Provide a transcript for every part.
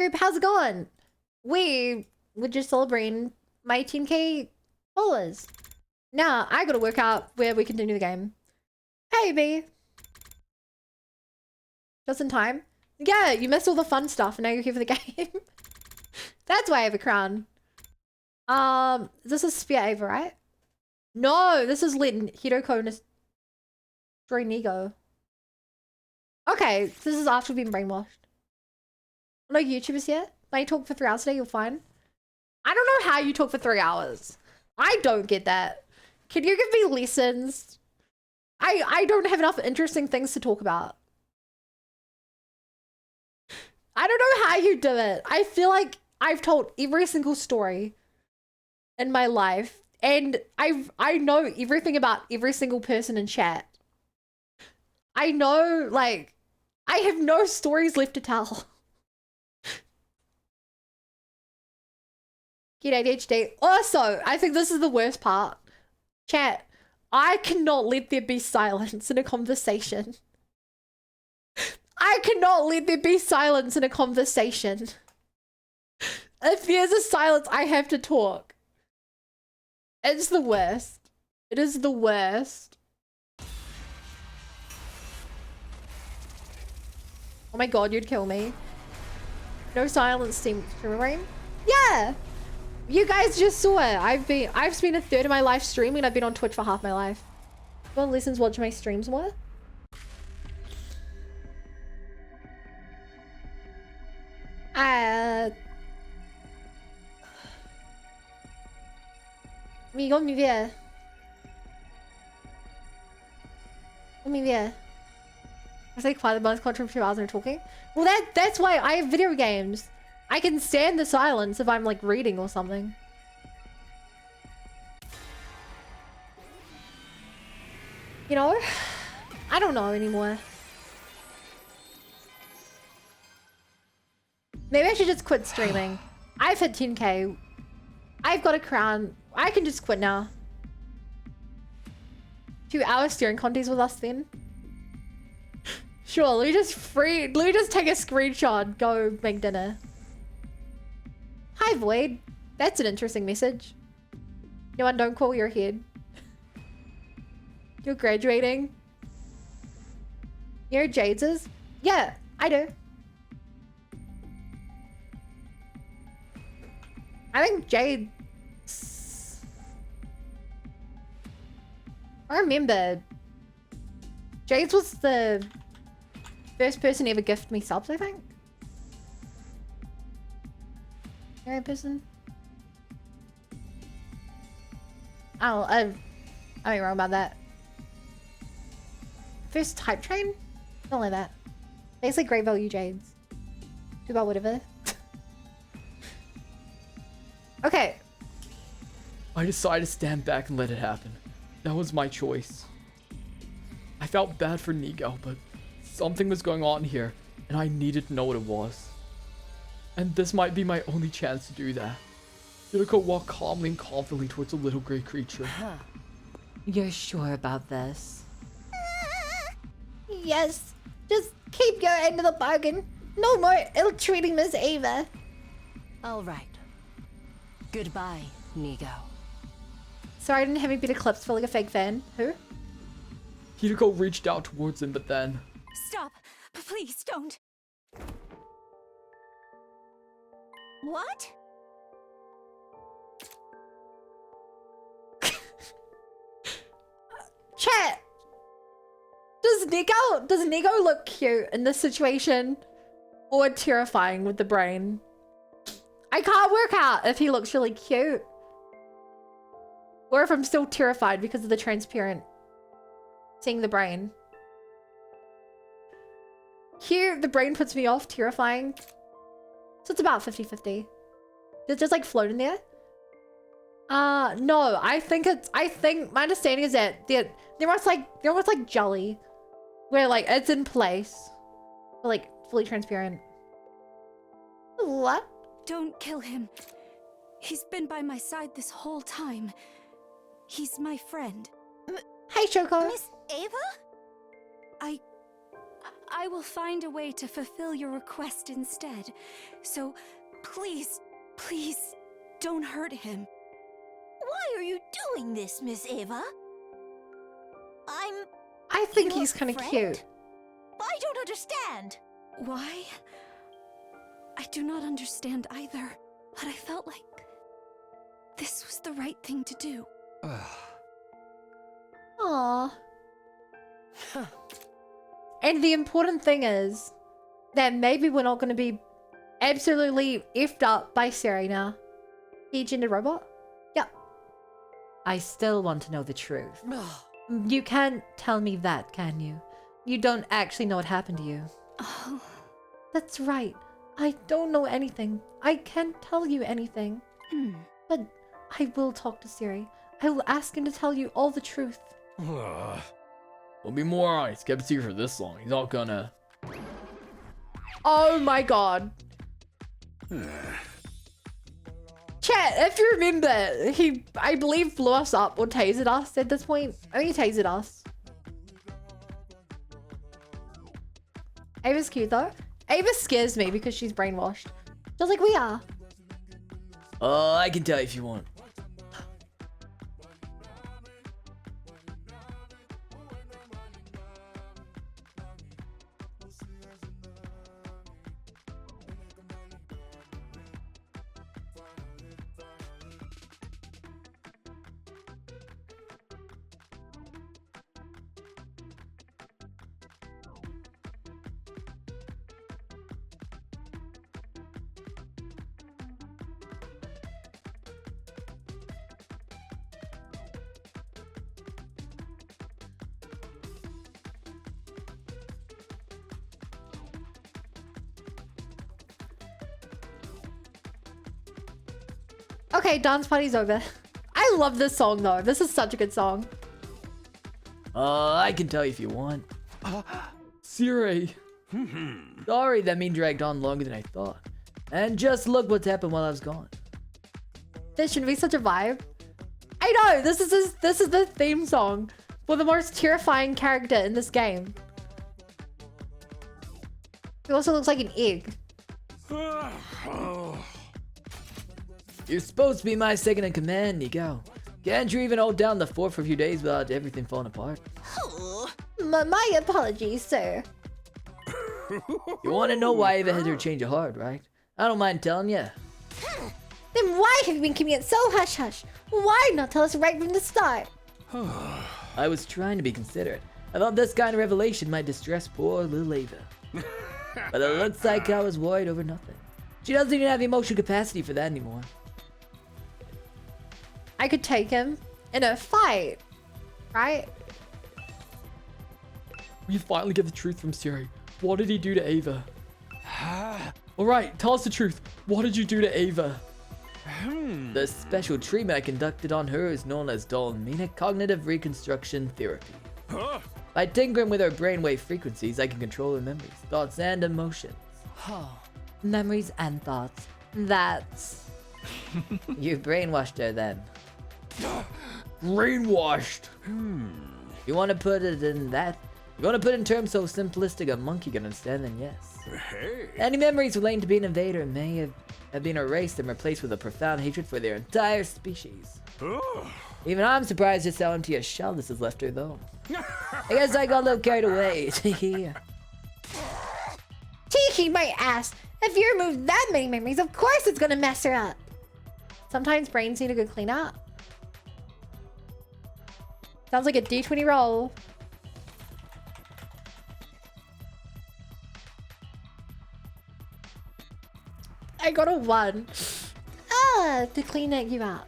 Group, how's it going? We're just celebrating my 10k followers. Now I gotta work out where we continue the game. Hey, B. Just in time. Yeah, you missed all the fun stuff and now you're here for the game. That's why I have a crown. This is Spear Ava, right? No, this is Lit Hiroko Destroy Nigo. Okay, this is after we've been brainwashed. No YouTubers yet? Might talk for 3 hours today, you're fine. I don't know how you talk for 3 hours. I don't get that. Can you give me lessons? I don't have enough interesting things to talk about. I don't know how you do it. I feel like I've told every single story in my life and I know everything about every single person in chat. I know, like, I have no stories left to tell. Get ADHD. Also, I think this is the worst part. Chat, I cannot let there be silence in a conversation. I cannot let there be silence in a conversation. If there's a silence, I have to talk. It's the worst. It is the worst. Oh my god, you'd kill me. No silence, team stream. Yeah! You guys just saw it. I've spent a third of my life streaming. I've been on Twitch for half my life. You want lessons watch my streams more? Amigo, mi vida. Mi vida. I say quiet the most content for 2 hours and talking. Well, that's why I have video games. I can stand the silence if I'm like reading or something. You know? I don't know anymore. Maybe I should just quit streaming. I've hit 10k. I've got a crown. I can just quit now. 2 hours steering contest with us then. Sure, let me just take a screenshot, go make dinner. Hi Void. That's an interesting message. No one don't call your head. You're graduating? You're Jade's? Yeah, I do. I think Jade... I remember. Jade's was the first person to ever gift me subs, I think. Right person? Oh, I ain't wrong about that. First type train? Not like that. Basically great value Jades. Do about whatever. Okay. I decided to stand back and let it happen. That was my choice. I felt bad for Nigo, but something was going on here, and I needed to know what it was. And this might be my only chance to do that. Hiroko walked calmly and confidently towards the little gray creature. You're sure about this? Yes. Just keep your end of the bargain. No more ill-treating Miss Ava. All right. Goodbye, Nigo. Sorry I didn't have you beat Eclipse for like a fake fan. Who? Hiroko reached out towards him, but then... Stop! Please don't! What? Chat! Does Nigo look cute in this situation? Or terrifying with the brain? I can't work out if he looks really cute. Or if I'm still terrified because of the transparent seeing the brain. Cute, the brain puts me off, terrifying. So it's about 50-50. Does it just like float in there? No, I think my understanding is that they're almost like jelly. Where like it's in place. But, like fully transparent. What? Don't kill him. He's been by my side this whole time. He's my friend. Hey, Choco. Miss Ava? I will find a way to fulfill your request instead. So, please, please, don't hurt him. Why are you doing this, Miss Ava? I think Your he's kind of friend? cute. I don't understand. Why? I do not understand either, but I felt like this was the right thing to do. Aww. And the important thing is that maybe we're not going to be absolutely effed up by Siri now. He gender robot? Yep. I still want to know the truth. You can't tell me that, can you? You don't actually know what happened to you. Oh, That's right. I don't know anything. I can't tell you anything. But I will talk to Siri. I will ask him to tell you all the truth. We'll be more honest. Kept it secret for this long. He's not gonna. Oh my god. Chat, if you remember, he, I believe, blew us up or tasered us at this point. I think he tasered us. Ava's cute though. Ava scares me because she's brainwashed. Just like we are. I can tell you if you want. Okay, dance party's over. I love this song though. This is such a good song. I can tell you if you want. Siri. Sorry that meeting dragged on longer than I thought. And just look what's happened while I was gone. This shouldn't be such a vibe. I know, this is the theme song for the most terrifying character in this game. He also looks like an egg. You're supposed to be my second in command, Nico. Can't you even hold down the fort for a few days without everything falling apart? My apologies, sir. You want to know why Ava had her change of heart, right? I don't mind telling you. Then why have you been keeping it so hush-hush? Why not tell us right from the start? I was trying to be considerate. I thought this kind of revelation might distress poor little Ava. But it looks like I was worried over nothing. She doesn't even have emotional capacity for that anymore. I could take him in a fight, right? We finally get the truth from Siri. What did he do to Ava? Alright, tell us the truth. What did you do to Ava? The special treatment I conducted on her is known as Dolmenic Cognitive Reconstruction Therapy. By tinkering with her brainwave frequencies, I can control her memories, thoughts, and emotions. Memories and thoughts. That's... You brainwashed her then. Brainwashed? You want to put it in that? You want to put it in terms so simplistic a monkey can understand, then yes. Any memories relating to being an invader may have been erased and replaced with a profound hatred for their entire species. Even I'm surprised just how empty a shell this has left her, though. I guess I got a little carried away. Tiki my ass! If you remove that many memories, of course it's gonna mess her up! Sometimes brains need a good clean up. Sounds like a D20 roll. I got a 1. To clean you out.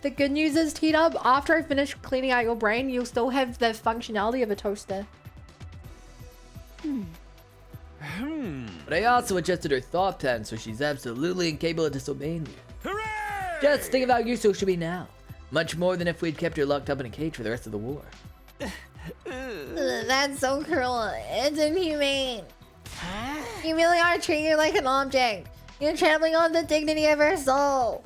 The good news is, T-Dub, after I finish cleaning out your brain, you'll still have the functionality of a toaster. But I also adjusted her thought pattern so she's absolutely incapable of disobeying you. Hooray! Just think of how useful she'll be now. Much more than if we'd kept her locked up in a cage for the rest of the war. That's so cruel. It's inhumane. You really are treating her like an object. You're trampling on the dignity of her soul.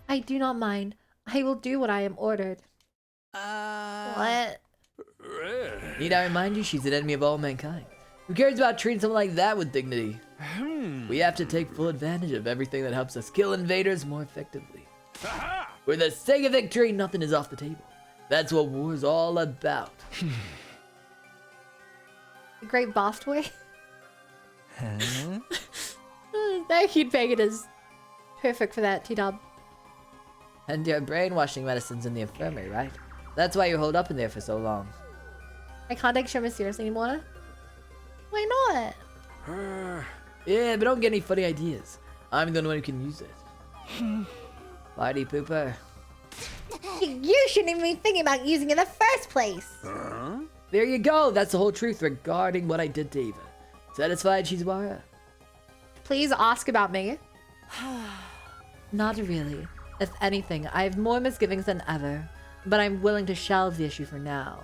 I do not mind. I will do what I am ordered. What? Need I remind you, she's an enemy of all mankind. Who cares about treating someone like that with dignity? We have to take full advantage of everything that helps us kill invaders more effectively. For the sake of victory, nothing is off the table. That's what war's all about. The great boss boy. That headbanging is perfect for that, T-Dub. And your brainwashing medicine's in the infirmary, right? That's why you're holed up in there for so long. I can't take Shimmer seriously anymore. Why not? Yeah, but don't get any funny ideas. I'm the only one who can use it. Party pooper. You shouldn't even be thinking about using it in the first place. There you go. That's the whole truth regarding what I did to Eva. Satisfied, Shizawara? Please ask about me. Not really. If anything, I have more misgivings than ever, but I'm willing to shelve the issue for now.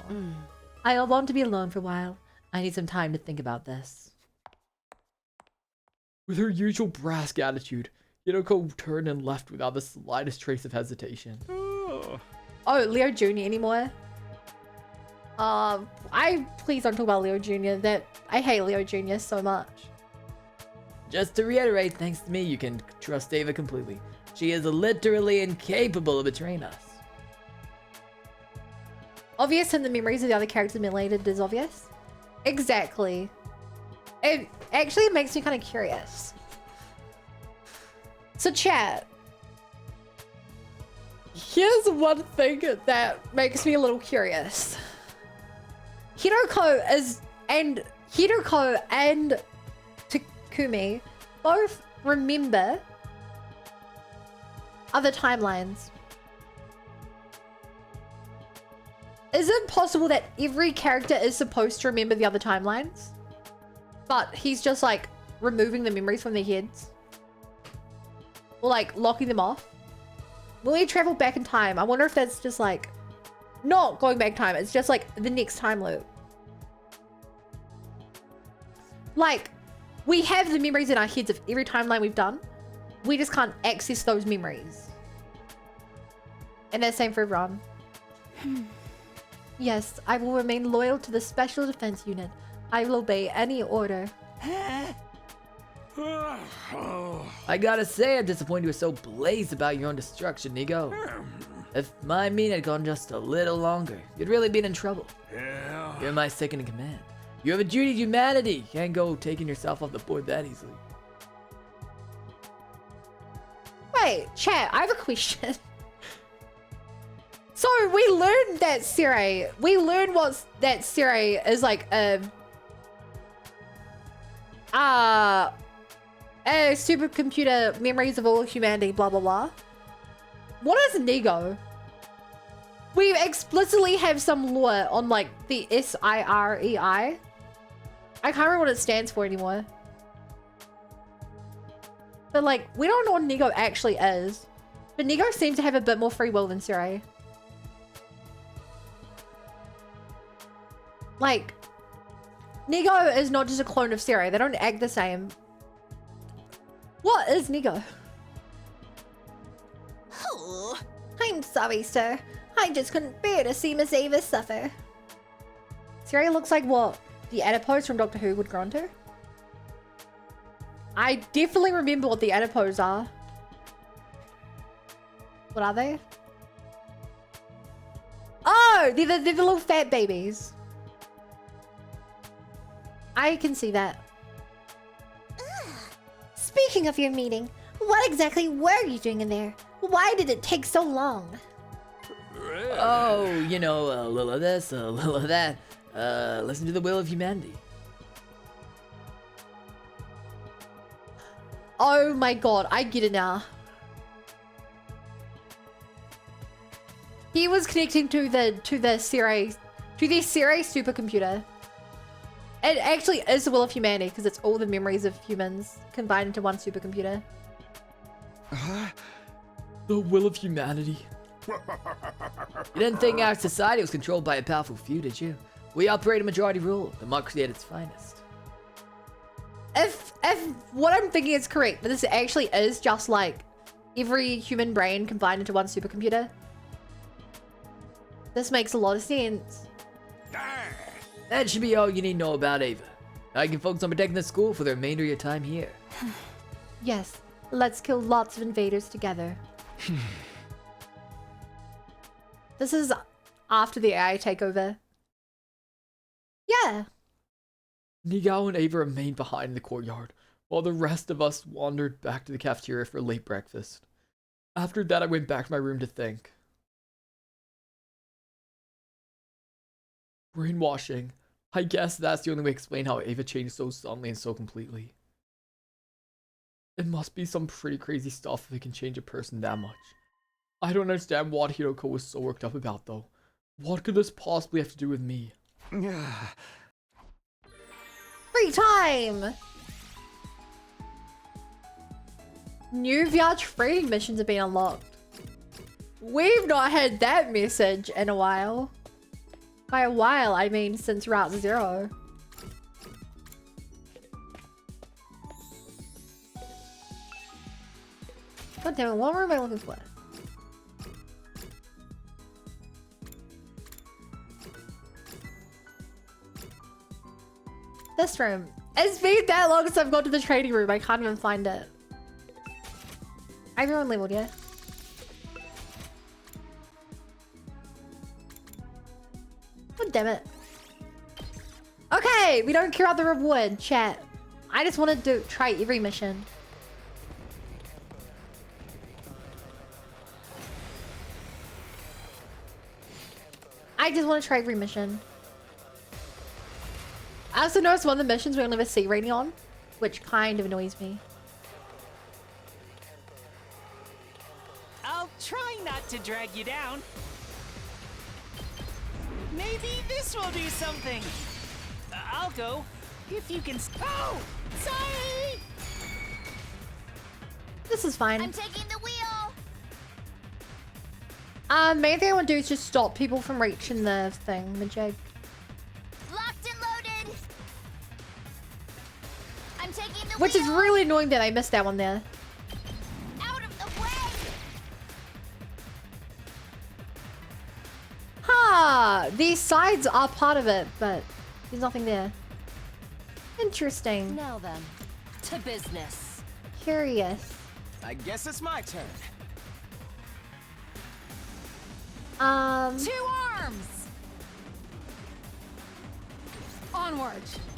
I want to be alone for a while. I need some time to think about this. With her usual brusque attitude, Hideko turned and left without the slightest trace of hesitation. Oh, Leo Jr. anymore? Please don't talk about Leo Jr. I hate Leo Jr. so much. Just to reiterate, thanks to me, you can trust Ava completely. She is literally incapable of betraying us. Obvious and the memories of the other characters mutilated is obvious. Exactly. It actually makes me kind of curious. So chat. Here's one thing that makes me a little curious. Hideko and Takumi both remember other timelines. Is it possible that every character is supposed to remember the other timelines? But he's just like removing the memories from their heads? Or like locking them off? Will he travel back in time? I wonder if that's just like not going back in time. It's just like the next time loop. Like, we have the memories in our heads of every timeline we've done. We just can't access those memories. And that's the same for everyone. Yes, I will remain loyal to the Special Defense Unit. I will obey any order. I gotta say, I'm disappointed you were so blazed about your own destruction, Nigo. If my mean had gone just a little longer, you'd really been in trouble. You're my second in command. You have a duty to humanity. You can't go taking yourself off the board that easily. Wait, chat, I have a question. So we learned that Sirei, that Sirei is like a supercomputer, memories of all humanity, blah blah blah. What is Nigo? We explicitly have some lore on like the SIREI. I can't remember what it stands for anymore. But like, we don't know what Nigo actually is. But Nigo seems to have a bit more free will than Sirei. Like, Nigo is not just a clone of Sirei. They don't act the same. What is Nigo? Oh, I'm sorry, sir. I just couldn't bear to see Miss Ava suffer. Sirei looks like what the adipose from Doctor Who would grow into. I definitely remember what the adipose are. What are they? Oh, they're the little fat babies. I can see that. Speaking of your meeting, what exactly were you doing in there? Why did it take so long? Oh, you know, a little of this, a little of that. Listen to the will of humanity. Oh my god, I get it now. He was connecting to the Sirei supercomputer. It actually is the will of humanity because it's all the memories of humans combined into one supercomputer. The will of humanity. You didn't think our society was controlled by a powerful few, did you? We operate a majority rule, democracy at its finest. If what I'm thinking is correct, but this actually is just like every human brain combined into one supercomputer, This makes a lot of sense. That should be all you need to know about Ava. I can focus on protecting the school for the remainder of your time here. Yes, let's kill lots of invaders together. This is after the AI takeover. Yeah. Nigao and Ava remained behind in the courtyard, while the rest of us wandered back to the cafeteria for late breakfast. After that, I went back to my room to think. Brainwashing. I guess that's the only way to explain how Ava changed so suddenly and so completely. It must be some pretty crazy stuff if it can change a person that much. I don't understand what Hiroko was so worked up about though. What could this possibly have to do with me? Free time! New VR trading missions have been unlocked. We've not had that message in a while. By a while, I mean since Route 0. God damn it, what am I looking for? This room. It's been that long since I've gone to the trading room, I can't even find it. Everyone leveled, yeah? God damn it. Okay, we don't care about the reward, chat. I just want to try every mission. I just want to try every mission. I also noticed one of the missions we only have a C rating on, which kind of annoys me. I'll try not to drag you down. Maybe this will do something. I'll go if you can. Oh, sorry. This is fine. I'm taking the wheel. Main thing I want to do is just stop people from reaching the thing, the jig. Locked and loaded. I'm taking the Which wheel. is really annoying that I missed that one there. Out of the way. Ha! These sides are part of it, but there's nothing there. Interesting. Now then, to business. Curious. I guess it's my turn. To arms! Onward.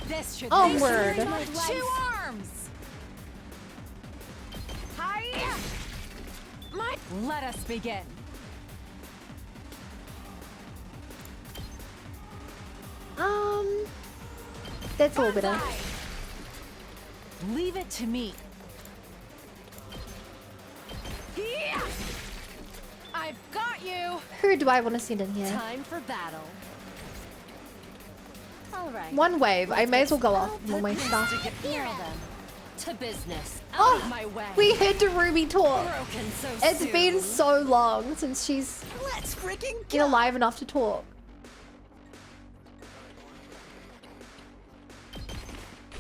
This should Onward. To arms! Hiya! Let us begin. That's a little bit of. Leave it to me. Yeah! I've got you. Who do I want to send in here? Time for battle. All right. One wave. I may as well go off all my stuff. Here then. To business. Out Oh, of my way. we had to Ruby talk. Broken so It's soon. been so long since she's Let's freaking been alive enough to talk.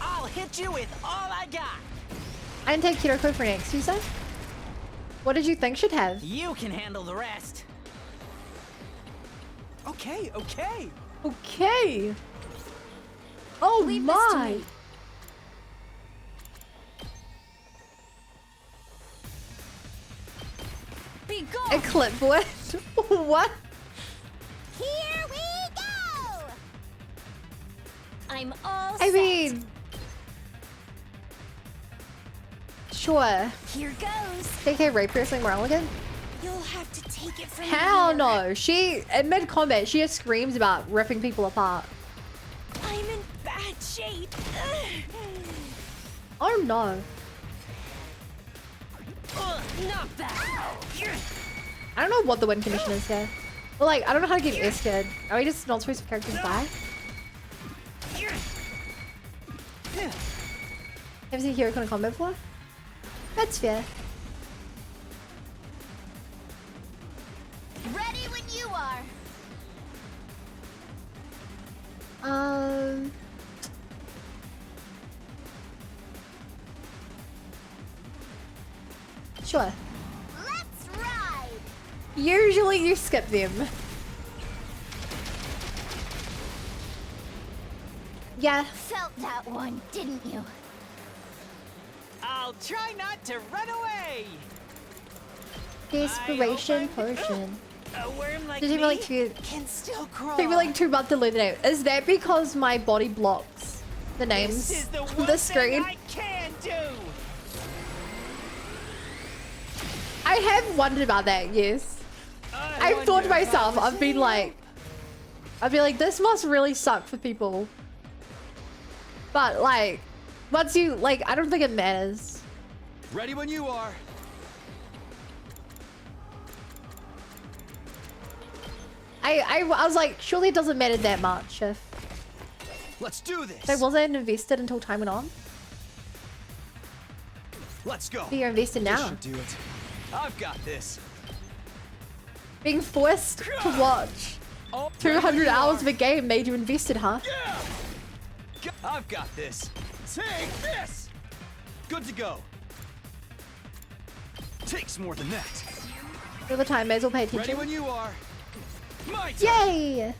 I'll hit you with all I got. I didn't take Hiroko for next, you said? What did you think should have? You can handle the rest. Okay, okay. Okay. Oh Leave this to my. me. Be gone. A clipboard? What? Here we go. I'm all I set. mean, sure. Here goes. KK Ray piercing Morale again? You'll have to take it from Hell here. no. She, in mid combat, she just screams about ripping people apart. I'm in bad shape. Oh no. Not that. I don't know what the win condition is here. But like, I don't know how to get S-kid. Are we just not supposed to characters die? Have you seen Hiroko in combat before? That's fair. Ready when you are. Sure. Let's ride. Usually you skip them. Yeah. Felt that one, didn't you? I'll try not to run away. Desperation potion. A worm like Did he me really too? can still crawl. Take me like 2 months to learn the name. Is that because my body blocks the names This is the on one the thing screen? I can do. I have wondered about that. Yes, I've thought to myself. I've been like, this must really suck for people. But like, once you like, I don't think it matters. Ready when you are. I was like, surely it doesn't matter that much if Let's do this. I wasn't invested until time went on. Let's go. But you're invested This now. should do it. I've got this. Being forced to watch Oh, 200 hours of a game made you invested, huh? I've got this. Take this. Good to go. Takes more than that. All the time, may as well pay Ready attention. when you are. My turn. Yay!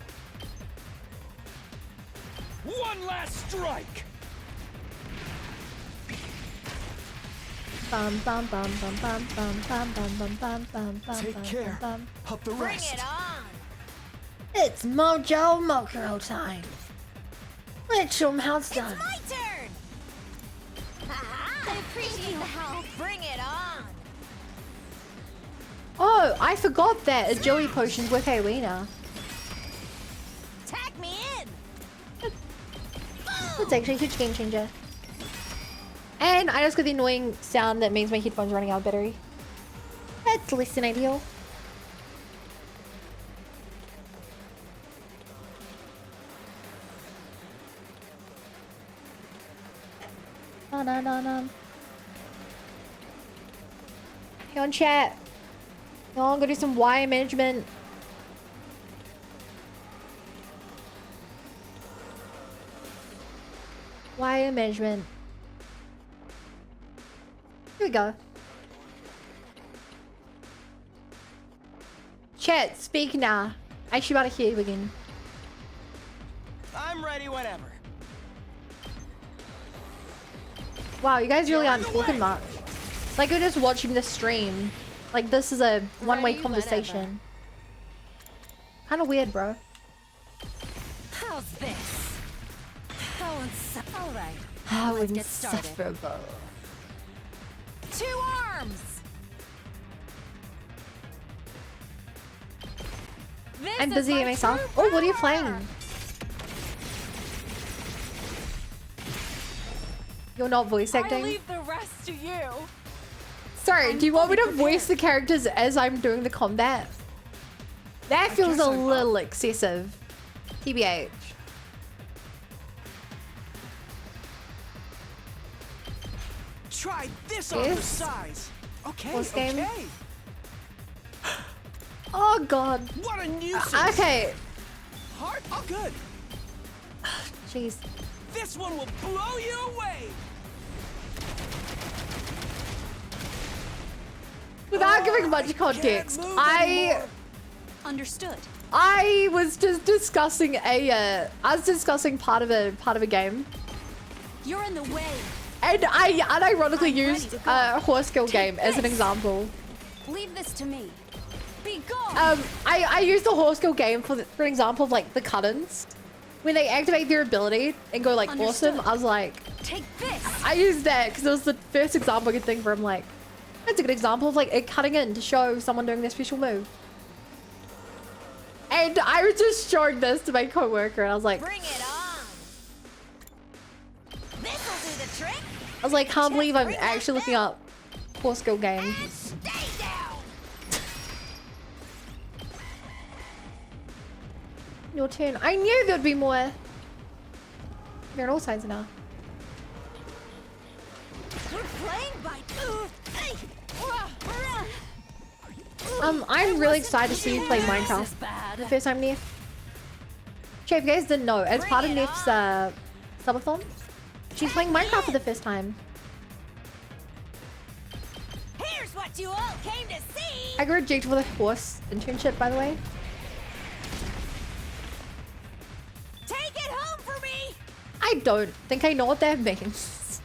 One last strike. Bum bum bum bum bum bum bum bum bum bum bum bum. Take care of the Bring rest. it on. It's Mojo Mokuro time. Let's show 'em how it's done. It's my turn. I appreciate the help. Bring it on. Oh, I forgot that agility potions with Aelina. Tag me in. That's actually a huge game changer. And I just got the annoying sound that means my headphones are running out of battery. That's less than ideal. Hey on chat. No, I'm gonna do some wire management. Wire management. Here we go. Chat, speak now. I should about to hear you again. I'm ready whenever. Wow, you guys really You're aren't on the talking way. much. Like you're just watching the stream. Like this is a one-way Ready conversation. Kind of weird, bro. How's this? All right. How Let's get started. insufferable. 2 arms. This I'm is busy my myself. true Oh, what are you power. playing? You're not voice I acting? leave the rest to you. Sorry, I'm do you want me to fully voice the prepared. characters as I'm doing the combat? That feels guess a I'm up. little excessive. TBH. Try this on for Yes. size. Okay, Pause game. okay. Oh god. What a nuisance. Okay. Hard? Oh, good. Jeez. This one will blow you away. Without giving I much can't context, move I anymore. Understood. was just discussing I was discussing part of a game, You're in the way. and I unironically I'm ready used to go. a horse skill game as an this. example. Leave this to me. Be gone. I used the horse skill game for an example of like the Cuttons. When they activate their ability and go like Understood. awesome, I was like, Take this. I used that because it was the first example I could think of. I'm like, that's a good example of like it cutting in to show someone doing their special move. And I was just showing this to my coworker, and I was like, Bring it on. This'll do the trick. I was like, can't believe I'm bring that actually looking up horse skill game. And stay down. Your turn. I knew there'd be more. You're on all sides now. We're playing by. I'm really excited to see you play This Minecraft. is bad. The first time Nef. Chat, if you guys didn't know, as part of Bring it Nef's subathon, she's playing Minecraft for the first time. Here's what you all came to see. I got rejected for the horse internship, by the way. Take it home for me. I I don't think I know what that means.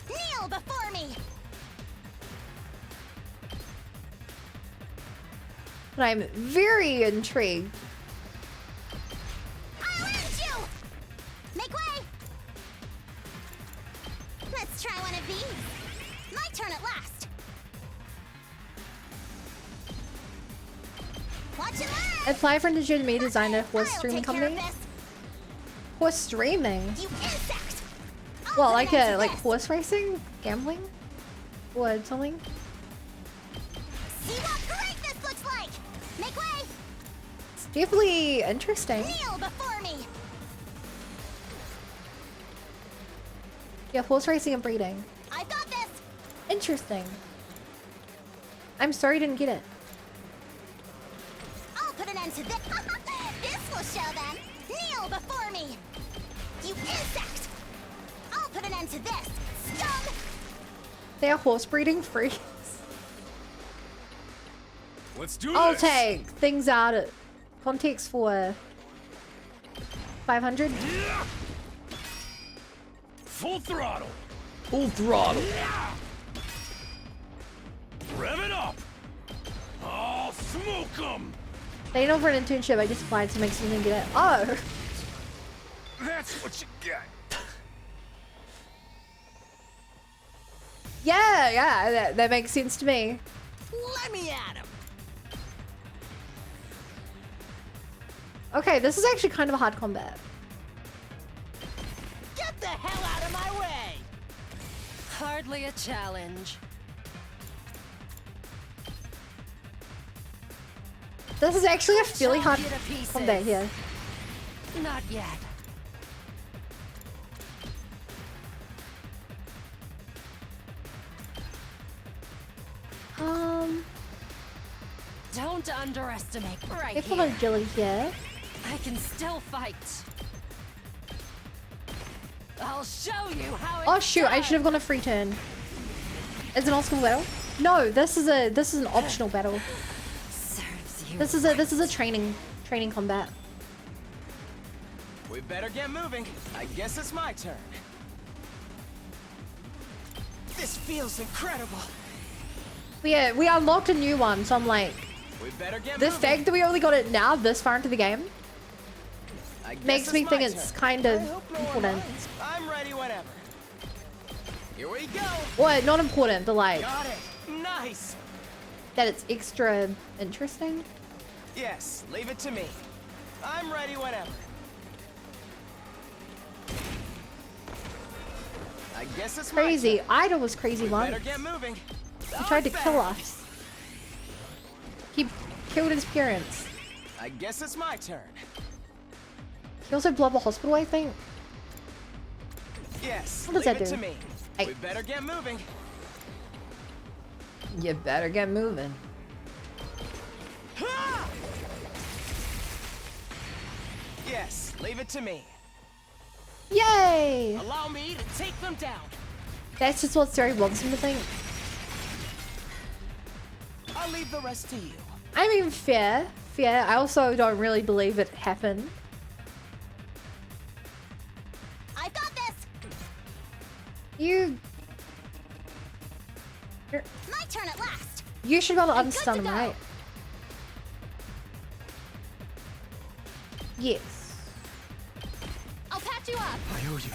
Kneel before me. But I'm very intrigued. I'll end you. Make way. Let's try one of these. My turn at last. Watch it learn. Apply for Digital Me designer horse I'll streaming take care company. of this. Horse streaming? You insect. I'll Well, put like an end a to like this. horse racing, gambling, or something. See what great this looks like. Make way. It's definitely interesting. Kneel before me. Yeah, horse racing and breeding. I've got this. Interesting. I'm sorry I didn't get it. I'll put an end to this. This will show them. Kneel before me. You insect. I'll put an end to this. Scum. They are horse breeding free. Let's do I'll this. take things out of context for 500. Full throttle. Full throttle. Rev it up. I'll smoke them. They know for an internship. I just applied to make something get it. Oh, That's what you get. yeah, that makes sense to me. Let me at him. Okay, this is actually kind of a hard combat. Get the hell out of my way. Hardly a challenge. This is actually a fairly hard Chop you to pieces. combat here. Not yet. Don't underestimate. Right Careful here. of agility here. I can still fight. I'll show you how it's Oh shoot, I done. should have gone a free turn. Is it an optional battle? No, this is an optional battle. Serves you. This is a training combat. We better get moving. I guess it's my turn. This feels incredible. We unlocked a new one, so I'm like, We better get the moving. fact that we only got it now, this far into the game, I guess makes it's me think my it's turn. kind I of hope no one important. minds. I'm ready whenever. Here we go. Well, not important, but like Got it. Nice. that it's extra interesting. Yes, leave it to me. I'm ready whenever. I guess it's my Crazy. turn. Idol was crazy We once. better get moving. He tried to kill us. He killed his parents. I guess it's my turn. He also blew up a hospital, I think. Yes, What does leave that it do? to me. Hey. We better get moving. You better get moving. Ha! Yes, leave it to me. Yay! Allow me to take them down. That's just what Sari wants him to think. I'll leave the rest to you. I mean, fair. I also don't really believe it happened. I've got this. You My turn at last. should be able to I'm good to unstun him, go. right? Yes. I'll patch you up. I owe you.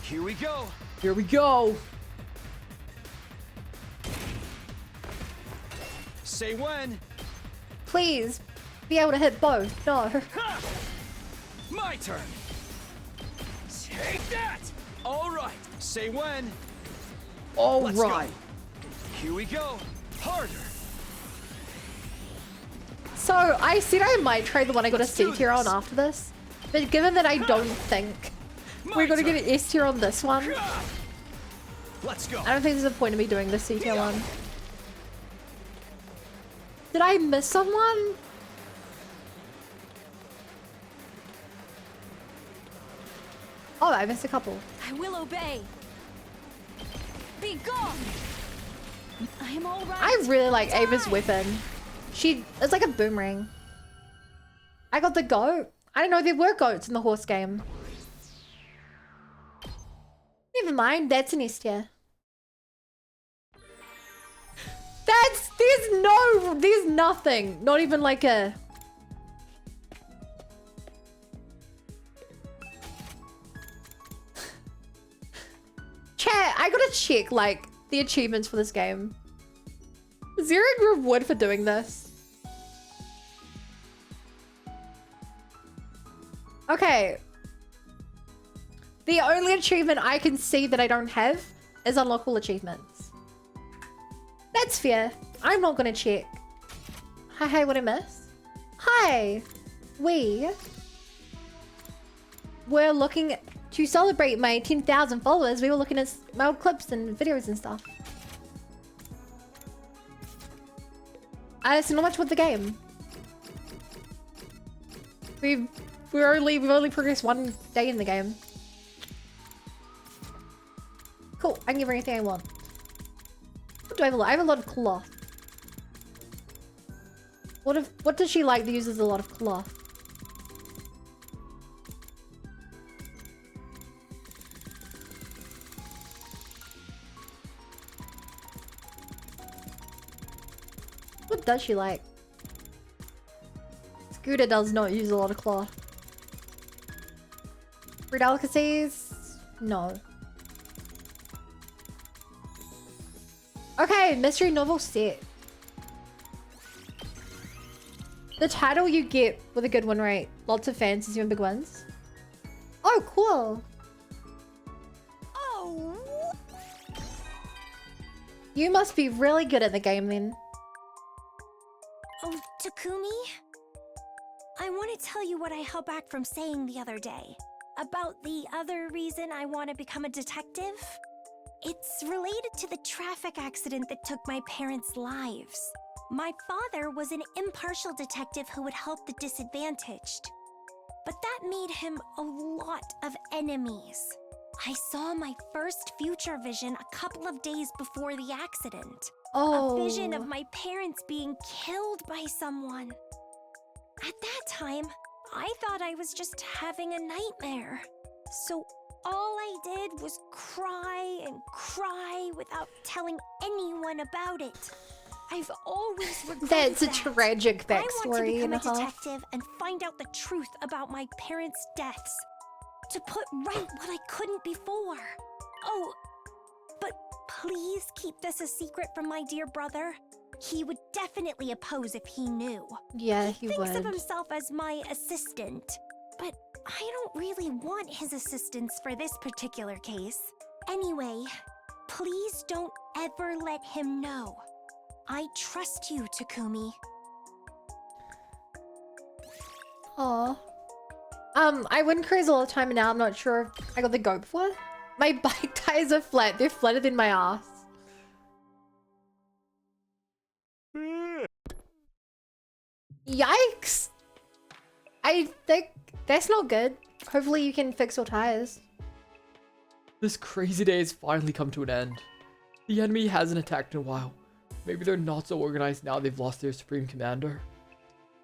Here we go. Here we go. Say when. Please be able to hit both. No. Ha! My turn. Take that. All right. Say when. All Let's right. go. Here we go. Harder. So I said I might try the one I got a Let's do C tier on this. after this, but given that I don't think we're gonna get an S tier on this one, Let's go. I don't think there's a point of me doing the C tier one. Did I miss someone? Oh, I missed a couple. I will obey. Be gone. I am all right. I really like Ava's Die. weapon. It's like a boomerang. I got the goat. I don't know, there were goats in the horse game. Never mind, that's an S tier. There's nothing. Not even like a... Chat, I gotta check, like, the achievements for this game. Is there a reward for doing this? Okay. The only achievement I can see that I don't have is unlock all achievements. That's fair. I'm not gonna check. Hi, hey, what I miss? Hi. We were looking to celebrate my 10,000 followers. We were looking at my old clips and videos and stuff. So not much with the game. We've only progressed one day in the game. Cool, I can give her anything I want. What do I have a lot? I have a lot of cloth. What does she like that uses a lot of cloth? What does she like? Scooter does not use a lot of cloth. For delicacies? No. Okay, mystery novel set. The title you get with a good win rate. Lots of fantasy and big wins. Oh, cool. Oh. You must be really good at the game then. Oh, Takumi? I want to tell you what I held back from saying the other day. About the other reason I want to become a detective. It's related to the traffic accident that took my parents' lives. My father was an impartial detective who would help the disadvantaged. But that made him a lot of enemies. I saw my first future vision a couple of days before the accident. Oh. A vision of my parents being killed by someone. At that time, I thought I was just having a nightmare. So all I did was cry and cry without telling anyone about it. I've always regretted That's a that. tragic I want to backstory become and a a half. detective and find out the truth about my parents' deaths. To put right what I couldn't before. Oh, but please keep this a secret from my dear brother. He would definitely oppose if he knew. Yeah, He he thinks of would. himself as my assistant. But I don't really want his assistance for this particular case. Anyway, please don't ever let him know. I trust you, Takumi. Aw. I win cruise all the time and now I'm not sure if I got the goat before. My bike tires are flat. They're flatter than my ass. Yikes! I think that's not good. Hopefully you can fix your tires. This crazy day has finally come to an end. The enemy hasn't attacked in a while. Maybe they're not so organized now they've lost their supreme commander.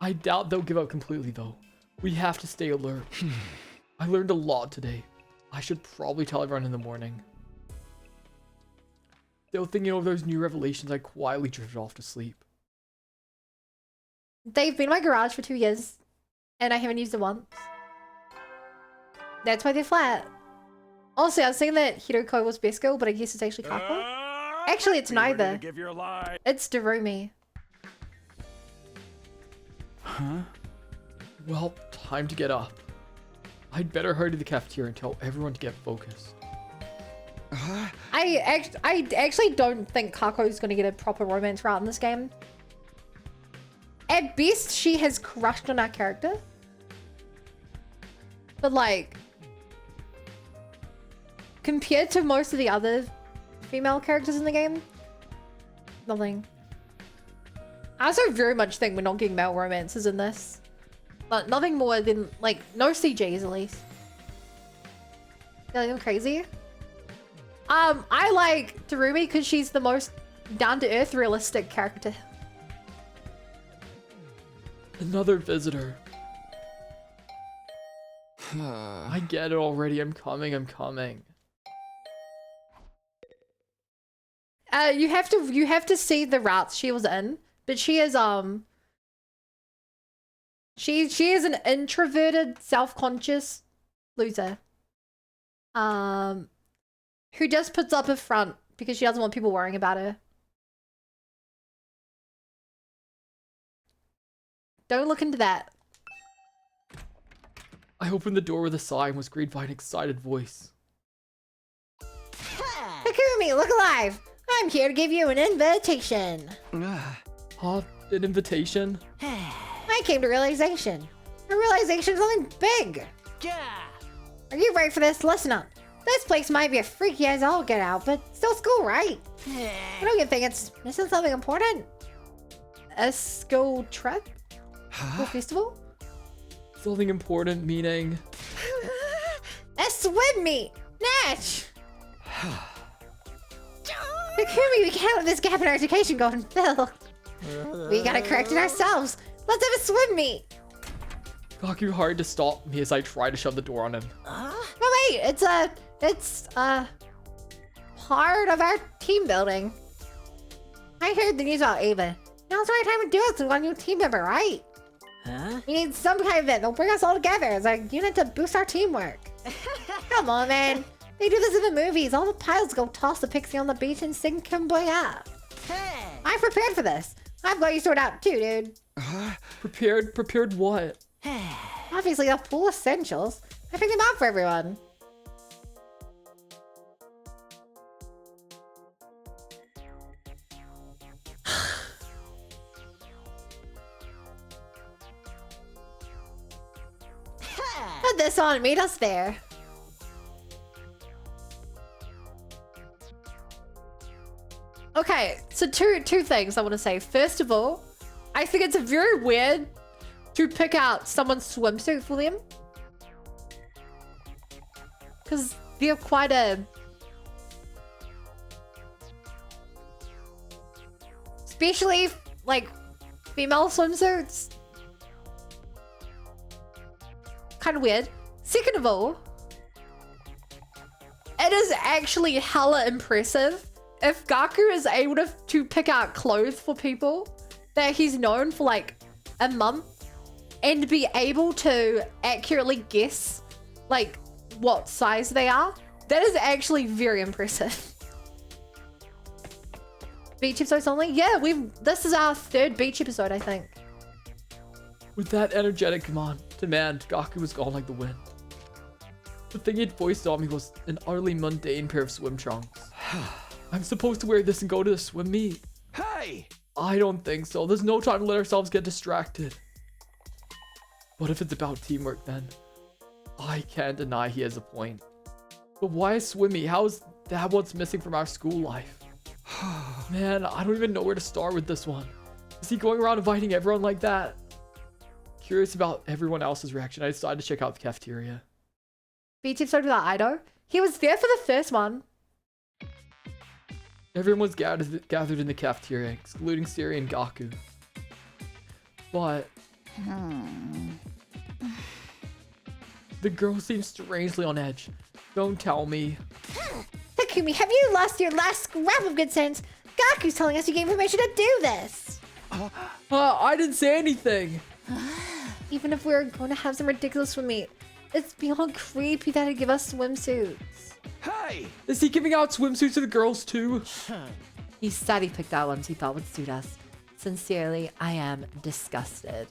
I doubt they'll give up completely though. We have to stay alert. I learned a lot today. I should probably tell everyone in the morning. Still thinking over those new revelations, I quietly drifted off to sleep. They've been in my garage for 2 years and I haven't used it once. That's why they're flat. Also, I was thinking that Hiroko was best girl, but I guess it's actually Kako. Actually, it's neither. Give your lie. It's Darumi. Huh? Well, time to get up. I'd better hurry to the cafeteria and tell everyone to get focused. I actually don't think Kako's gonna get a proper romance route in this game. At best, she has crushed on our character. But like, compared to most of the other female characters in the game, nothing. I also very much think we're not getting male romances in this. But nothing more than, like, no CGs at least. Feeling crazy? I like Darumi because she's the most down-to-earth, realistic character. Another visitor. I get it already. I'm coming. I'm coming. You have to see the routes she was in, but she is she is an introverted, self-conscious loser. Who just puts up a front because she doesn't want people worrying about her. Don't look into that. I opened the door with a sigh and was greeted by an excited voice. Takumi, look alive! I'm here to give you an invitation. Huh? An invitation? I came to realization. A realization of something big. Yeah. Are you ready for this? Listen up. This place might be a freaky as all get out, but still school, right? I don't you think it's missing something important? A school trip? School festival? Something important, meaning... A swim meet! Natch! Takumi, we can't let this gap in our education go unfilled. We gotta correct it ourselves. Let's have a swim meet. Gaku hard to stop me as I try to shove the door on him. Oh wait, it's part of our team building. I heard the news about Ava. Now's the right time to do it to one new team member, right? Huh? We need some kind of event that'll bring us all together as a unit to boost our teamwork. Come on, man. They do this in the movies. All the pilots go toss the pixie on the beach and sing Kumbaya. I'm prepared for this. I've got you sorted out too, dude. Prepared? Prepared what? Obviously, the full essentials. I picked them out for everyone. Put this on and meet us there. Okay, so two things I want to say. First of all, I think it's very weird to pick out someone's swimsuit for them. Because they're quite a... Especially, like, female swimsuits. Kind of weird. Second of all, it is actually hella impressive if Gaku is able to pick out clothes for people that he's known for like a month and be able to accurately guess like what size they are. That is actually very impressive. Beach episodes only? Yeah, this is our third beach episode, I think. With that energetic demand, Gaku was gone like the wind. The thing he'd voiced on me was an utterly mundane pair of swim trunks. I'm supposed to wear this and go to the swim meet. Hey! I don't think so. There's no time to let ourselves get distracted. But if it's about teamwork, then I can't deny he has a point. But why a swim meet? How is that what's missing from our school life? Man, I don't even know where to start with this one. Is he going around inviting everyone like that? Curious about everyone else's reaction, I decided to check out the cafeteria. Beach episode without Ido? He was there for the first one. Everyone was gathered in the cafeteria, excluding Siri and Gaku. But... the girl seemed strangely on edge. Don't tell me. Takumi, have you lost your last scrap of good sense? Gaku's telling us you gave permission to do this. I didn't say anything. Even if we're going to have some ridiculous swim meet, it's beyond creepy that he'd give us swimsuits. Hey! Is he giving out swimsuits to the girls too? He said he picked out ones he thought would suit us. Sincerely, I am disgusted.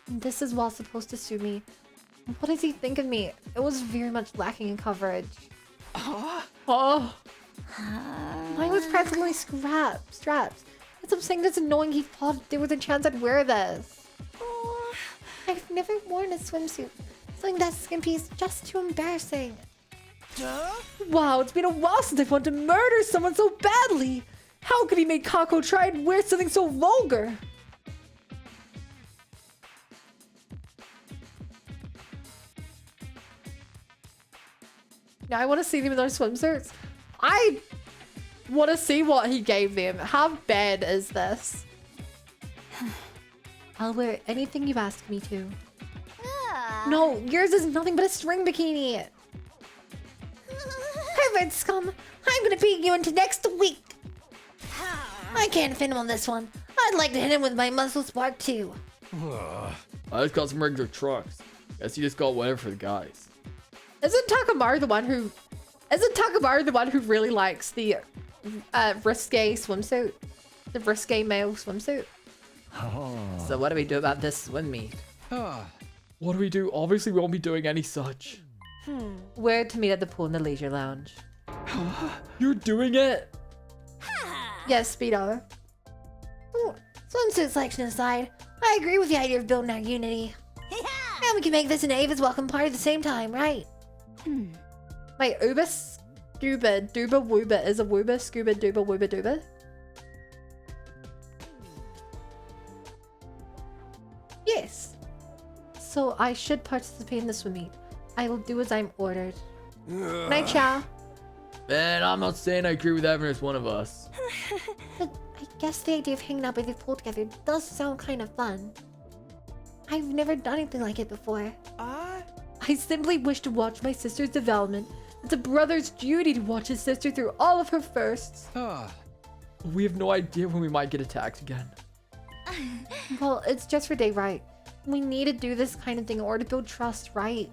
This is well supposed to suit me. What does he think of me? It was very much lacking in coverage. Oh. Mine was practically straps. That's what I'm saying. That's annoying. He thought there was a chance I'd wear this. I've never worn a swimsuit. Something that skimpy is just too embarrassing. Wow, it's been a while since I've wanted to murder someone so badly. How could he make Kako try and wear something so vulgar? Now I want to see them in those swimsuits. I want to see what he gave them. How bad is this? I'll wear anything you ask me to. No, yours is nothing but a string bikini. Pervert scum. I'm gonna beat you into next week. I can't fit him on this one. I'd like to hit him with my muscle spark too. I just got some regular trucks. Guess you just got whatever for the guys. Isn't Takamaru the one who really likes the risque swimsuit? The risque male swimsuit? So what do we do about this swim meet? What do we do? Obviously, we won't be doing any such. We're to meet at the pool in the leisure lounge. You're doing it? Yes, Speedo. Ooh, swimsuit selection aside, I agree with the idea of building our unity. And we can make this an Ava's welcome party at the same time, right? Wait, Uber Scuba Dooba Wooba is a Wooba Scuba Dooba Wooba Dooba? Yes. So I should participate in the swim meet. I will do as I'm ordered. Night, Chow. Man, I'm not saying I agree with having as one of us. But I guess the idea of hanging out by the pool together does sound kind of fun. I've never done anything like it before. I simply wish to watch my sister's development. It's a brother's duty to watch his sister through all of her firsts. We have no idea when we might get attacked again. Well, it's just for day right. We need to do this kind of thing in order to build trust, right?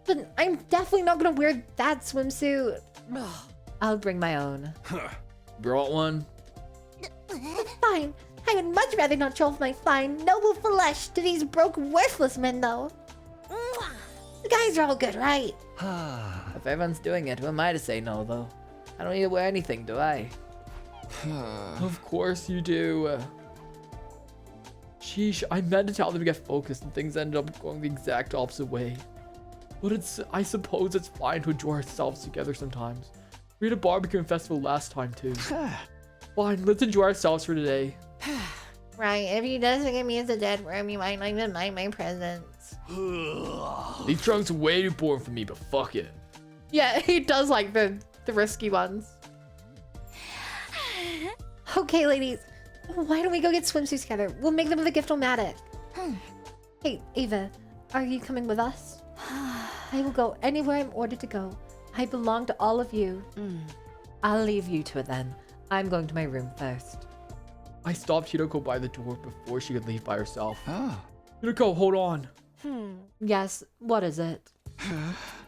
But I'm definitely not gonna wear that swimsuit. I'll bring my own. Brought one? Fine. I would much rather not show off my fine, noble flesh to these broke, worthless men, though. The guys are all good, right? If everyone's doing it, who am I to say no, though? I don't need to wear anything, do I? Of course you do. Sheesh, I meant to tell them to get focused and things ended up going the exact opposite way. But I suppose it's fine to enjoy ourselves together sometimes. We had a barbecue and festival last time too. Fine, let's enjoy ourselves for today. Right, if he doesn't get me as a dead worm, you might not even mind my presence. These trunks are way too boring for me, but fuck it. Yeah, he does like the risky ones. Okay, ladies. Why don't we go get swimsuits together? We'll make them with a gift-o-matic. Hey, Ava, are you coming with us? I will go anywhere I'm ordered to go. I belong to all of you. I'll leave you to it then. I'm going to my room first. I stopped Hiroko by the door before she could leave by herself. Hiroko, hold on. Yes, what is it?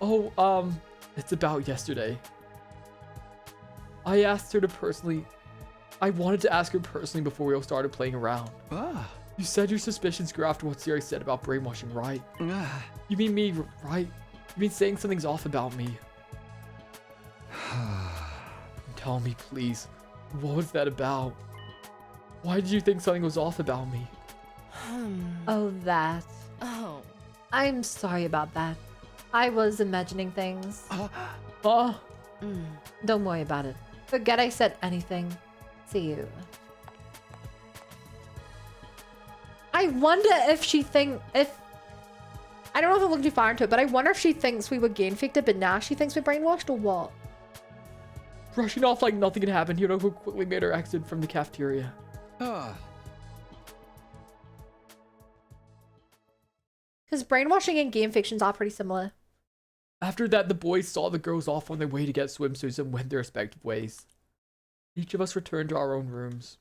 Oh, it's about yesterday. I wanted to ask her personally before we all started playing around. You said your suspicions grew after what Siri said about brainwashing, right? You mean me, right? You mean saying something's off about me? Tell me, please. What was that about? Why did you think something was off about me? Oh, that. Oh. I'm sorry about that. I was imagining things. Don't worry about it. Forget I said anything. See you. I wonder if I don't know if I'm looking too far into it, but I wonder if she thinks we were game-affected, but now she thinks we're brainwashed, or what? Rushing off like nothing had happened, Hiroko quickly made her exit from the cafeteria. Because brainwashing and game fictions are pretty similar. After that, the boys saw the girls off on their way to get swimsuits and went their respective ways. Each of us returned to our own rooms.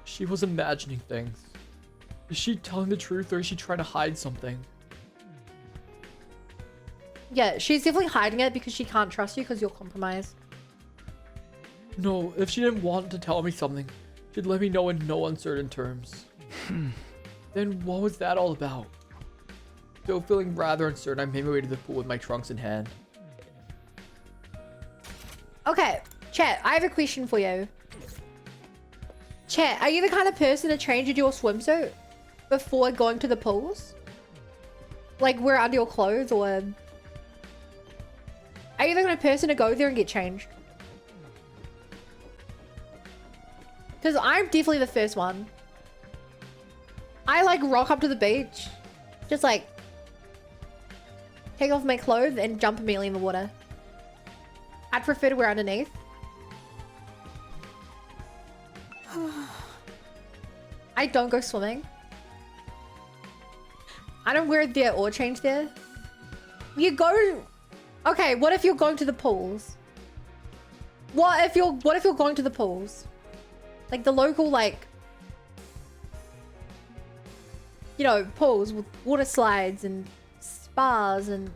She was imagining things. Is she telling the truth or is she trying to hide something? Yeah, she's definitely hiding it because she can't trust you because you'll compromise. No, if she didn't want to tell me something, she'd let me know in no uncertain terms. Then what was that all about? Still feeling rather uncertain, I made my way to the pool with my trunks in hand. Okay, chat, I have a question for you. Chat, are you the kind of person to change into your swimsuit before going to the pools? Like wear under your clothes, or are you the kind of person to go there and get changed? Because I'm definitely the first one. I like rock up to the beach, just like take off my clothes and jump immediately in the water. I'd prefer to wear underneath. I don't go swimming. I don't wear there or change there. You go... Okay, what if you're going to the pools? What if you're going to the pools? Like the local, like... You know, pools with water slides and spas and...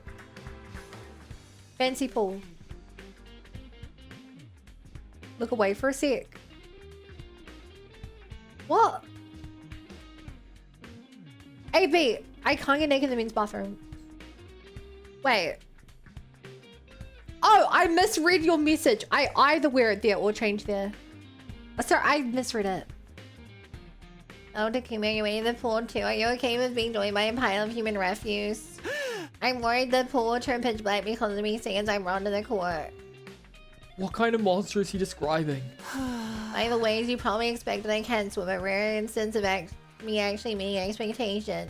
Fancy pool. Look away for a sec. What? AB, I can't get naked in the men's bathroom. Wait. Oh, I misread your message. I either wear it there or change there. Sorry, I misread it. Oh, Takumi, you're in the pool too. Are you okay with being joined by a pile of human refuse? I'm worried the pool will turn pitch black because of me since I'm run to the court. What kind of monster is he describing? By the ways you probably expected I can't swim a rare instance of me actually meeting expectation.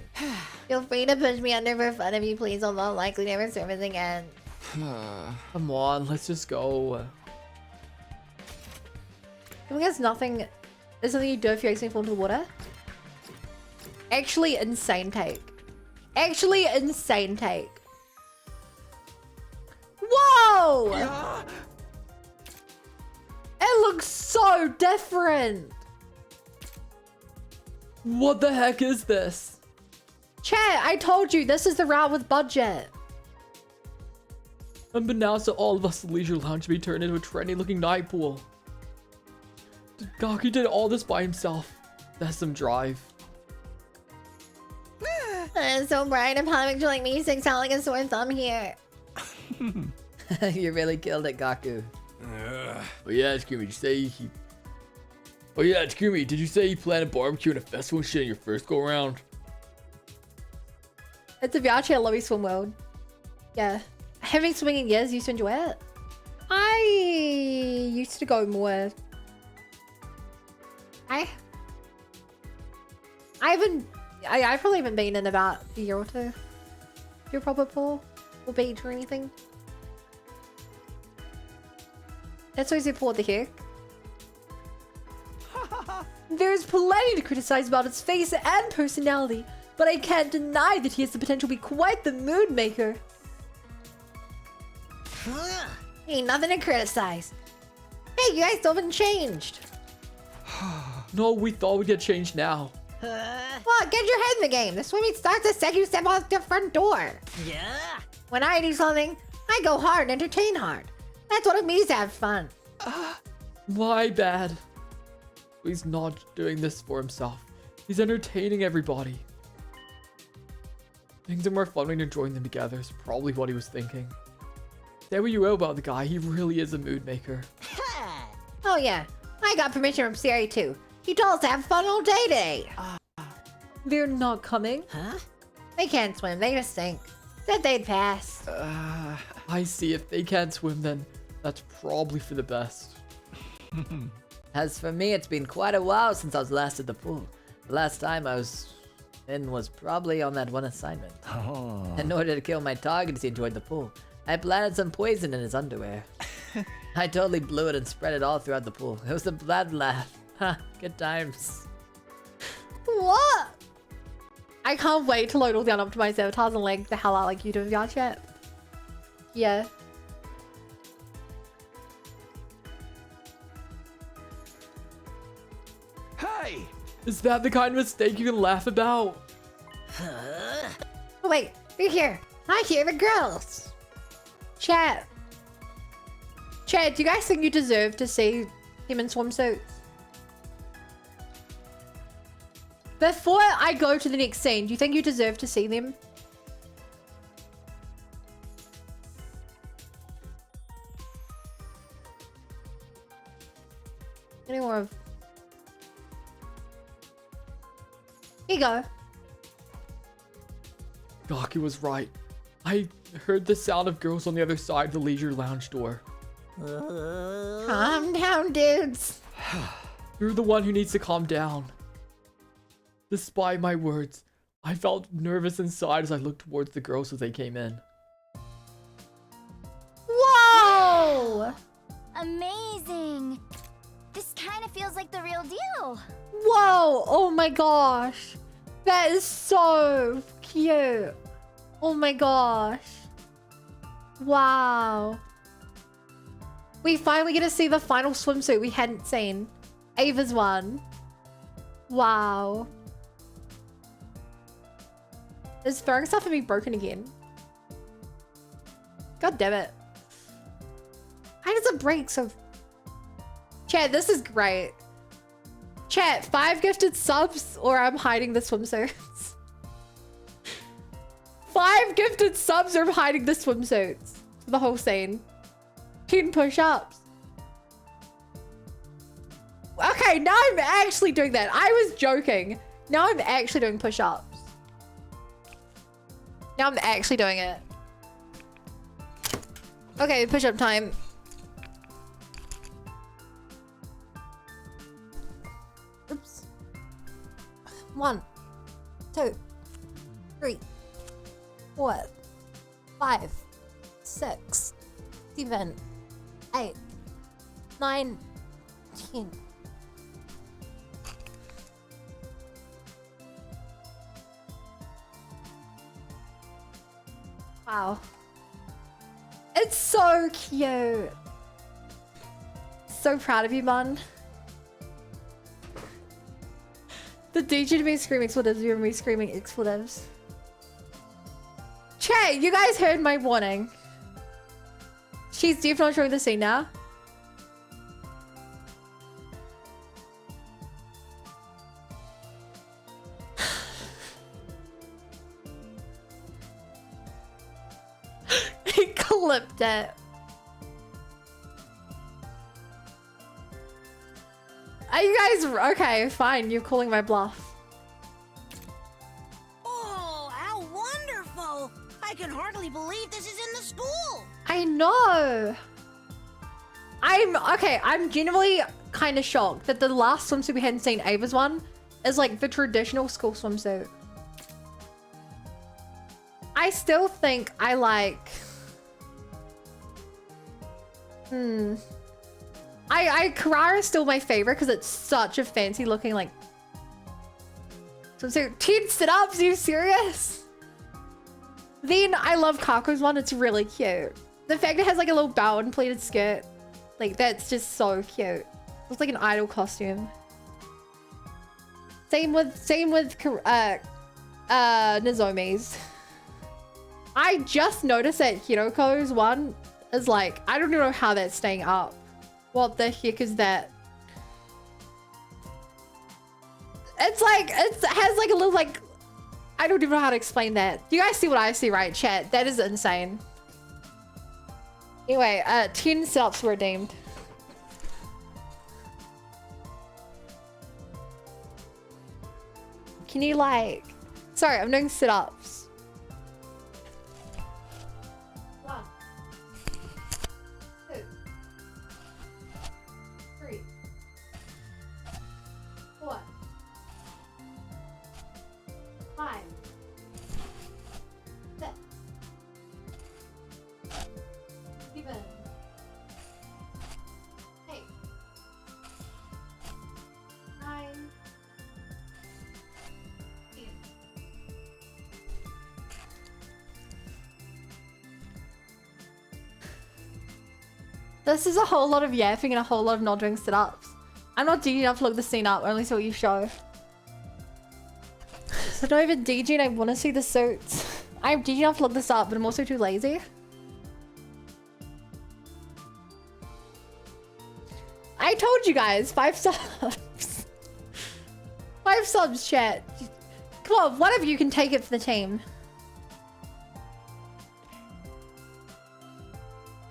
Feel free to push me under for fun if you please, although likely never surface again. Come on, let's just go. I guess nothing is something you do if you actually fall into the water. Actually insane take. Actually insane take. Whoa! It looks so different. What the heck is this? Chat, I told you this is the route with budget. Unbeknownst to all of us, the Leisure Lounge be turned into a trendy looking night pool. Gaki did all this by himself. That's some drive. It's so bright and comic like me sticks out like a sore thumb here. You really killed it, Gaku. Oh yeah, Takumi, did you say he... Oh yeah, Takumi, did you say you planned a barbecue and a festival and shit in your first go around? It's a Viachi at Lobby Swim World. Yeah. I haven't been swimming in years. Used to enjoy it. I used to go more. I've probably haven't been in about a year or two. Do a proper pool or beach or anything. That's always it for the heck. There's plenty to criticize about its face and personality, but I can't deny that he has the potential to be quite the mood maker. Ain't nothing to criticize. Hey, you guys still haven't changed. No, we thought we'd get changed now. Well, get your head in the game. The swimming starts the second you step out the front door. Yeah. When I do something, I go hard and entertain hard. That's what it means to have fun. My bad. He's not doing this for himself. He's entertaining everybody. Things are more fun when you're enjoying them together is probably what he was thinking. Say what you will about the guy, he really is a mood maker. Oh yeah, I got permission from Siri too. He told us to have fun all day today. They're not coming. Huh? They can't swim, they just sink. Said they'd pass. I see, if they can't swim then that's probably for the best. As for me, it's been quite a while since I was last at the pool. The last time I was in was probably on that one assignment. Oh. In order to kill my target as he enjoyed the pool, I planted some poison in his underwear. I totally blew it and spread it all throughout the pool. It was a bloodbath. Ha, good times. What? I can't wait to load all the unoptimized avatars and lag the hell out like you do with your chat. Yeah. Hey! Is that the kind of mistake you can laugh about? Oh, wait, you're here. I hear the girls. Chat. Chat, do you guys think you deserve to see him in swimsuits? Before I go to the next scene, do you think you deserve to see them? Any more of... Here you go. Gaki was right. I heard the sound of girls on the other side of the Leisure Lounge door. Calm down, dudes. You're the one who needs to calm down. Despite my words, I felt nervous inside as I looked towards the girls as they came in. Whoa! Amazing! This kind of feels like the real deal. Whoa! Oh my gosh. That is so cute. Oh my gosh. Wow. We finally get to see the final swimsuit we hadn't seen. Ava's one. Wow. Is throwing stuff at me broken again? God damn it. How does it break so... Chat, this is great. Chat, 5 gifted subs or I'm hiding the swimsuits. 5 gifted subs or I'm hiding the swimsuits. The whole scene. 10 push-ups. Okay, now I'm actually doing that. I was joking. Now I'm actually doing push-ups. Now I'm actually doing it. Okay, push-up time. Oops. 1, 2, 3, 4, 5, 6, 7, 8, 9, 10. Wow. It's so cute. So proud of you, man. The DJ to me screaming expletives, you're me screaming expletives. Chat, you guys heard my warning. She's definitely showing the scene now. He clipped it. Are you guys okay? Fine, you're calling my bluff. Oh, how wonderful! I can hardly believe this is in the school. I know. I'm genuinely kind of shocked that the last swimsuit we hadn't seen, Ava's one, is like the traditional school swimsuit. I still think I like... Carrara is still my favorite because it's such a fancy looking like swimsuit. 10 sit-ups, are you serious? Then I love Kako's one, it's really cute. The fact it has like a little bow and pleated skirt, like that's just so cute. Looks like an idol costume. Same with Nozomi's. I just noticed that Hiroko's one is like, I don't even know how that's staying up. What the heck is that? It's like, it has like a little like, I don't even know how to explain that. You guys see what I see, right, chat? That is insane. Anyway, 10 sit-ups were redeemed. Can you like... Sorry, I'm doing sit-ups. 1, 2, 3, 4, 5, 6, 7, 8, 9, 10. This is a whole lot of yapping and a whole lot of not doing sit-ups. I'm not DG enough to look the scene up, only see what you show. So not even DG and I want to see the suits. I'm DG enough to look this up, but I'm also too lazy. I told you guys, 5 subs. 5 subs, chat. Come on, one of you can take it for the team.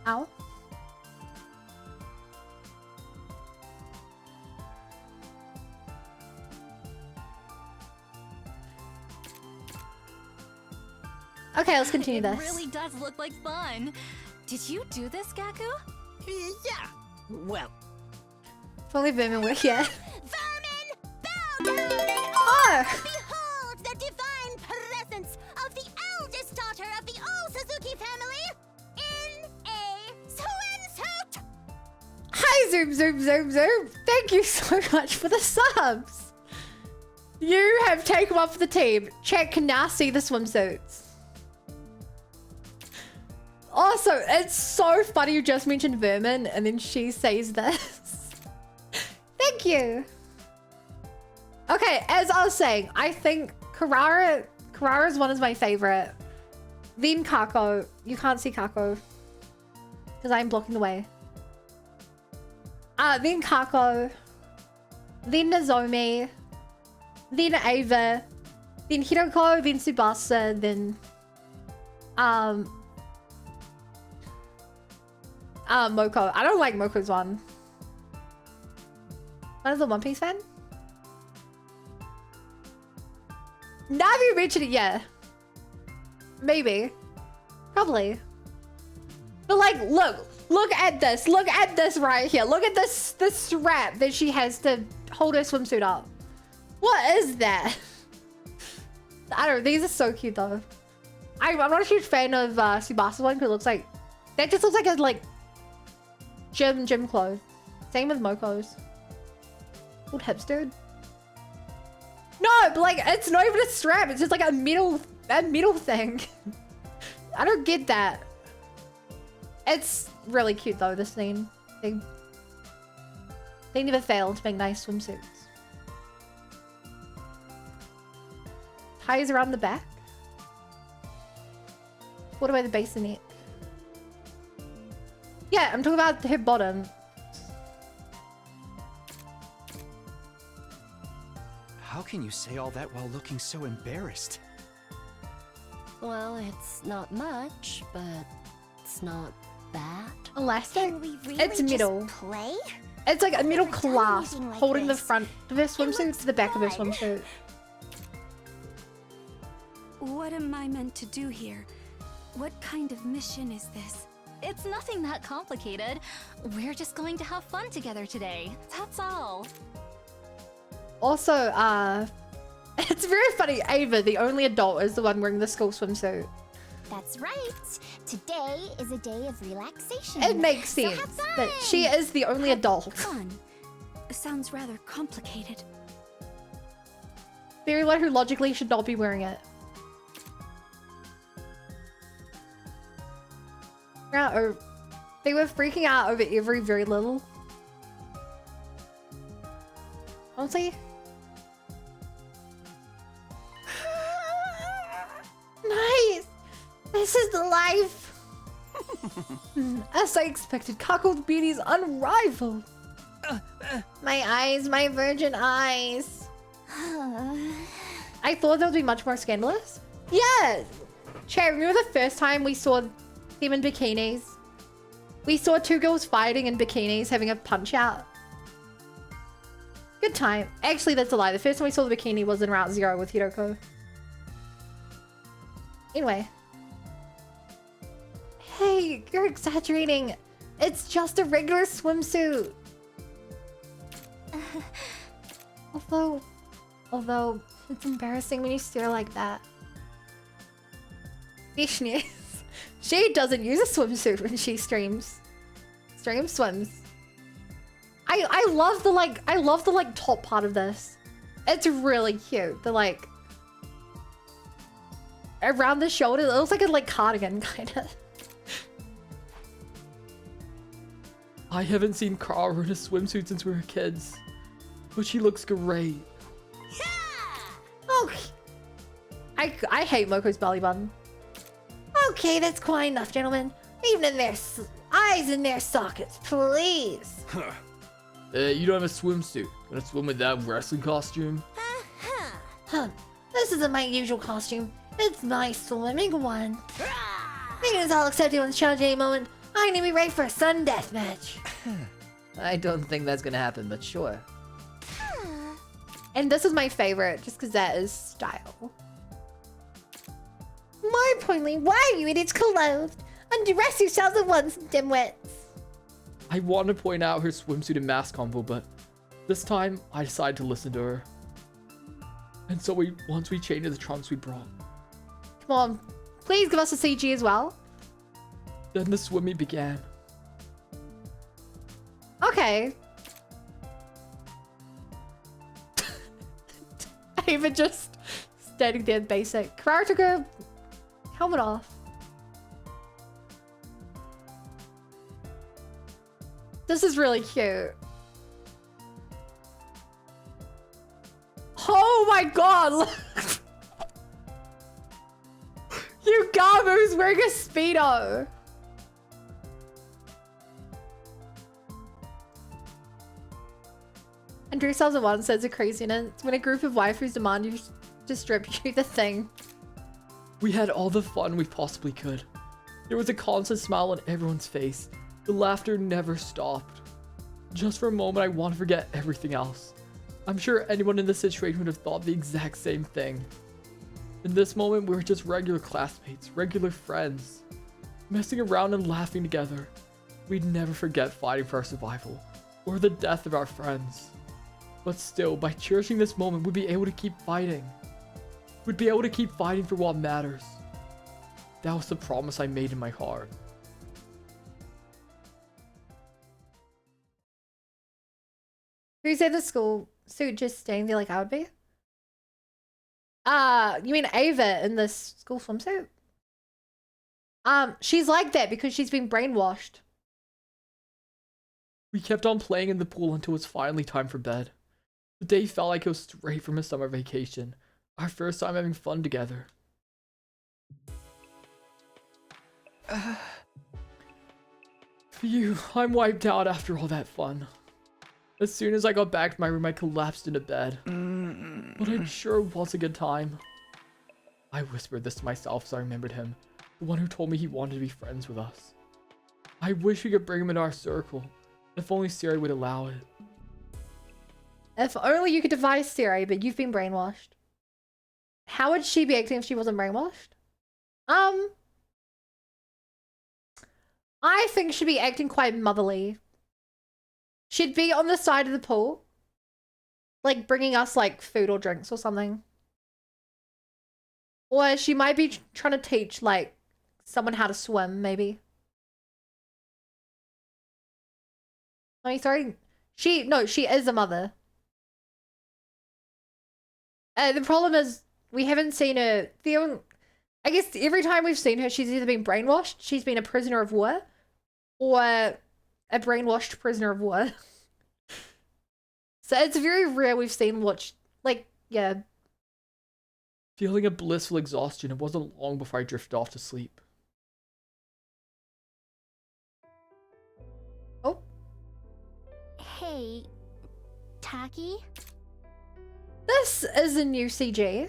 Ow. Okay, let's continue this. It really does look like fun. Did you do this, Gaku? Yeah. Well, If only Vermin were here. Vermin, bow down and Oh! behold the divine presence of the eldest daughter of the All Suzuki family in a swimsuit. Hi, zoom, zoom, zoom, zoom. Thank you so much for the subs. You have taken one for the team. Chat can now see the swimsuits. Also, it's so funny you just mentioned Vermin and then she says this. Thank you. Okay, as I was saying, I think Karara's one is my favorite. Then Kako. You can't see Kako because I'm blocking the way. Then Kako. Then Nozomi. Then Ava. Then Hiroko. Then Tsubasa. Then Moko. I don't like Moko's one. One is a One Piece fan? Now that you mentioned it, yeah. Maybe. Probably. But like, look at this. Look at this right here. Look at this strap that she has to hold her swimsuit up. What is that? I don't know. These are so cute though. I'm not a huge fan of Tsubasa's one because it looks like that just looks like a like gym clothes. Same with Moko's. Old hipster. No, but like it's not even a strap. It's just like a metal thing. I don't get that. It's really cute though. This scene. They never fail to make nice swimsuits. Ties around the back. What about the base and neck? Yeah, I'm talking about her bottom. How can you say all that while looking so embarrassed? Well, it's not much, but it's not bad. Elastic? Can we really It's middle. just play? It's like a middle never done clasp anything like holding the this. front of her swimsuit looks to the back of her fun. swimsuit. What am I meant to do here? What kind of mission is this? It's nothing that complicated. We're just going to have fun together today. That's all. Also, it's very funny. Ava, the only adult, is the one wearing the school swimsuit. That's right. Today is a day of relaxation. It makes So sense have that fun. she is the only adult. Fun. Sounds rather complicated. Very one who logically should not be wearing it. Yeah, they were freaking out over every very little. Honestly. Nice! This is the life! As I expected, Kako's beauty is unrivaled. My eyes, my virgin eyes. I thought that would be much more scandalous. Yeah! Che, remember the first time we saw them in bikinis? We saw two girls fighting in bikinis having a punch out. Good time. Actually, that's a lie. The first time we saw the bikini was in Route Zero with Hiroko. Anyway. Hey, you're exaggerating. It's just a regular swimsuit. Although, it's embarrassing when you stare like that. Vishnu, she doesn't use a swimsuit when she swims. I love the top part of this. It's really cute. The like around the shoulder, it looks like a cardigan kind of. I haven't seen Kara in a swimsuit since we were kids, but she looks great. Okay. I hate Moko's belly button. Okay, that's quite enough, gentlemen. Even in their eyes in their sockets, please. You don't have a swimsuit. Gonna swim with that wrestling costume? Huh. This isn't my usual costume. It's my swimming one. Because I'll accept you on the challenge any moment. I need to be ready for a sudden death match. I don't think that's gonna happen, but sure. And this is my favorite, just because that is style. More importantly, why are you idiots clothed? Undress yourselves at once, dimwits. I want to point out her swimsuit and mask combo, but this time I decided to listen to her. And so once we changed the trunks we brought, Come on, please give us a CG as well. then the swimming began. Okay, okay. Ava just standing there basic. Karara took her helmet off. This is really cute. Oh my god, look! Yugamo's wearing a Speedo! And Drew 2001 says a craziness when a group of waifus demand you distribute the thing. We had all the fun we possibly could. There was a constant smile on everyone's face. The laughter never stopped. Just for a moment, I want to forget everything else. I'm sure anyone in this situation would have thought the exact same thing. In this moment, we were just regular classmates, regular friends, messing around and laughing together. We'd never forget fighting for our survival, or the death of our friends. But still, by cherishing this moment, we'd be able to keep fighting. We'd be able to keep fighting for what matters. That was the promise I made in my heart. Who's at the school suit just staying there like I would be? You mean Ava in this school swimsuit? She's like that because she's been brainwashed. We kept on playing in the pool until it was finally time for bed. The day felt like it was straight from a summer vacation. Our first time having fun together. Phew, I'm wiped out after all that fun. As soon as I got back to my room, I collapsed into bed. But it sure was a good time. I whispered this to myself as I remembered him, the one who told me he wanted to be friends with us. I wish we could bring him into our circle, if only Siri would allow it. If only you could devise Siri, but you've been brainwashed. How would she be acting if she wasn't brainwashed? I think she'd be acting quite motherly. She'd be on the side of the pool, like bringing us like food or drinks or something. Or she might be trying to teach like someone how to swim, maybe. Oh, sorry. She is a mother. The problem is we haven't seen her. I guess every time we've seen her, she's either been brainwashed, she's been a prisoner of war, or a brainwashed prisoner of war. So it's very rare we've seen yeah. Feeling a blissful exhaustion, it wasn't long before I drifted off to sleep. Oh. Hey, Taki? This is a new CG.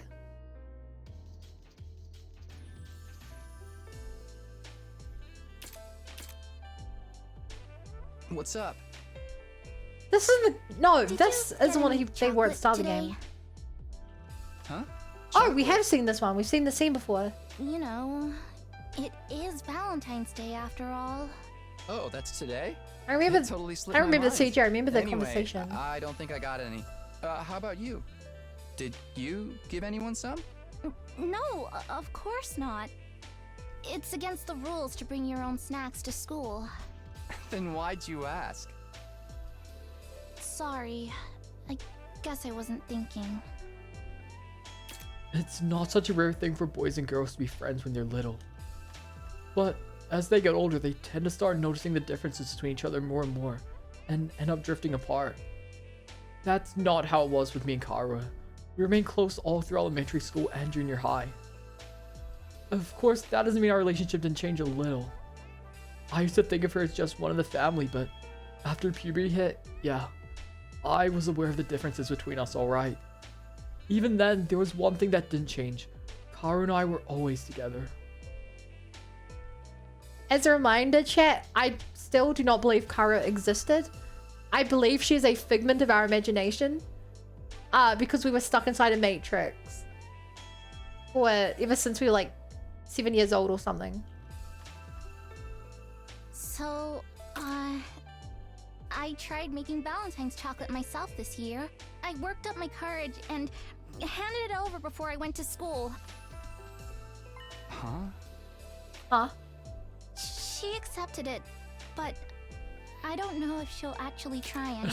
What's up? This is Did this you is the one get they were at the start of the chocolate game. Huh? Oh, we have seen this one. We've seen the scene before. You know, it is Valentine's Day after all. Oh, that's today? I remember. It totally slipped I my remember the mind. CG. I remember the Anyway, conversation. I don't think I got any. How about you? Did you give anyone some? No, of course not. It's against the rules to bring your own snacks to school. Then why'd you ask? Sorry. I guess I wasn't thinking. It's not such a rare thing for boys and girls to be friends when they're little. But as they get older, they tend to start noticing the differences between each other more and more, and end up drifting apart. That's not how it was with me and Kara. We remained close all through elementary school and junior high. Of course, that doesn't mean our relationship didn't change a little. I used to think of her as just one of the family, but after puberty hit, yeah, I was aware of the differences between us, alright. Even then, there was one thing that didn't change. Kara and I were always together. As a reminder, chat, I still do not believe Kara existed. I believe she is a figment of our imagination. Because we were stuck inside a matrix. Or ever since we were like 7 years old or something. So, I tried making Valentine's chocolate myself this year. I worked up my courage and handed it over before I went to school. Huh? Huh? She accepted it, but I don't know if she'll actually try any.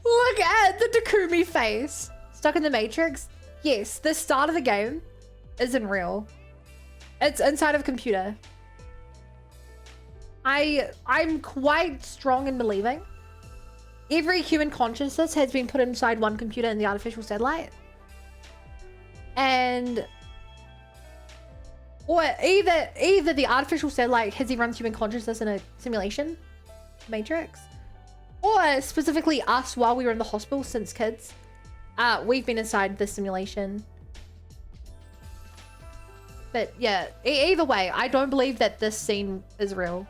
Look at the Takumi face. Stuck in the Matrix? Yes, the start of the game isn't real. It's inside of a computer. I'm quite strong in believing every human consciousness has been put inside one computer in the artificial satellite. And or either the artificial satellite has run human consciousness in a simulation, Matrix, or specifically us while we were in the hospital since kids. We've been inside the simulation. But yeah, either way, I don't believe that this scene is real.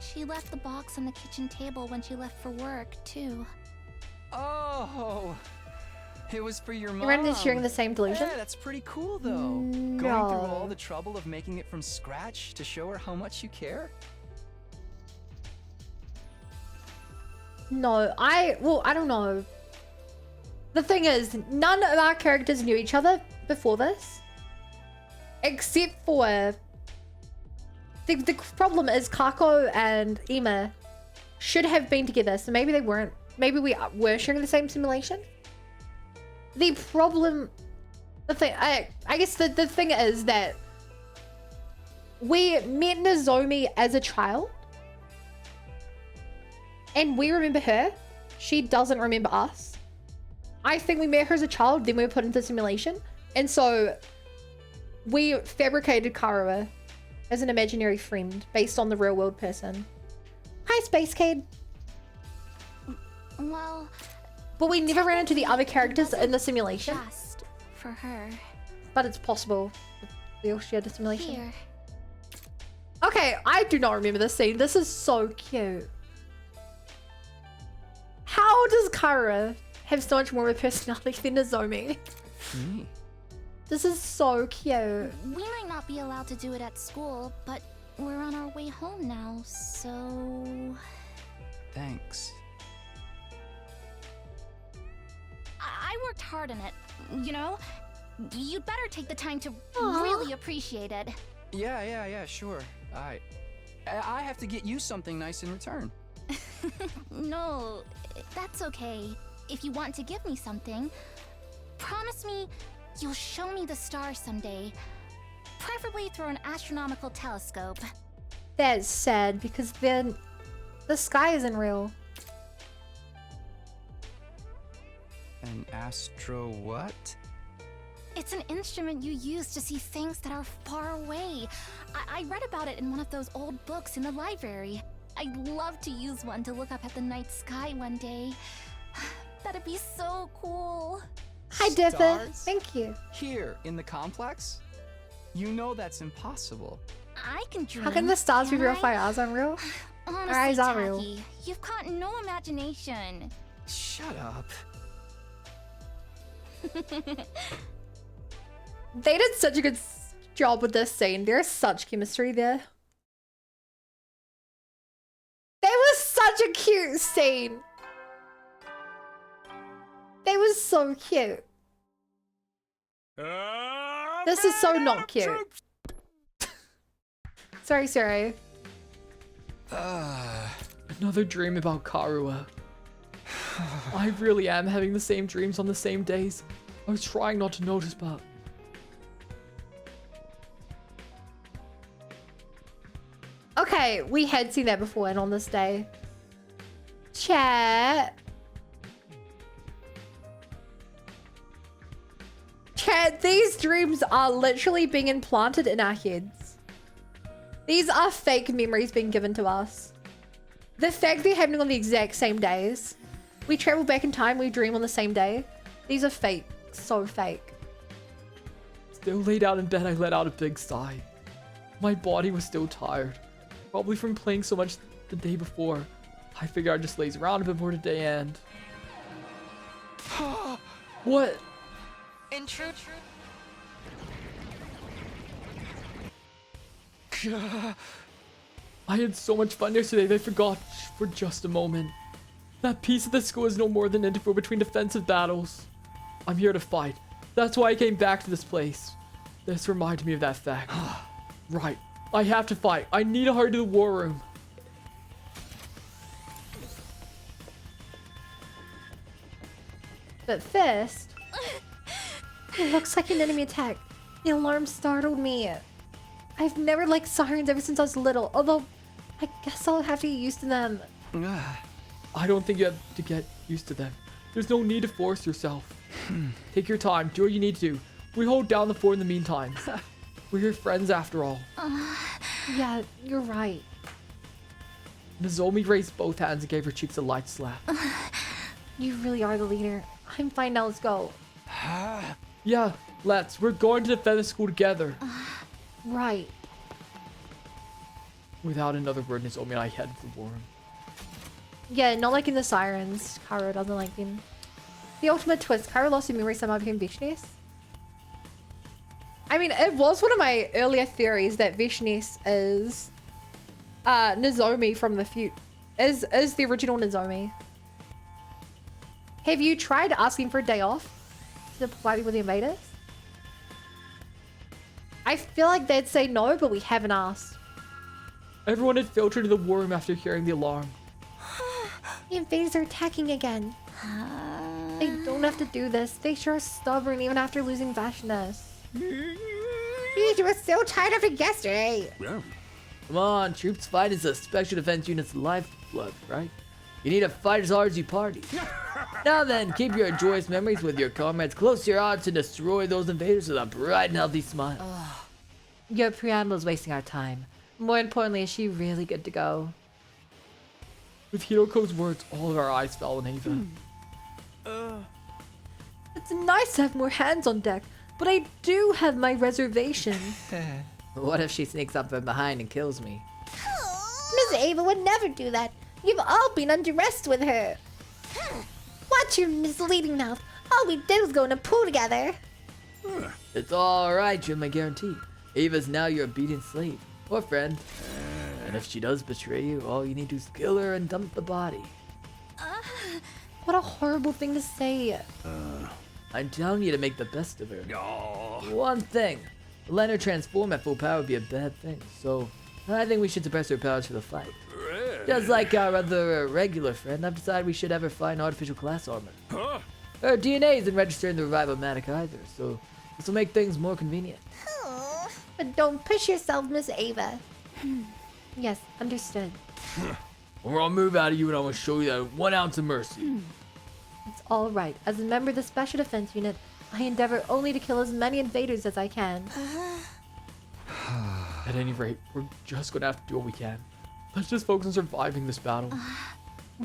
She left the box on the kitchen table when she left for work, too. Oh, it was for your mom. Everyone is sharing the same delusion? Yeah, that's pretty cool, though. No. Going through all the trouble of making it from scratch to show her how much you care. No, I don't know. The thing is, none of our characters knew each other before this. Except for... The problem is Kako and Ima should have been together, so maybe they weren't. Maybe we were sharing the same simulation. The problem... I guess the thing is that we met Nozomi as a child. And we remember her. She doesn't remember us. I think we met her as a child, then we were put into simulation. And so we fabricated Karua as an imaginary friend based on the real world person. Hi, Space Cade. Well, But we never ran into the other characters in the simulation. just for her. But it's possible we all shared a simulation. Here. Okay, I do not remember this scene. This is so cute. How does Karua have so much more of a personality than Nozomi? Me? This is so cute. We might not be allowed to do it at school, but we're on our way home now, so... Thanks. I worked hard on it, you know? You'd better take the time to Aw. really appreciate it. Yeah, sure. I have to get you something nice in return. No, that's okay. If you want to give me something, promise me you'll show me the stars someday. Preferably through an astronomical telescope. That's sad because then the sky isn't real. An astro what? It's an instrument you use to see things that are far away. I read about it in one of those old books in the library. I'd love to use one to look up at the night sky one day. That'd be so cool. Hi, Diffa. Stars? Thank you. Here, in the complex? You know that's impossible. I can dream. How can the stars be can real I? if our eyes aren't real? Honestly, Our eyes are real. Taki, you've got no imagination. Shut up. They did such a good job with this scene. There's such chemistry there. That was such a cute scene. That was so cute. This is so not cute. Sorry. Another dream about Karua. I really am having the same dreams on the same days. I was trying not to notice, but... Okay, we had seen that before and on this day. Chat, these dreams are literally being implanted in our heads. These are fake memories being given to us. The fact they're happening on the exact same days. We travel back in time, we dream on the same day. These are fake, so fake. Still laid out in bed, I let out a big sigh. My body was still tired. Probably from playing so much the day before. I figured I'd just laze around a bit more today and... What? Intrude. I had so much fun yesterday that I forgot for just a moment. That piece of the school is no more than an interval between defensive battles. I'm here to fight. That's why I came back to this place. This reminded me of that fact. Right. I have to fight. I need to hurry to the war room. But first, it looks like an enemy attack. The alarm startled me. I've never liked sirens ever since I was little, although I guess I'll have to get used to them. I don't think you have to get used to them. There's no need to force yourself. Take your time, do what you need to do. We hold down the fort in the meantime. We're your friends after all. Yeah, you're right. Nozomi raised both hands and gave her cheeks a light slap. You really are the leader. I'm fine now, let's go. Yeah, let's. We're going to defend the school together. Right. Without another word, Nozomi and I head to the war room. Yeah, not like in the sirens. Karo doesn't like them. The ultimate twist. Karo lost her memory, somehow became Vishnis. I mean, it was one of my earlier theories that Vishnis is Nozomi from the future. Is the original Nozomi. Have you tried asking for a day off to provide with the invaders? I feel like they'd say no, but we haven't asked. Everyone had filtered to the war room after hearing the alarm. The invaders are attacking again. They don't have to do this. They sure are stubborn even after losing Vashnas. You were so tired after yesterday. Come on, troops fight is a special defense unit's lifeblood, right? You need to fight as hard as you party. Now then, keep your joyous memories with your comrades close to your hearts and destroy those invaders with a bright and healthy smile. Your preamble is wasting our time. More importantly, is she really good to go? With Hiroko's words, all of our eyes fell on Ava. It's nice to have more hands on deck, but I do have my reservations. What if she sneaks up from behind and kills me? Miss Ava would never do that. You've all been under arrest with her. Watch your misleading mouth. All we did was go in a pool together. It's alright, Jim, I guarantee. Ava's now your obedient slave, or friend. And if she does betray you, all you need to do is kill her and dump the body. What a horrible thing to say. I'm telling you to make the best of her. One thing, letting her transform at full power would be a bad thing, so I think we should suppress her powers for the fight. Just like our other regular friend, I've decided we should have her fight in artificial class armor. Her DNA isn't registered in the Revival-matic either, so this will make things more convenient. But don't push yourself, Miss Ava. Yes, understood. Or I'll move out of you and I will show you that 1 ounce of mercy. It's all right. As a member of the Special Defense Unit, I endeavor only to kill as many invaders as I can. At any rate, we're just gonna have to do what we can. Let's just focus on surviving this battle.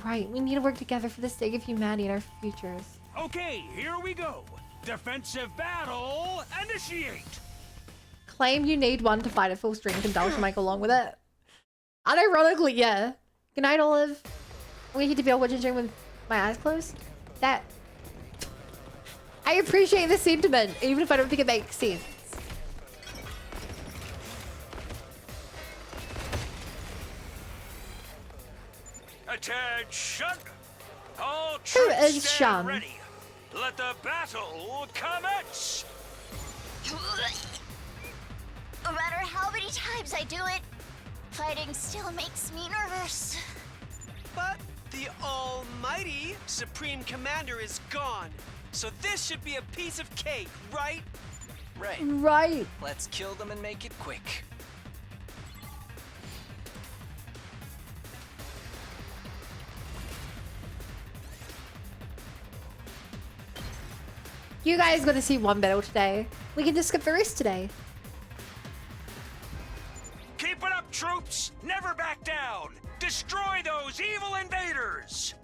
Right, we need to work together for the sake of humanity and our futures. Okay, here we go. Defensive battle, initiate! Claim you need one to fight at full strength and Dalton might go along with it. Unironically, yeah. Good night, Olive. We need to be able to drink with my eyes closed. That... I appreciate the sentiment, even if I don't think it makes sense. Attention! All Who troops is stand Shun? ready. Let the battle commence! No matter how many times I do it, fighting still makes me nervous. But the almighty Supreme Commander is gone. So this should be a piece of cake, right? Right. Right. Let's kill them and make it quick. You guys got to see one battle today. We can just skip the rest today. Keep it up, troops! Never back down! Destroy those evil invaders!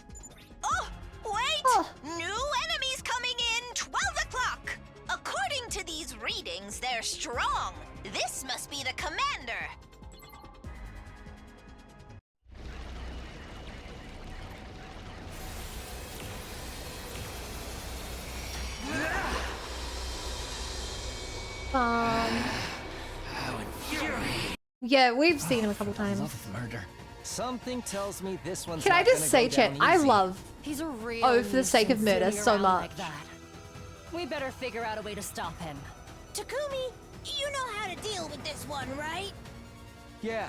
Oh, wait! Oh. New enemies coming in 12 o'clock. According to these readings, they're strong. This must be the commander. Yeah, we've seen him a couple times. Murder. Something tells me this one's Can I not just gonna say, go chat, down I easy. love He's a real Oh, for the sake of murder nuisance so sitting around much. like that. We better figure out a way to stop him. Takumi, you know how to deal with this one, right? Yeah.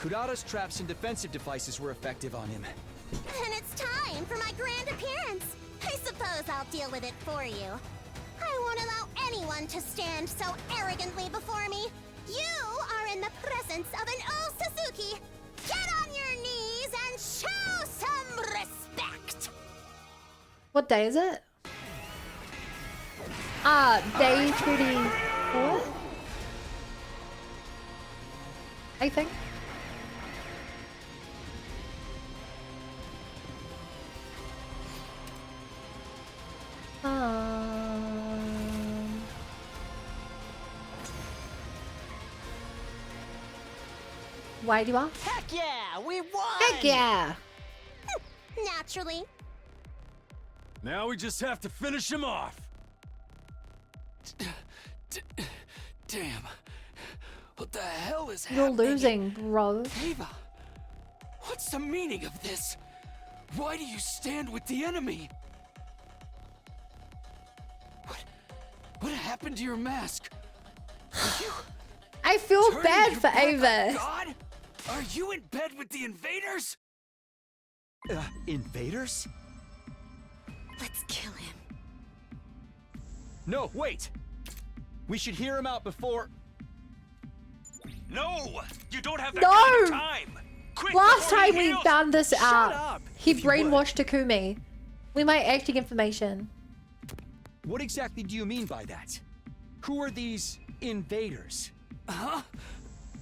Kurata's traps and defensive devices were effective on him. And it's time for my grand appearance. I suppose I'll deal with it for you. I won't allow anyone to stand so arrogantly before me. You are in the presence of an old Suzuki. Get on your knees and show some respect. What day is it? Day 34? I think. Why do you ask? Heck yeah, we won! Heck yeah! Naturally. Now we just have to finish him off. Damn. What the hell is You're happening? losing, bro. Ava, what's the meaning of this? Why do you stand with the enemy? What happened to your mask? Are you I feel turning bad your for back on Ava. God? Are you in bed with the invaders? Invaders? Let's kill him. No, wait! We should hear him out before... No! You don't have that No! kind of time! Quick, Last before he time we heals! found this out, up, he if you would. brainwashed Takumi. We might acting information. What exactly do you mean by that? Who are these invaders? Huh?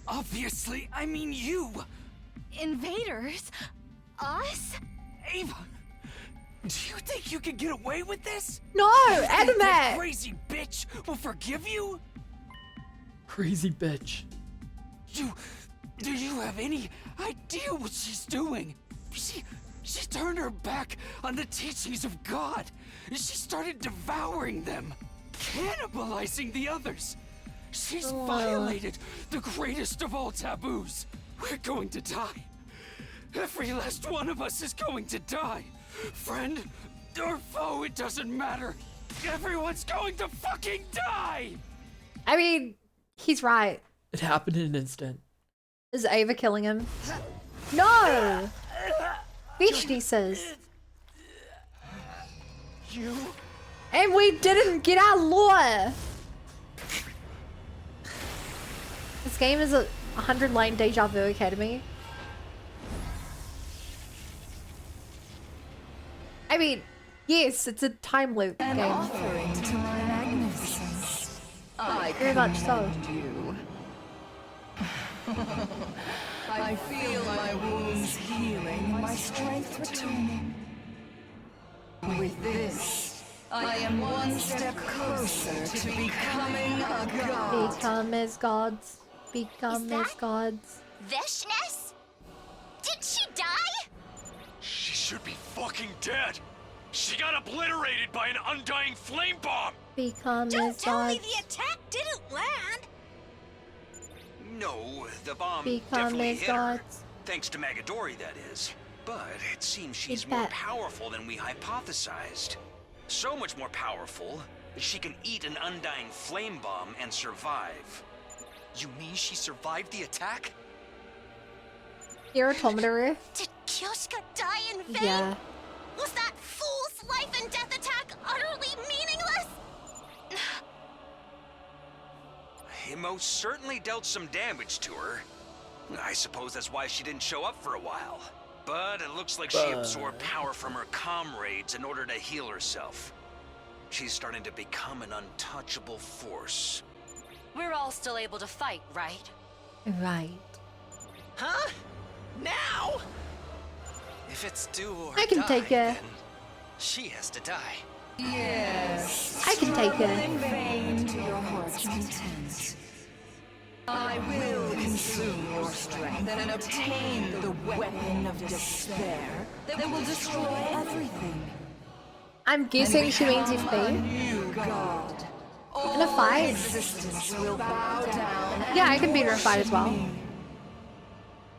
Obviously, I mean you. Invaders? Us? Ava, do you think you can get away with this? No, You think that Anime! crazy bitch will forgive you? Crazy bitch. Do you have any idea what she's doing? She turned her back on the teachings of God. She started devouring them, cannibalizing the others. She's violated the greatest of all taboos. We're going to die. Every last one of us is going to die. Friend or foe, it doesn't matter. Everyone's going to fucking die! I mean, he's right. It happened in an instant. Is Ava killing him? No! Vishni says. You? And we didn't get our lore! This game is a 100-line Deja Vu Academy. I mean, yes, it's a time loop game. Offering to my magnificence. I Very much so. you. I feel my wounds healing, my strength returning. With this, I am one step closer to becoming a god. Become as gods. Become as gods. Vishness? Did she die? She should be fucking dead! She got obliterated by an undying flame bomb! Become Don't as tell me gods. the attack didn't land. No, the bomb Become definitely as hit her. gods. Thanks to Magadori, that is. But it seems she's Eat more that. powerful than we hypothesized. So much more powerful that she can eat an undying flame bomb and survive. You mean she survived the attack? Irritometer. Did Kyoshika die in vain? Yeah. Was that fool's life and death attack utterly meaningless? He most certainly dealt some damage to her. I suppose that's why she didn't show up for a while. But it looks like she absorbed power from her comrades in order to heal herself. She's starting to become an untouchable force. We're all still able to fight, right? Right. Huh? Now? If it's do or I can die, take it. then she has to die. Yes. I can take struggle it. in vain to your heart's content. I will consume your strength and obtain the weapon of despair that will destroy everything. I'm guessing she means if A they. new god. In a fight? Existence will bow down. Yeah, I can beat her in a fight as well.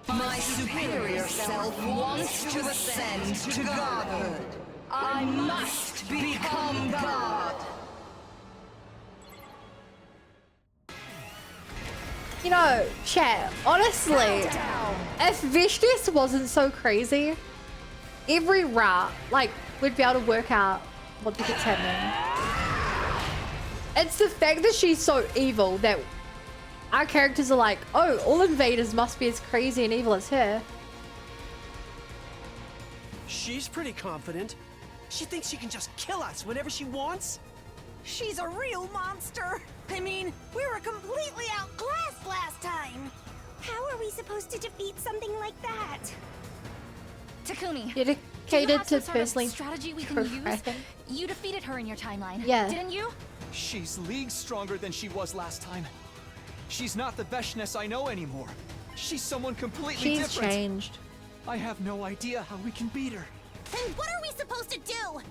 My superior self wants to ascend to godhood. I must become god. You know, chat, honestly, if Vishnis wasn't so crazy, every route, like, we'd be able to work out what do you think's happening? It's the fact that she's so evil that our characters are like, oh, all invaders must be as crazy and evil as her. She's pretty confident. She thinks she can just kill us whenever she wants. She's a real monster. I mean, we were completely outclassed last time. How are we supposed to defeat something like that? Takumi, Dedicated to personally strategy we can use? progressing. You defeated her in your timeline, Yeah. didn't you? She's leagues stronger than she was last time. She's not the Veshness I know anymore. She's someone completely She's different. changed. I have no idea how we can beat her. Then what are we supposed to do?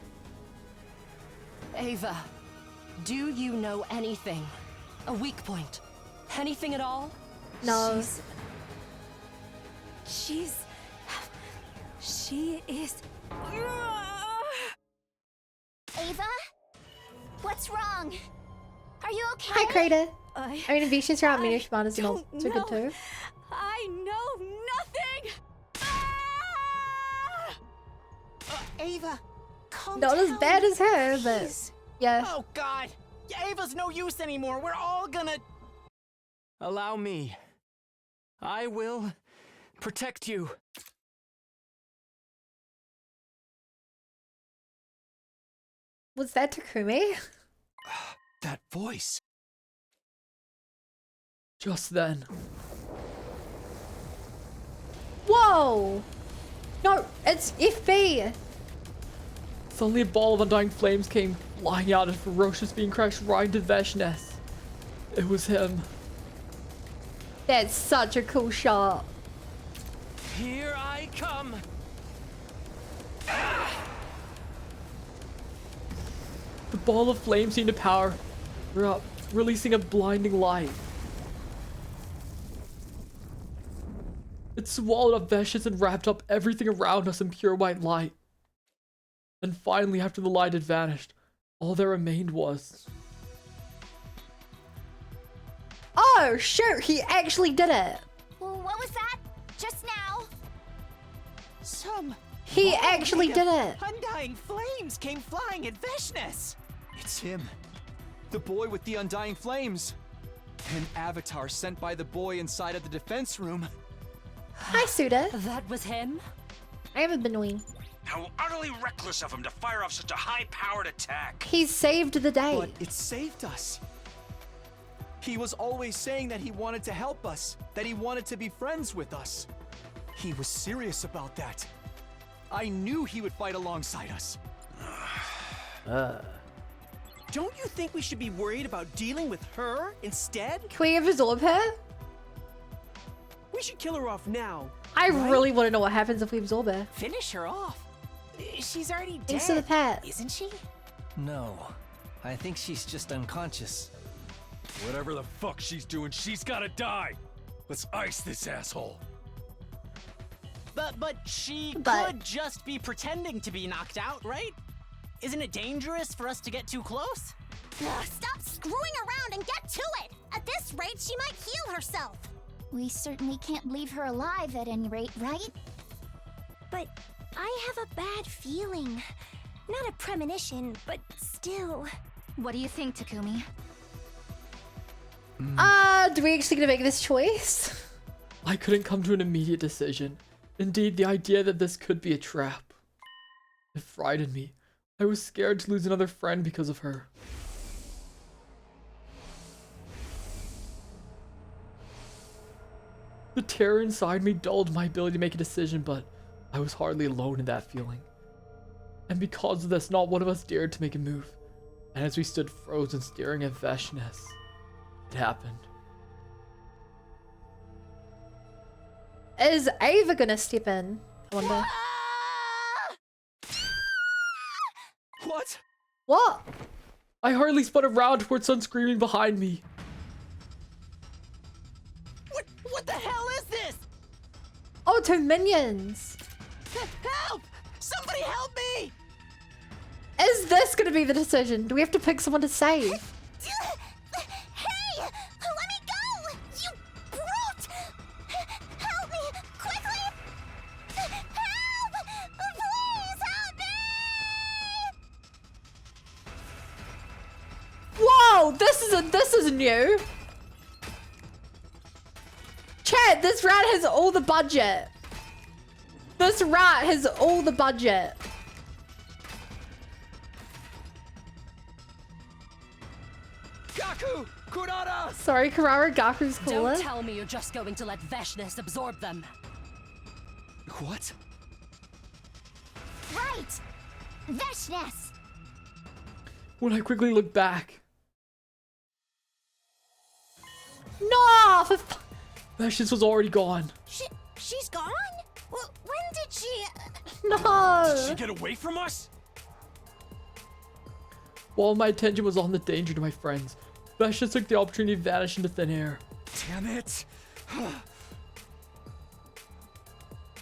Ava, do you know anything? A weak point? Anything at all? No. She is... Ava? What's wrong? Are you okay? Hi, Crater. I mean, if Vicious are out, Meteor Shimana's not so good too. I know nothing! Ava, calm Not down. as bad as her, but Please. yeah. Oh God, Ava's no use anymore. We're all gonna... Allow me. I will protect you. Was that Takumi? That voice. Just then, Whoa! No, it's FB. suddenly a ball of undying flames came flying out and ferocious being crashed right into Veshness. It was him. That's such a cool shot. Here I come. The ball of flame seemed to power up, releasing a blinding light. It swallowed up Veshness and wrapped up everything around us in pure white light. And finally, after the light had vanished, all that remained was... Oh, shoot, he actually did it. Well, what was that? Just now? He actually did it. Undying flames came flying at Veshness. It's him. The boy with the undying flames. An avatar sent by the boy inside of the defense room. Hi, Suda. That was him? I haven't been knowing. How utterly reckless of him to fire off such a high-powered attack. He saved the day. But it saved us. He was always saying that he wanted to help us, that he wanted to be friends with us. He was serious about that. I knew he would fight alongside us. Don't you think we should be worried about dealing with her instead? Can we absorb her? We should kill her off now. I right? really want to know what happens if we absorb her. Finish her off. She's already dead, Thanks to the pet. isn't she? No, I think she's just unconscious. Whatever the fuck she's doing, she's gotta die. Let's ice this asshole. But she could just be pretending to be knocked out, right? Isn't it dangerous for us to get too close? Stop screwing around and get to it! At this rate, she might heal herself. We certainly can't leave her alive at any rate, right? But I have a bad feeling. Not a premonition, but still. What do you think, Takumi? Do we actually gonna make this choice? I couldn't come to an immediate decision. Indeed, the idea that this could be a trap. It frightened me. I was scared to lose another friend because of her. The terror inside me dulled my ability to make a decision, but I was hardly alone in that feeling. And because of this, not one of us dared to make a move. And as we stood frozen staring at Veshness, it happened. Is Ava gonna step in? I wonder. What? What? I hardly spun around towards someone screaming behind me. What the hell is this? Oh, two minions. Help! Somebody help me! Is this gonna be the decision? Do we have to pick someone to save? Hey! Let me go! You brute! Help me! Quickly! Help! Please help me! Oh, this is new. Chat, this rat has all the budget. This rat has all the budget. Gaku! Kurara! Sorry, Kurara, Gaku's cooler. Don't tell me you're just going to let Veshness absorb them. What? Right! Veshness! When I quickly look back, No! Veshness was already gone. She's gone? Well, when did she... No! Did she get away from us? While my attention was on the danger to my friends, Veshness took the opportunity to vanish into thin air. Damn it.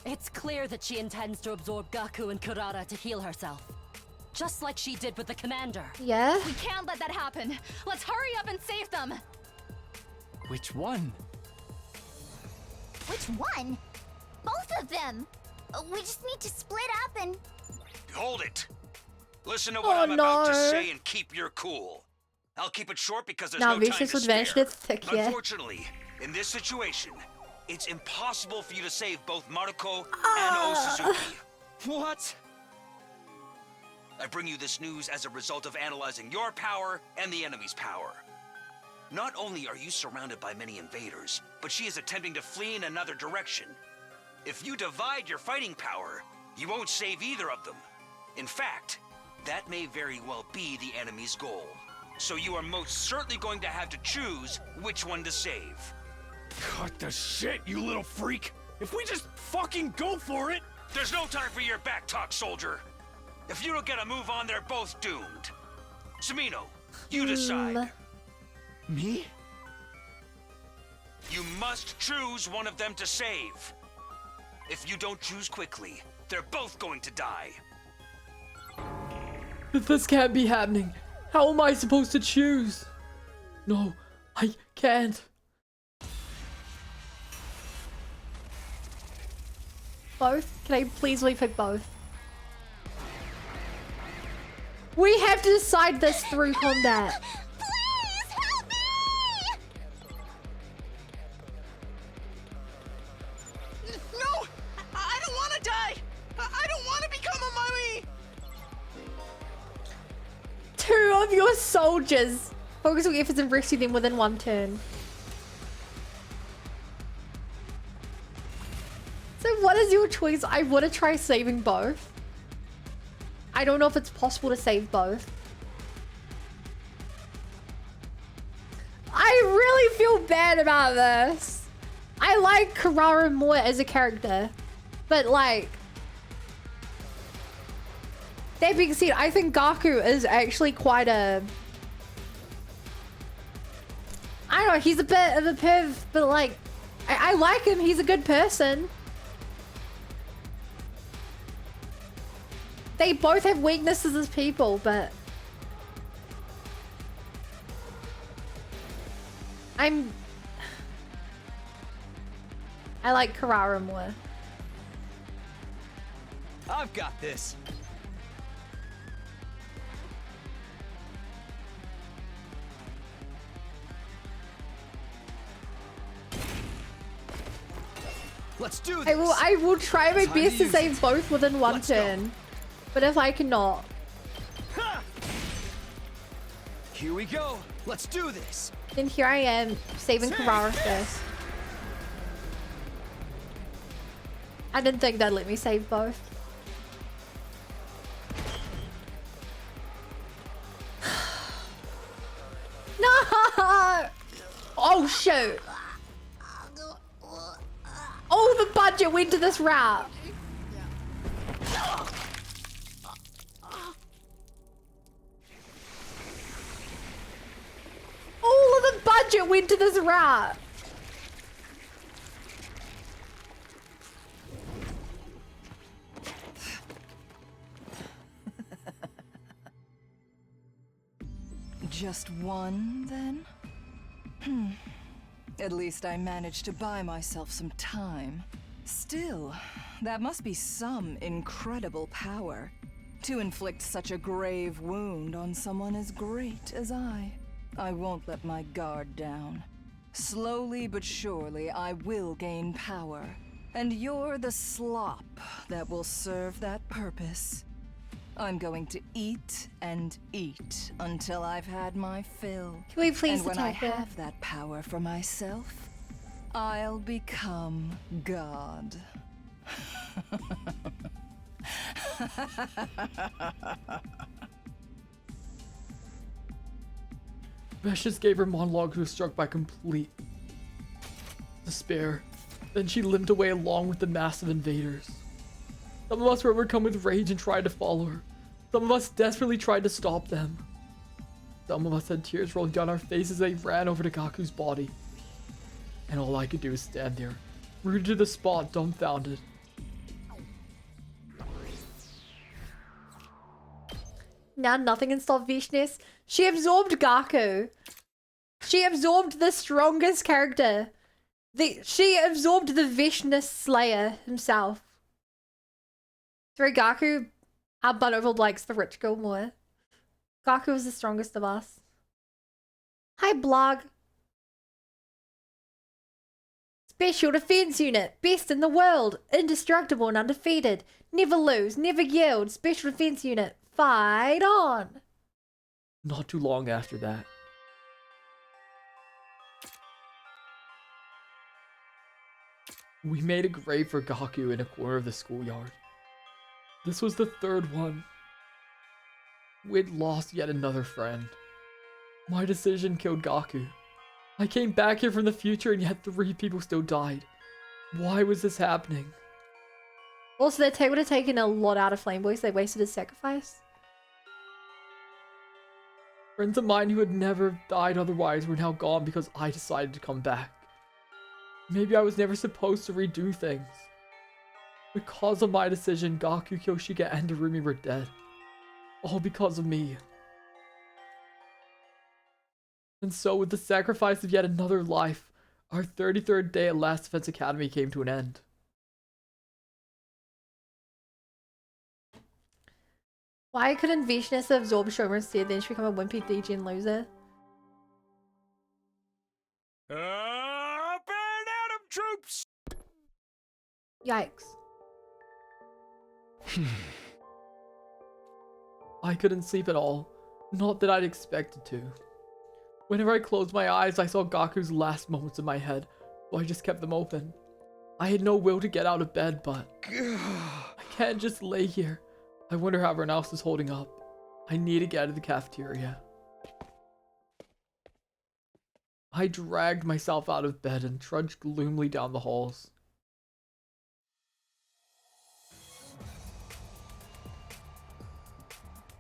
It's clear that she intends to absorb Gaku and Kurara to heal herself. Just like she did with the commander. Yeah? We can't let that happen. Let's hurry up and save them. Which one? Which one? Both of them! We just need to split up and... Hold it. Listen to what Oh, I'm about to no. say and keep your cool. I'll keep it short because there's Now, no time Veshness to would spare. vanish this thick, yeah. Unfortunately, in this situation, it's impossible for you to save both Maruko and Osuzuki. What? I bring you this news as a result of analyzing your power and the enemy's power. Not only are you surrounded by many invaders, but she is attempting to flee in another direction. If you divide your fighting power, you won't save either of them. In fact, that may very well be the enemy's goal. So you are most certainly going to have to choose which one to save. Cut the shit, you little freak! If we just fucking go for it! There's no time for your back talk, soldier. If you don't get a move on, they're both doomed. Sumino, you decide. Me? You must choose one of them to save. If you don't choose quickly, they're both going to die. This can't be happening. How am I supposed to choose? No, I can't. Both? Can I please pick both? We have to decide this through combat. Please help me! No! I don't want to die! I don't want to become a mummy! Two of your soldiers. Focus your efforts and rescue them within one turn. So what is your choice? I want to try saving both. I don't know if it's possible to save both. I really feel bad about this. I like Kurara more as a character. But like... that being said, I think Gaku is actually quite a... I don't know, he's a bit of a perv, but like... I like him, he's a good person. They both have weaknesses as people, but... I like Kurara more. I've got this. Let's do this. I will try my Time best to use save it. both within one Let's go. turn. But if I cannot... Here we go. Let's do this. then here I am, saving Kurara first. I didn't think that'd let me save both. No! Oh shoot! All the budget went to this route. All of the budget went to this route. Just one, then? At least I managed to buy myself some time. Still, that must be some incredible power to inflict such a grave wound on someone as great as I. I won't let my guard down. Slowly but surely, I will gain power. And you're the slop that will serve that purpose. I'm going to eat and eat until I've had my fill. Can we please And when I attack her? have that power for myself, I'll become God. Vesh just gave her monologue, who was struck by complete despair. Then she limped away along with the massive invaders. Some of us were overcome with rage and tried to follow her. Some of us desperately tried to stop them. Some of us had tears rolling down our faces as they ran over to Gaku's body. And all I could do was stand there, rooted to the spot, dumbfounded. Now nothing can stop Vishness. She absorbed Gaku. She absorbed the strongest character. She absorbed the Vishness Slayer himself. Through Gaku, our Bunoval likes the rich girl more. Gaku is the strongest of us. Hi, blog. Special Defense Unit. Best in the world. Indestructible and undefeated. Never lose, never yield. Special Defense Unit. Fight on. Not too long after that. We made a grave for Gaku in a corner of the schoolyard. This was the third one. We'd lost yet another friend. My decision killed Gaku. I came back here from the future and yet 3 people still died. Why was this happening? Also, they would have taken a lot out of Flameboy, so they wasted his sacrifice. Friends of mine who had never died otherwise were now gone because I decided to come back. Maybe I was never supposed to redo things. Because of my decision, Gaku, Kyoshika, and Darumi were dead. All because of me. And so, with the sacrifice of yet another life, our 33rd day at Last Defense Academy came to an end. Why couldn't Vishness absorb Shomer instead, then she become a wimpy DGen loser? Burn Adam troops! Yikes. I couldn't sleep at all. Not that I'd expected to. Whenever I closed my eyes, I saw Gaku's last moments in my head, so I just kept them open. I had no will to get out of bed, but I can't just lay here. I wonder how everyone else is holding up. I need to get out of the cafeteria. I dragged myself out of bed and trudged gloomily down the halls.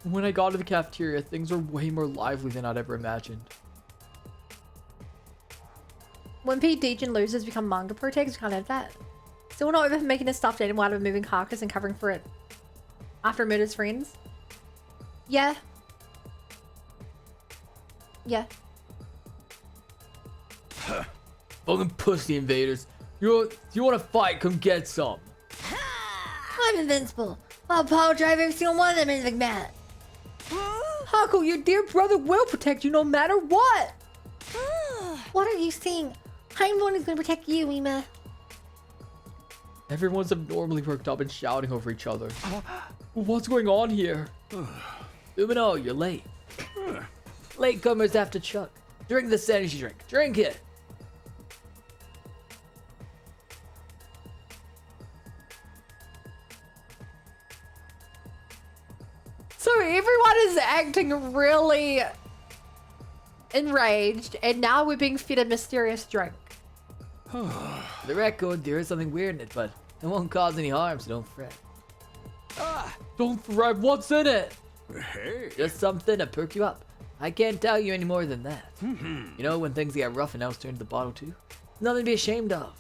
When I got to the cafeteria, things were way more lively than I'd ever imagined. Wimpy DGen losers become manga protagonists, can't have that. Still not over for making a stuffed animal out of a moving carcass and covering for it after it murders friends. Yeah. Yeah. Fucking pussy invaders. You want to fight? Come get some. I'm invincible. I'll power drive every single one of them into the mat. Haku, your dear brother will protect you no matter what. What are you saying? I'm the one who's gonna protect you, Ima. Everyone's abnormally worked up and shouting over each other. What's going on here? Umino, you're late. Latecomers have to chuck. Drink this energy drink. Drink it. So everyone is acting really enraged, and now we're being fed a mysterious drink. For the record, there is something weird in it, but it won't cause any harm, so don't fret. Don't fret. What's in it? Hey. Just something to perk you up. I can't tell you any more than that. You know, when things get rough and else turn to the bottle too, nothing to be ashamed of.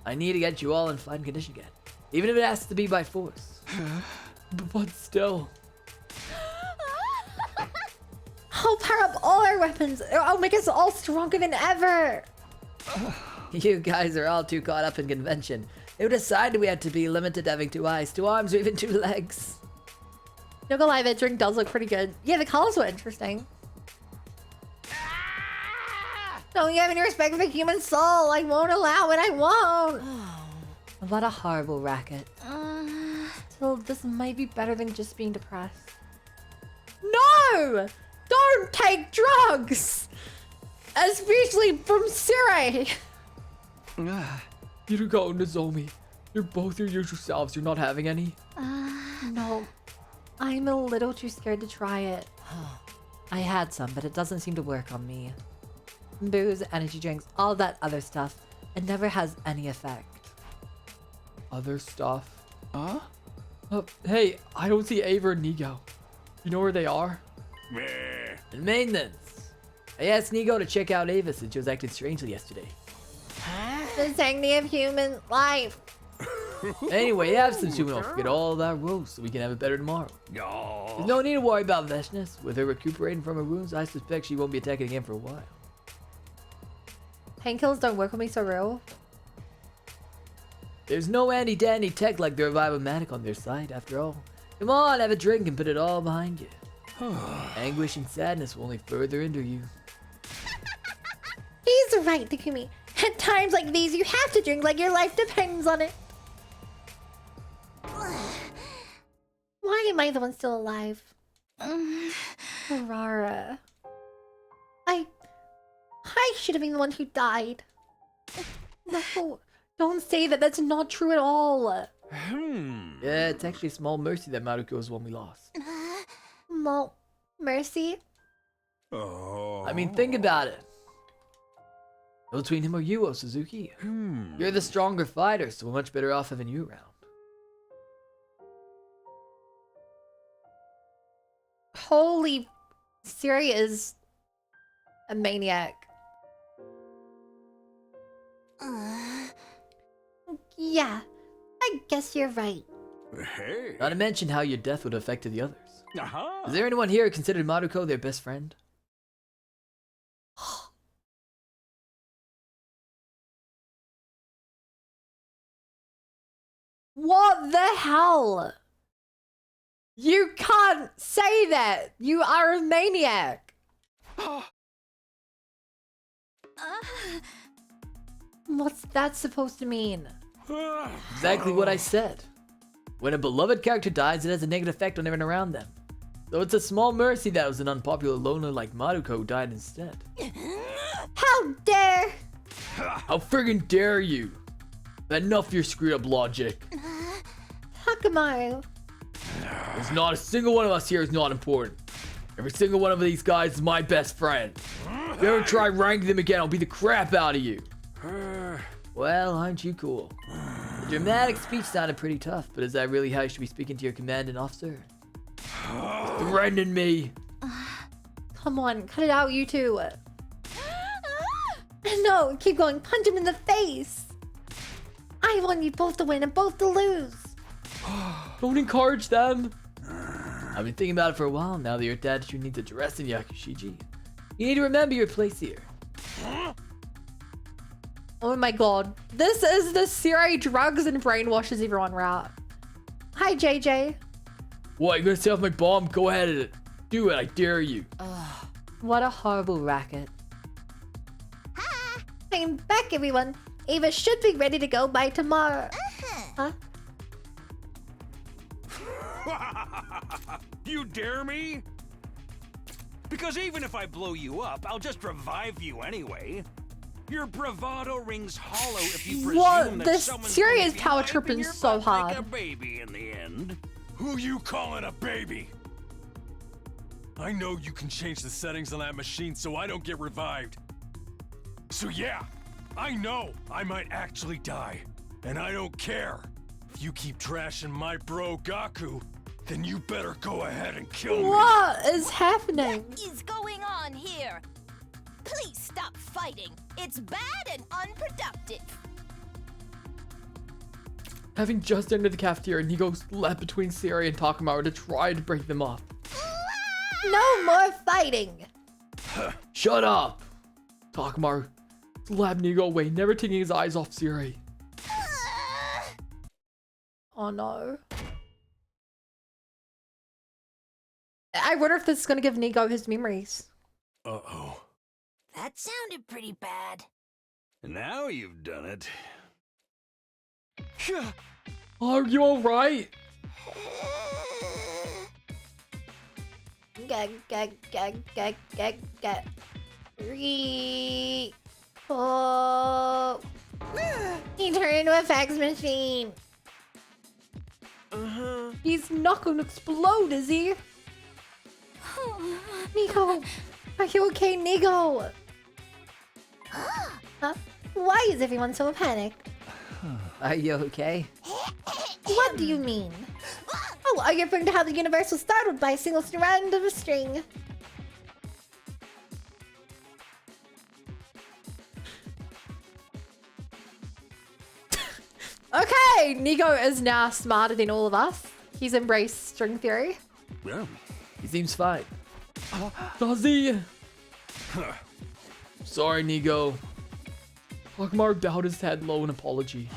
I need to get you all in fine condition again, even if it has to be by force. But still. I'll power up all our weapons. I'll make us all stronger than ever. You guys are all too caught up in convention. Who decided we had to be limited to having 2 eyes, 2 arms, or even 2 legs? No gonna lie, that drink does look pretty good. Yeah, the colors were interesting. Don't you have any respect for the human soul? I won't allow it. I won't. What a horrible racket. Still, this might be better than just being depressed. No! Don't take drugs! Especially from Siri! Hiruko and Nozomi, you're both your usual selves. You're not having any? No. I'm a little too scared to try it. I had some, but it doesn't seem to work on me. Booze, energy drinks, all that other stuff. It never has any effect. Other stuff? Huh? Hey, I don't see Ava and Nigo. You know where they are? In maintenance. I asked Nigo to check out Ava since she was acting strangely yesterday. The sanctity of human life. Anyway, absence, you will forget all that roast so we can have it better tomorrow. There's no need to worry about Veshness. With her recuperating from her wounds, I suspect she won't be attacking again for a while. Painkillers don't work on me so real. There's no handy-dandy tech like the Revive-O-Matic on their side, after all. Come on, have a drink and put it all behind you. Anguish and sadness will only further hinder you. He's right, Takumi. At times like these, you have to drink like your life depends on it. Why am I the one still alive? Rara. I should have been the one who died. No, don't say that. That's not true at all. Yeah, it's actually a small mercy that Maruko is the one we lost. Mercy? I mean, think about it. Between him or you, O Suzuki. You're the stronger fighter, so we're much better off having you around. Holy... Siri is... a maniac. Yeah, I guess you're right. Hey. Not to mention how your death would have affected the others. Is there anyone here who considered Maruko their best friend? What the hell? You can't say that! You are a maniac! What's that supposed to mean? Exactly what I said. When a beloved character dies, it has a negative effect on everyone around them. So it's a small mercy that was an unpopular loner like Maruko who died instead. How dare! How friggin' dare you! Enough of your screwed up logic. Takamaru. There's not a single one of us here is not important. Every single one of these guys is my best friend. If you ever try ranking them again, I'll beat the crap out of you. Well, aren't you cool? The dramatic speech sounded pretty tough, but is that really how you should be speaking to your commanding officer? Threatening me. Come on, cut it out, you two. No, keep going. Punch him in the face. I want you both to win and both to lose. Don't encourage them. I've been thinking about it for a while now that your attitude needs addressing, Yakushiji. You need to remember your place here. Oh my god. This is the Siri drugs and brainwashes everyone route. Hi, JJ. What, you gonna set off my bomb? Go ahead at it. Do it, I dare you. What a horrible racket. I'm back, everyone. Ava should be ready to go by tomorrow. Huh? You dare me? Because even if I blow you up, I'll just revive you anyway. Your bravado rings hollow if you presume What? that This someone's Siri gonna is be power wiping tripping your so butt like a hard. baby in the end. Who you calling a baby? I know you can change the settings on that machine so I don't get revived. So yeah, I know I might actually die. And I don't care. If you keep trashing my bro Gaku, then you better go ahead and kill me. What is happening? What is going on here? Please stop fighting. It's bad and unproductive. Having just entered the cafeteria, Nigo leapt between Siri and Takamaru to try to break them up. No more fighting. Shut up! Takamaru slapped Nigo away, never taking his eyes off Siri. Oh no. I wonder if this is gonna give Nigo his memories. Uh-oh. That sounded pretty bad. Now you've done it. Are you alright? Gag, gag, gag, gag, gag, gag. 3, 4. He turned into a fax machine. He's not gonna explode, is he? Nico, are you okay, Nico? Huh? Why is everyone so panicked? Are you okay? What do you mean? Oh, are you referring to how the universe was startled by a single strand of a string? Okay, Nico is now smarter than all of us. He's embraced string theory. Yeah. He seems fine. Does he? Sorry, Nigo. Hawkmar bowed his head low in apology.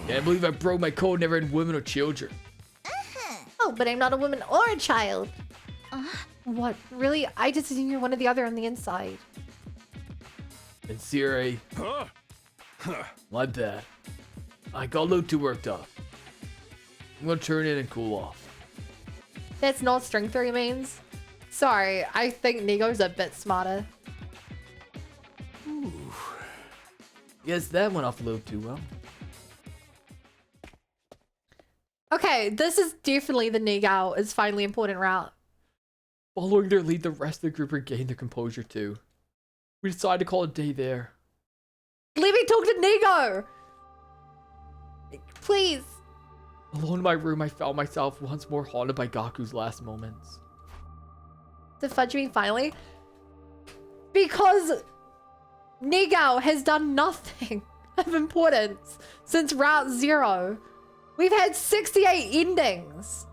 Can't believe I broke my code, never had women or children. Oh, but I'm not a woman or a child. What? Really? I just assume you're one or the other on the inside. And Siri. My bad. I got a little too worked up. I'm gonna turn in and cool off. That's not what string theory means. Sorry, I think Nigo's a bit smarter. Yes, that went off a little too well. Okay, this is definitely the Nigao is finally important route. Following their lead, the rest of the group regained their composure too. We decided to call it a day there. Let me talk to Nigo! Please. Alone in my room, I found myself once more haunted by Gaku's last moments. The fudge me finally? Because Nigao has done nothing of importance since Route 0. We've had 68 endings.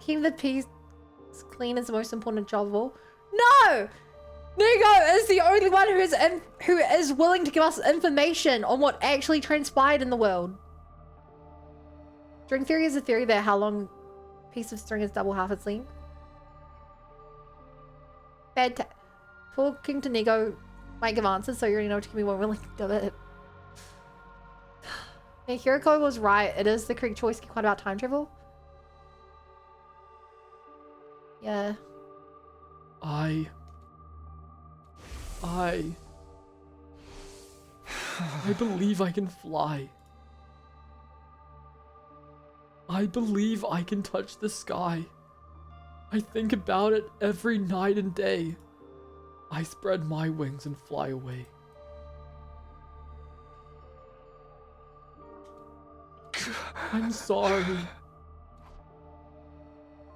Keep the peace clean is the most important job of all. No! Nigo is the only one who is willing to give us information on what actually transpired in the world. String theory is a theory that how long a piece of string is double half its length. Talking to Nigo might give answers, so you already know Takumi won't really do it. Hey, Hiroko was right. It is the correct choice. Quite about time travel. Yeah. I believe I can fly. I believe I can touch the sky. I think about it every night and day. I spread my wings and fly away. I'm sorry.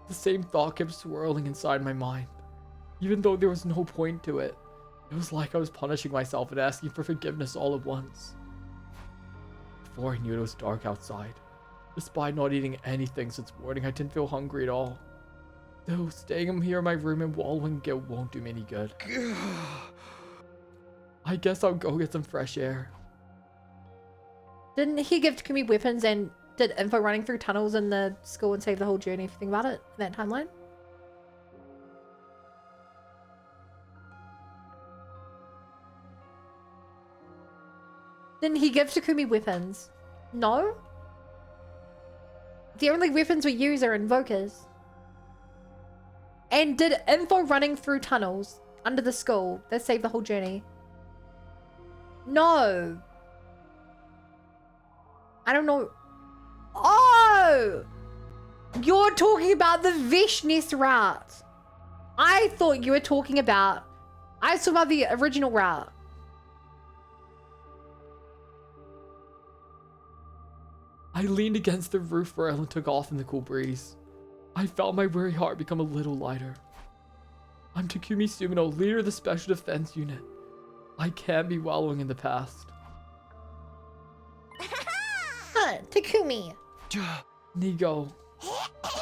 The same thought kept swirling inside my mind. Even though there was no point to it, it was like I was punishing myself and asking for forgiveness all at once. Before I knew it was dark outside. Despite not eating anything since morning, I didn't feel hungry at all. Though staying here in my room and wallowing in guilt won't do me any good. I guess I'll go get some fresh air. Didn't he give Takumi weapons and did info running through tunnels in the school and save the whole journey if you think about it in that timeline? Didn't he give Takumi weapons? No? The only weapons we use are invokers. And did info running through tunnels under the school that saved the whole journey? No. I don't know. Oh! You're talking about the Vishnis route. I thought you were talking about... I was talking about the original route. I leaned against the roof rail and took off in the cool breeze. I felt my weary heart become a little lighter. I'm Takumi Sumino, leader of the Special Defense Unit. I can't be wallowing in the past. Huh, Takumi. Nigo.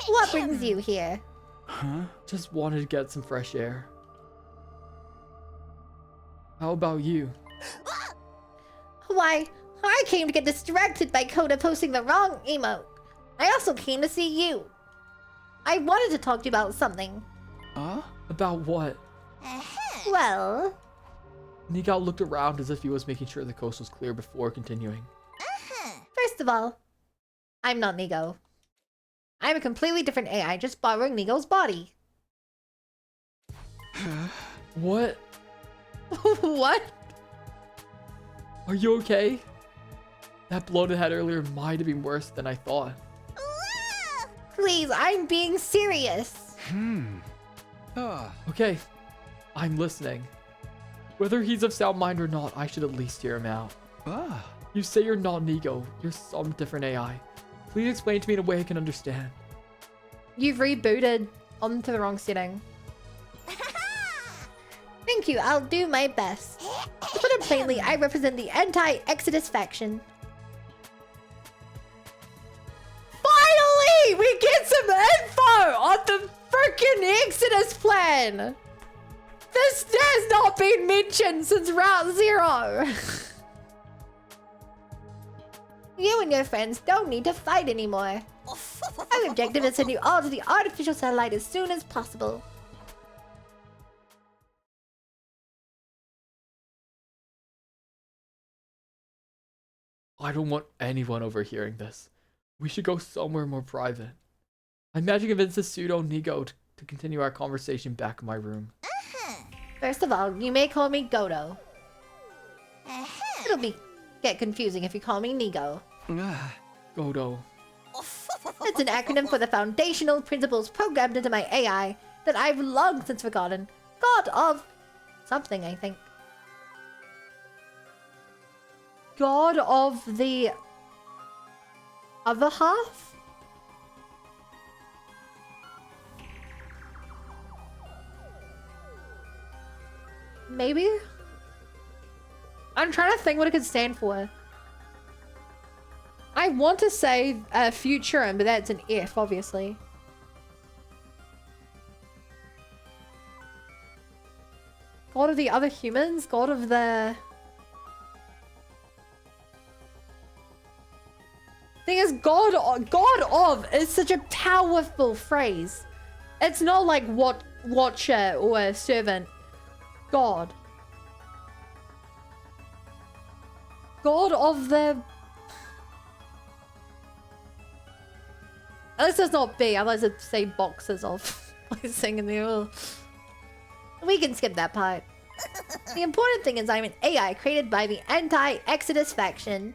What brings you here? Huh? Just wanted to get some fresh air. How about you? Why, I came to get distracted by Koda posting the wrong emote. I also came to see you. I wanted to talk to you about something. About what? Well... Nigao looked around as if he was making sure the coast was clear before continuing. First of all, I'm not Nigo. I'm a completely different AI, just borrowing Nigo's body. What? What? Are you okay? That bloated head earlier might have been worse than I thought. Please, I'm being serious. Okay, I'm listening. Whether he's of sound mind or not, I should at least hear him out. You say you're not Nigo, you're some different AI. Please explain to me in a way I can understand. You've rebooted onto the wrong setting. Thank you, I'll do my best. To put it plainly, I represent the anti-Exodus faction. Finally! We get some info on the freaking Exodus plan! This has not been mentioned since Route 0! You and your friends don't need to fight anymore. Our objective is to send you all to the artificial satellite as soon as possible. I don't want anyone overhearing this. We should go somewhere more private. I imagine convince the pseudo Nigo to continue our conversation back in my room. First of all, you may call me Godo. It'll get confusing if you call me Nigo. Godo. It's an acronym for the foundational principles programmed into my AI that I've long since forgotten. God of something, I think. God of the other half? Maybe? I'm trying to think what it could stand for. I want to say Futurum, but that's an F, obviously. God of the other humans? God of the... Thing is, God of is such a powerful phrase. It's not like watcher or servant. God. God of the... At least it's not B, otherwise it'd say boxes of. Like singing the... We can skip that part. The important thing is I'm an AI created by the anti-Exodus faction.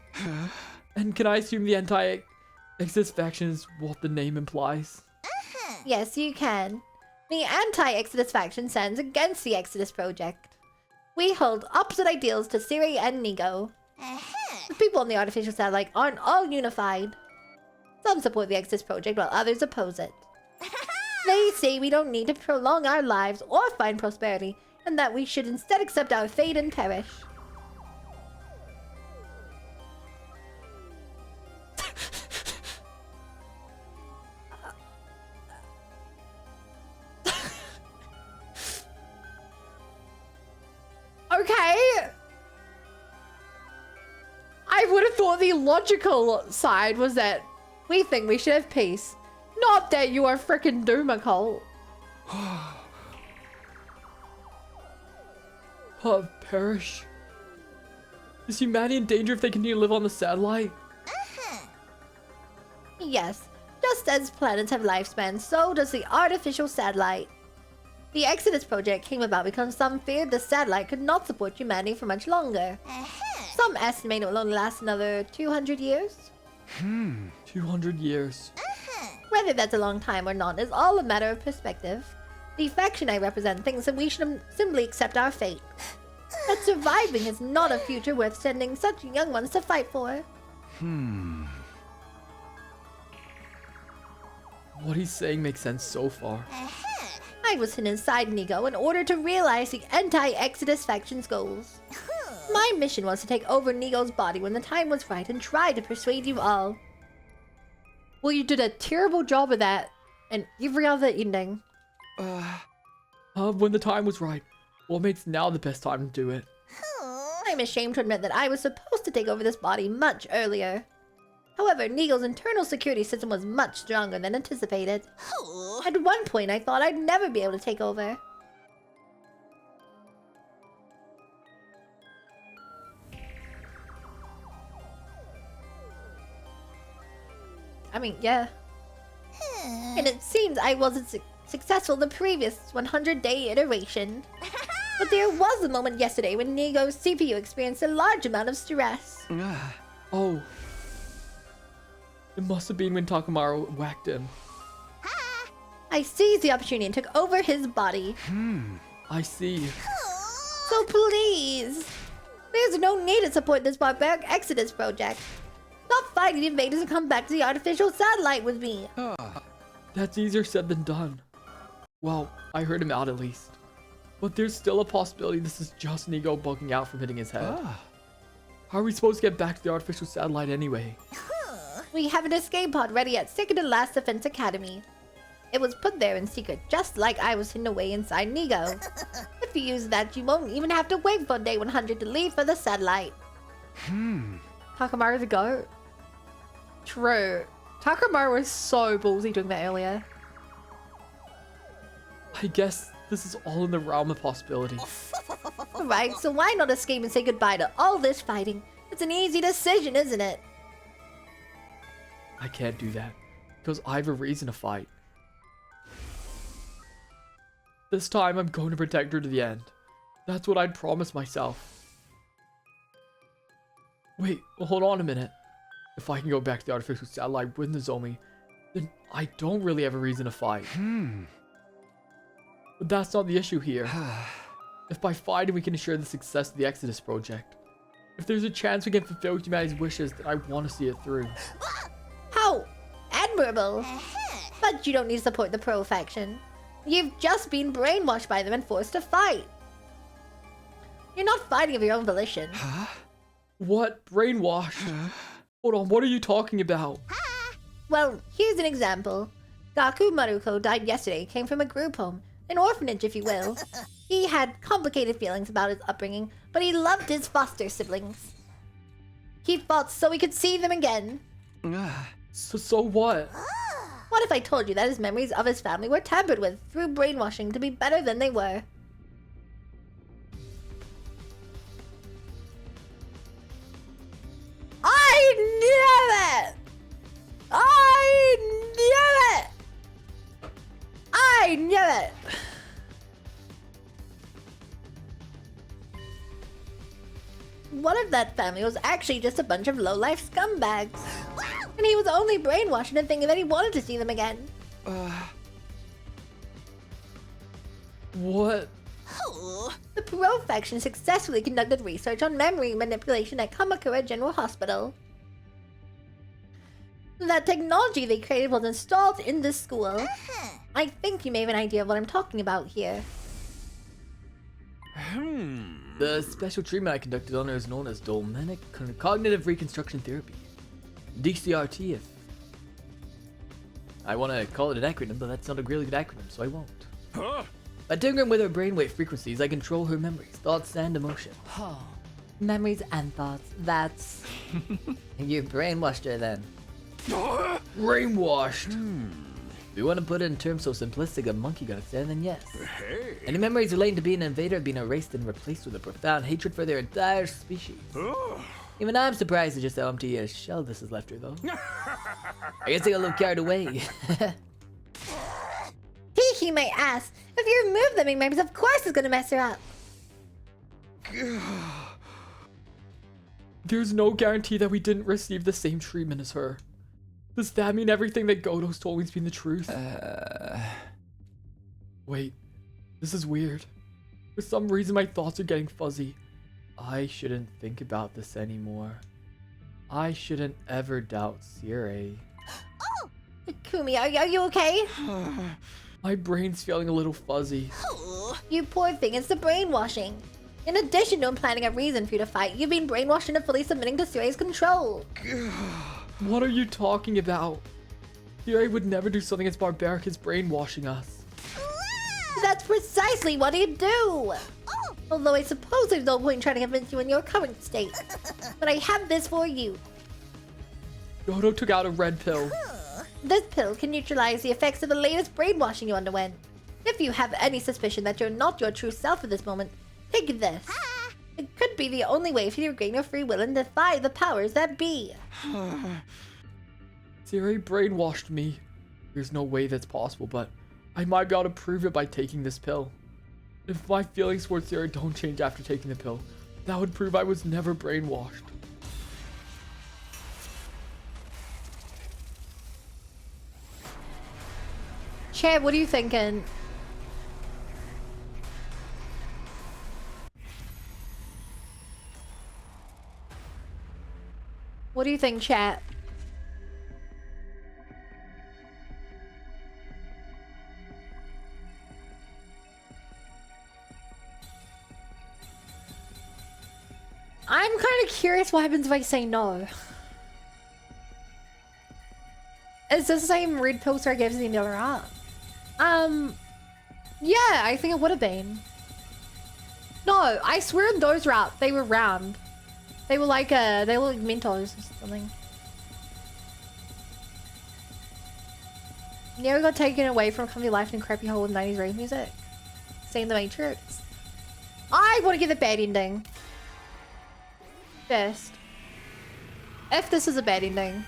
And can I assume the anti-Exodus faction is what the name implies? Yes, you can. The anti-Exodus faction stands against the Exodus project. We hold opposite ideals to Siri and Nigo. The people on the artificial satellite aren't all unified. Some support the Exodus project while others oppose it. They say we don't need to prolong our lives or find prosperity, and that we should instead accept our fate and perish. Okay. I would have thought the logical side was that we think we should have peace. Not that you are frickin' Doom cult. Perish? Is humanity in danger if they continue to live on the satellite? Yes, just as planets have lifespans, so does the artificial satellite. The Exodus project came about because some feared the satellite could not support humanity for much longer. Some estimate it will only last another 200 years. 200 years. Whether that's a long time or not is all a matter of perspective. The faction I represent thinks that we should simply accept our fate. That surviving is not a future worth sending such young ones to fight for. What he's saying makes sense so far. I was sent inside Nigo in order to realize the anti-Exodus faction's goals. My mission was to take over Nigo's body when the time was right and try to persuade you all. Well, you did a terrible job of that in every other ending. When the time was right. What makes now the best time to do it? I'm ashamed to admit that I was supposed to take over this body much earlier. However, Nigo's internal security system was much stronger than anticipated. At one point, I thought I'd never be able to take over. I mean, yeah. And it seems I wasn't successful the previous 100-day iteration. But there was a moment yesterday when Nigo's CPU experienced a large amount of stress. Oh. It must have been when Takamaru whacked him. I seized the opportunity and took over his body. I see. So please, there's no need to support this barbaric Exodus project. Stop fighting the invaders and come back to the artificial satellite with me. That's easier said than done. Well, I heard him out at least. But there's still a possibility this is just Nigo bugging out from hitting his head. How are we supposed to get back to the artificial satellite anyway? We have an escape pod ready at Second to Last Defense Academy. It was put there in secret, just like I was hidden away inside Nigo. If you use that, you won't even have to wait for day 100 to leave for the satellite. Takamaru the goat. True. Takamaru was so ballsy doing that earlier. I guess this is all in the realm of possibility. Right, so why not escape and say goodbye to all this fighting? It's an easy decision, isn't it? I can't do that, because I have a reason to fight. This time, I'm going to protect her to the end. That's what I'd promised myself. Wait, well, hold on a minute. If I can go back to the artificial satellite with Nozomi, then I don't really have a reason to fight. But that's not the issue here. If by fighting we can ensure the success of the Exodus project, if there's a chance we can fulfill humanity's wishes, then I want to see it through. How admirable! But you don't need to support the Pro faction. You've just been brainwashed by them and forced to fight. You're not fighting of your own volition. What? Brainwashed? Hold on, what are you talking about? Well, here's an example. Gaku Maruko died yesterday, came from a group home. An orphanage, if you will. He had complicated feelings about his upbringing, but he loved his foster siblings. He fought so he could see them again. So what? What if I told you that his memories of his family were tampered with through brainwashing to be better than they were? I knew it! I knew it! I knew it! What if that family was actually just a bunch of low-life scumbags? And he was only brainwashed into thinking that he wanted to see them again. What? The Pro faction successfully conducted research on memory manipulation at Kamakura General Hospital. That technology they created was installed in this school. I think you may have an idea of what I'm talking about here. The special treatment I conducted on her is known as Dolmenic Cognitive Reconstruction Therapy. DCRT if I want to call it an acronym, but that's not a really good acronym, so I won't. By tinkering with her brainwave frequencies, I control her memories, thoughts, and emotions. Memories and thoughts, that's... You brainwashed her then. Brainwashed? If you want to put it in terms so simplistic a monkey got stand, then yes. Any memories relating to being an invader have been erased and replaced with a profound hatred for their entire species. Even I'm surprised at just how empty a shell this has left her, though. I guess I got a little carried away. He may ask, if you remove the memories, of course it's gonna mess her up. There's no guarantee that we didn't receive the same treatment as her. Does that mean everything that Goto's told me's been the truth? Wait, this is weird. For some reason my thoughts are getting fuzzy. I shouldn't think about this anymore. I shouldn't ever doubt Sire. Kumi, are you okay? My brain's feeling a little fuzzy. You poor thing, it's the brainwashing. In addition to implanting a reason for you to fight, you've been brainwashed into fully submitting to Sire's control. What are you talking about? Sire would never do something as barbaric as brainwashing us. That's precisely what he'd do! Although I suppose there's no point in trying to convince you in your current state. But I have this for you. Goto took out a red pill. This pill can neutralize the effects of the latest brainwashing you underwent. If you have any suspicion that you're not your true self at this moment, take this. It could be the only way for you to regain your free will and defy the powers that be. Siri brainwashed me. There's no way that's possible, but I might be able to prove it by taking this pill. If my feelings towards Siri don't change after taking the pill, that would prove I was never brainwashed. Chad, what are you thinking? What do you think, chat? I'm kind of curious what happens if I say no. Is this the same red pill Sir gives in the other art? Yeah, I think it would have been. No, I swear in those routes, they were round. They were like Mentos or something. Nero got taken away from comfy life in a crappy hole with 90s rave music. Same The Matrix. I want to get the bad ending. First. If this is a bad ending.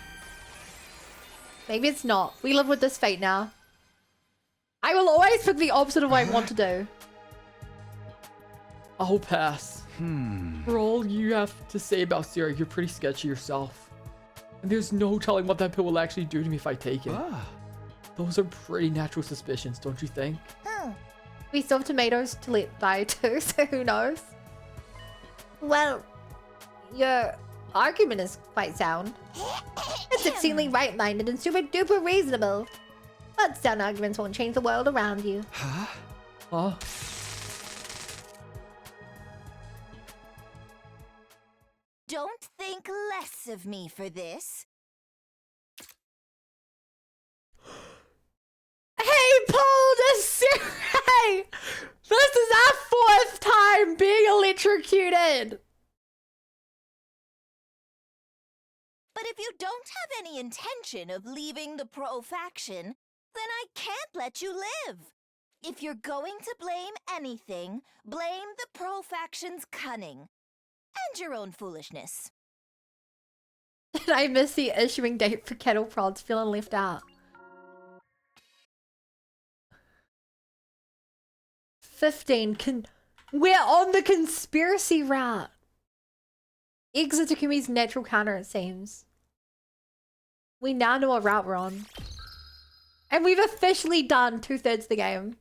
Maybe it's not. We live with this fate now. I will always pick the opposite of what I want to do. I'll pass. For all you have to say about Siri, you're pretty sketchy yourself. And there's no telling what that pill will actually do to me if I take it. Those are pretty natural suspicions, don't you think? We still have tomatoes to let die too, so who knows? Well, your argument is quite sound. It's exceedingly right-minded and super duper reasonable. But sound arguments won't change the world around you. Huh? Don't think less of me for this. Hey, Paul, hey! This is our 4th time being electrocuted! But if you don't have any intention of leaving the Pro faction, then I can't let you live. If you're going to blame anything, blame the Pro faction's cunning. And your own foolishness. I miss the issuing date for kettle prods, feeling left out. 15. We're on the conspiracy route. Exit Takumi's natural counter, it seems. We now know what route we're on. And we've officially done 2/3 of the game.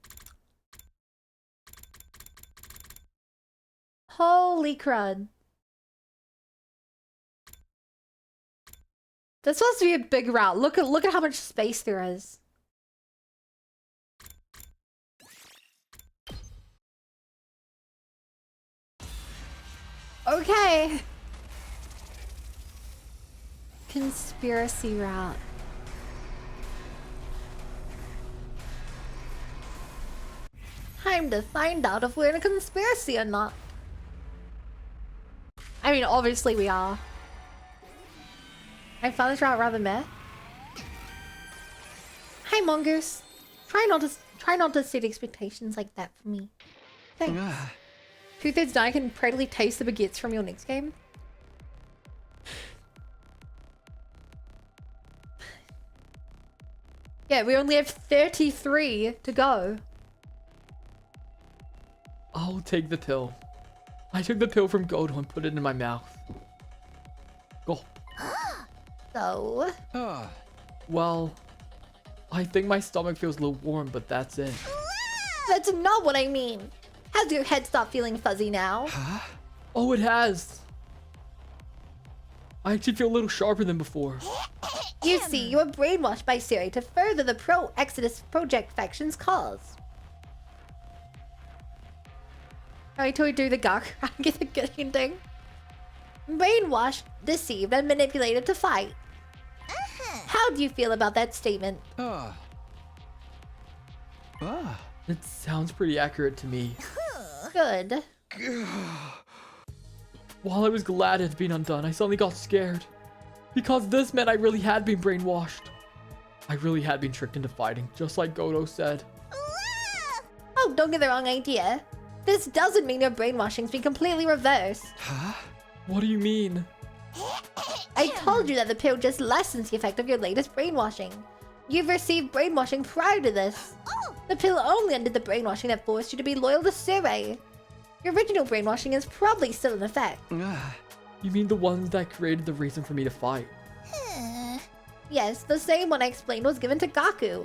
Holy crud. This supposed to be a big route. Look at how much space there is. Okay. Conspiracy route. Time to find out if we're in a conspiracy or not. I mean, obviously we are. I found this route rather meh. Hi, Mongoose. Try not to set expectations like that for me. Thanks. 2/3 done, I can practically taste the baguettes from your next game. Yeah, we only have 33 to go. I'll take the pill. I took the pill from Godo and put it in my mouth. Go. So? Well, I think my stomach feels a little warm, but that's it. That's not what I mean. Has your head stopped feeling fuzzy now? Oh, it has. I actually feel a little sharper than before. You see, you were brainwashed by Siri to further the pro-Exodus Project faction's cause. Right till we do the Gaku and get the good ending. Brainwashed, deceived, and manipulated to fight. How do you feel about that statement? It sounds pretty accurate to me. Good. While I was glad it had been undone, I suddenly got scared. Because this meant I really had been brainwashed. I really had been tricked into fighting, just like Godo said. Oh, don't get the wrong idea. This doesn't mean your brainwashing's been completely reversed. What do you mean? I told you that the pill just lessens the effect of your latest brainwashing. You've received brainwashing prior to this. The pill only undid the brainwashing that forced you to be loyal to Sirei. Your original brainwashing is probably still in effect. You mean the ones that created the reason for me to fight? Yes, the same one I explained was given to Gaku.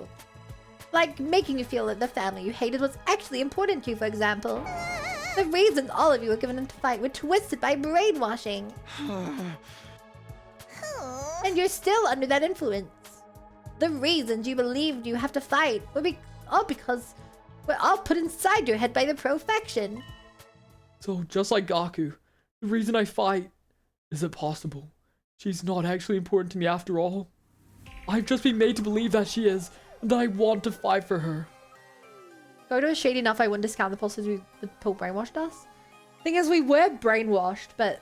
Like making you feel that the family you hated was actually important to you, for example. The reasons all of you were given to fight were twisted by brainwashing. And you're still under that influence. The reasons you believed you have to fight were all because we're all put inside your head by the Profection. So just like Gaku, the reason I fight isn't possible. She's not actually important to me after all. I've just been made to believe that she is, and that I want to fight for her. Goto is shady enough I wouldn't discount the pulses the pill brainwashed us. Thing is, we were brainwashed, but...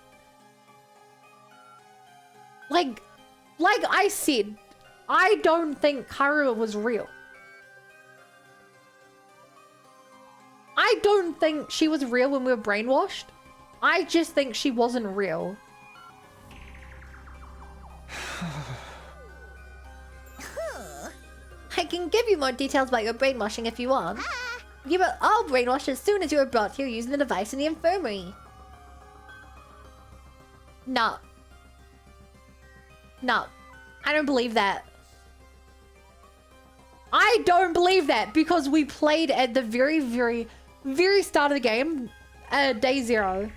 Like I said, I don't think Karua was real. I don't think she was real when we were brainwashed. I just think she wasn't real. I can give you more details about your brainwashing if you want. You were all brainwashed as soon as you were brought here using the device in the infirmary. No. No. I don't believe that. I don't believe that because we played at the very, very, very start of the game, day 0.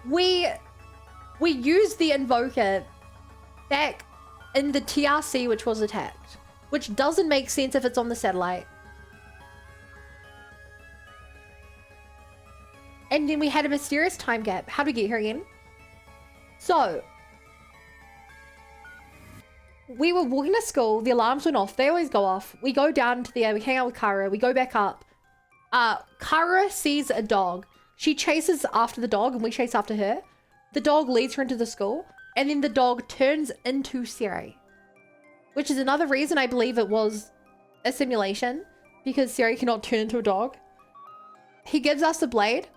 We used the Invoker back in the TRC which was attacked, which doesn't make sense if it's on the satellite. And then we had a mysterious time gap. How do we get here again? So, we were walking to school, the alarms went off, they always go off. We go down to the we hang out with Kara, we go back up. Kara sees a dog. She chases after the dog and we chase after her. The dog leads her into the school, and then the dog turns into Sirei. Which is another reason I believe it was a simulation, because Sirei cannot turn into a dog. He gives us the blade,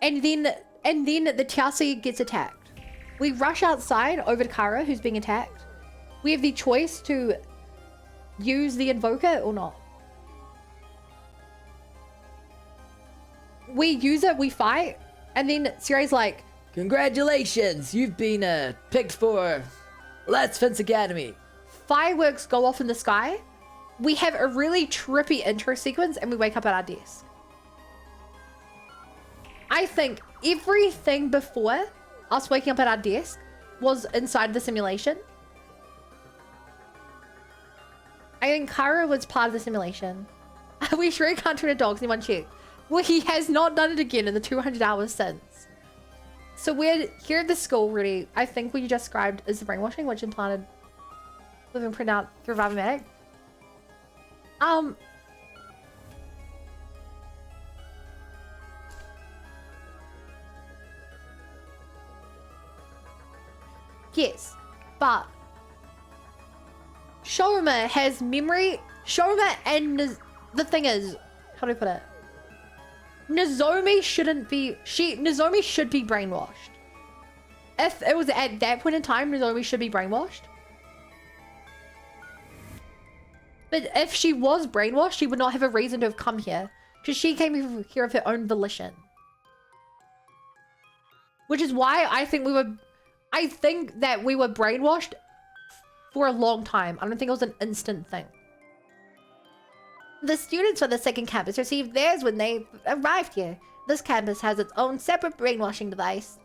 and then the TRC gets attacked. We rush outside over to Kara, who's being attacked. We have the choice to use the Invoker or not. We use it, we fight, and then Sirei's like, congratulations, you've been picked for Let's Fence Academy. Fireworks go off in the sky. We have a really trippy intro sequence and we wake up at our desk. I think everything before us waking up at our desk was inside the simulation. I think Kara was part of the simulation. We sure can't turn a dog, anyone check. Well, he has not done it again in the 200 hours since. So we're here at the school, really. I think what you just described is the brainwashing, which implanted living printout through Vivomatic. Yes, but Shoruma has memory. Shoruma and the thing is, how do I put it? Nozomi shouldn't be. Nozomi should be brainwashed. If it was at that point in time, Nozomi should be brainwashed. But if she was brainwashed, she would not have a reason to have come here, because she came here of her own volition. Which is why I think that we were brainwashed for a long time. I don't think it was an instant thing. The students from the second campus received theirs when they arrived here. This campus has its own separate brainwashing device.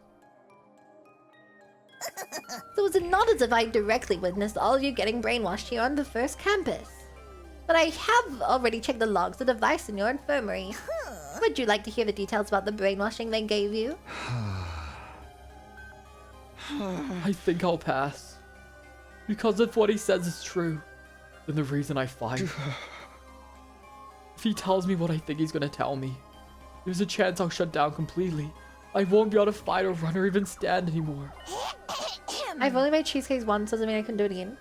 So it's not as if I directly witnessed all of you getting brainwashed here on the first campus. But I have already checked the logs of the device in your infirmary. Would you like to hear the details about the brainwashing they gave you? I think I'll pass. Because if what he says is true, then the reason I fight. If he tells me what I think he's gonna tell me, there's a chance I'll shut down completely. I won't be able to fight or run or even stand anymore. I've only made cheesecakes once, doesn't mean I can do it again.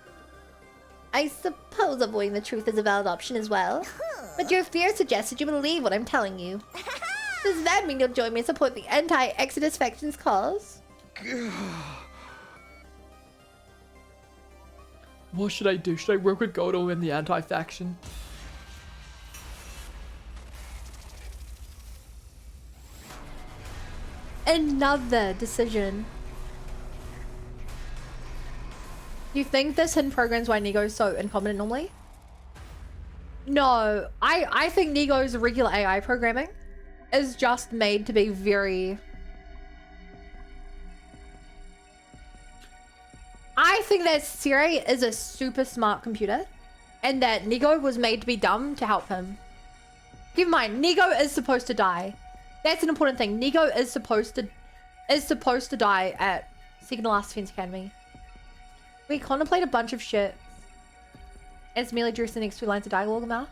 I suppose avoiding the truth is a valid option as well. But your fear suggests that you believe what I'm telling you. Does that mean you'll join me and support the anti-Exodus faction's cause? What should I do? Should I work with Godo in the anti-faction? Another decision. Do you think this hidden program's why Nigo's so incompetent normally? No, I think Nigo's regular AI programming is just made to be very... I think that Siri is a super smart computer and that Nigo was made to be dumb to help him. Keep in mind, Nigo is supposed to die. That's an important thing. Nigo is supposed to die at second to last Defense Academy. We contemplate a bunch of shit. And it's merely just the next 2 lines of dialogue now.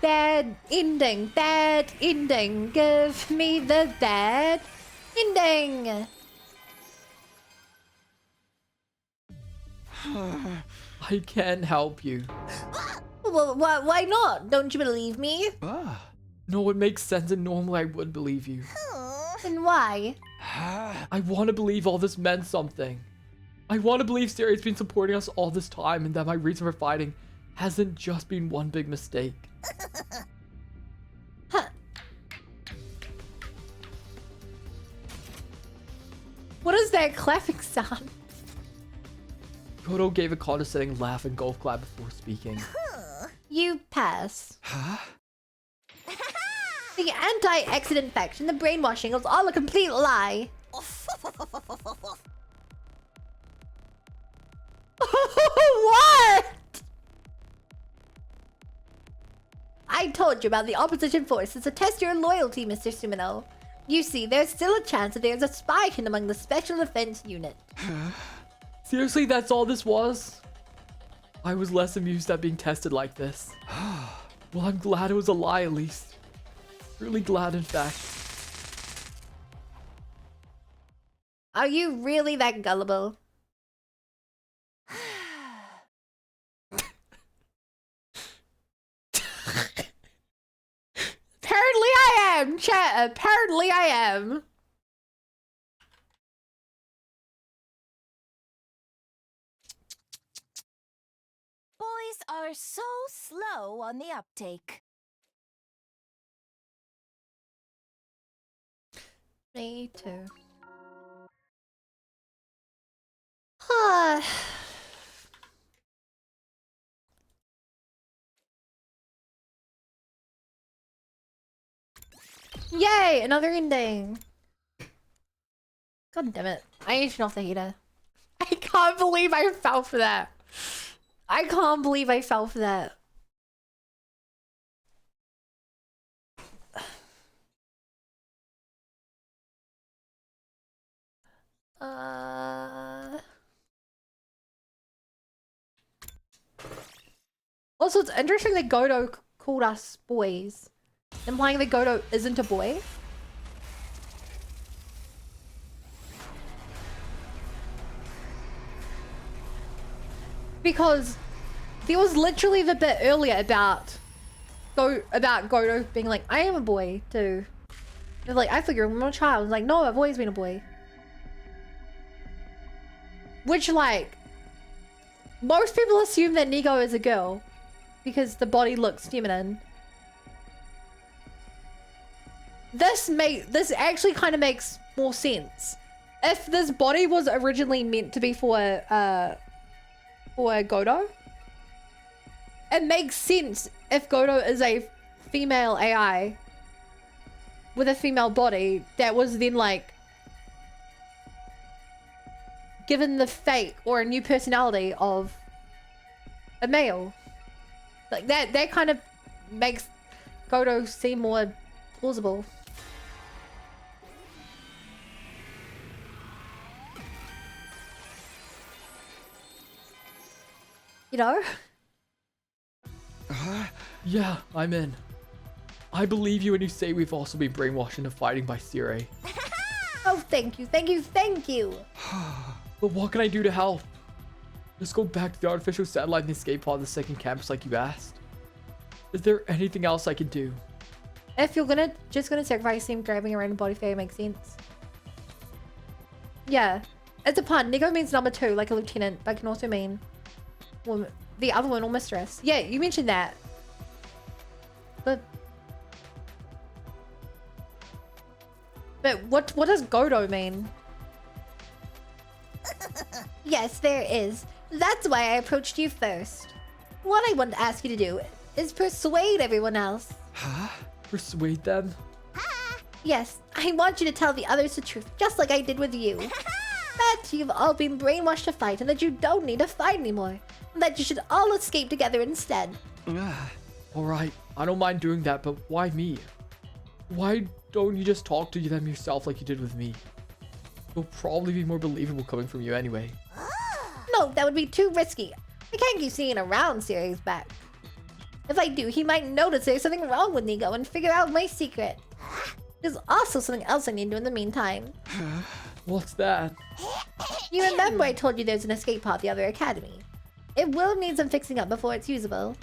Bad ending. Bad ending. Give me the bad ending. I can't help you. Well, why not? Don't you believe me? No, it makes sense, and normally I would believe you. And why? I want to believe all this meant something. I want to believe Siri's been supporting us all this time and that my reason for fighting hasn't just been one big mistake. What is that clapping sound? Godo gave a condescending laugh and golf clap before speaking. You pass. The anti-accident faction, the brainwashing was all a complete lie. What? I told you about the opposition force. It's a test of your loyalty, Mr. Sumino. You see, there's still a chance that there's a spy hidden among the Special Defense Unit. Seriously, that's all this was? I was less amused at being tested like this. Well, I'm glad it was a lie at least. Really glad, in fact. Are you really that gullible? Apparently I am, chat. Apparently I am. Boys are so slow on the uptake. Me too. Yay! Another ending. God damn it. I need to turn off the heater. I can't believe I fell for that. I can't believe I fell for that. Also, it's interesting that Godo called us boys, implying that Godo isn't a boy. Because there was literally the bit earlier about Godo being like, I am a boy too. They're like, I thought you were a child. I was like, no, I've always been a boy. Which, like, most people assume that Nigo is a girl because the body looks feminine. This actually kind of makes more sense. If this body was originally meant to be for Godo, it makes sense if Godo is a female AI with a female body that was then like given the fate or a new personality of a male. Like that kind of makes Godo seem more plausible. You know? Yeah, I'm in. I believe you when you say we've also been brainwashed into fighting by Siri. Oh, thank you, thank you, thank you. But what can I do to help? Just go back to the artificial satellite and escape pod the second campus like you asked. Is there anything else I can do? If you're just gonna sacrifice him, grabbing a random body fare makes sense. Yeah, it's a pun. Nigo means number 2, like a lieutenant, but can also mean woman, the other one or mistress. Yeah, you mentioned that. But what does Godo mean? Yes, there is. That's why I approached you first. What I want to ask you to do is persuade everyone else. Huh? Persuade them? Yes, I want you to tell the others the truth, just like I did with you. That you've all been brainwashed to fight and that you don't need to fight anymore. And that you should all escape together instead. Alright, I don't mind doing that, but why me? Why don't you just talk to them yourself like you did with me? It'll probably be more believable coming from you anyway. No, that would be too risky. I can't keep seeing around Sirius back. If I do, he might notice there's something wrong with Nigo and figure out my secret. There's also something else I need to do in the meantime. What's that? You remember I told you there's an escape pod at the other academy. It will need some fixing up before it's usable.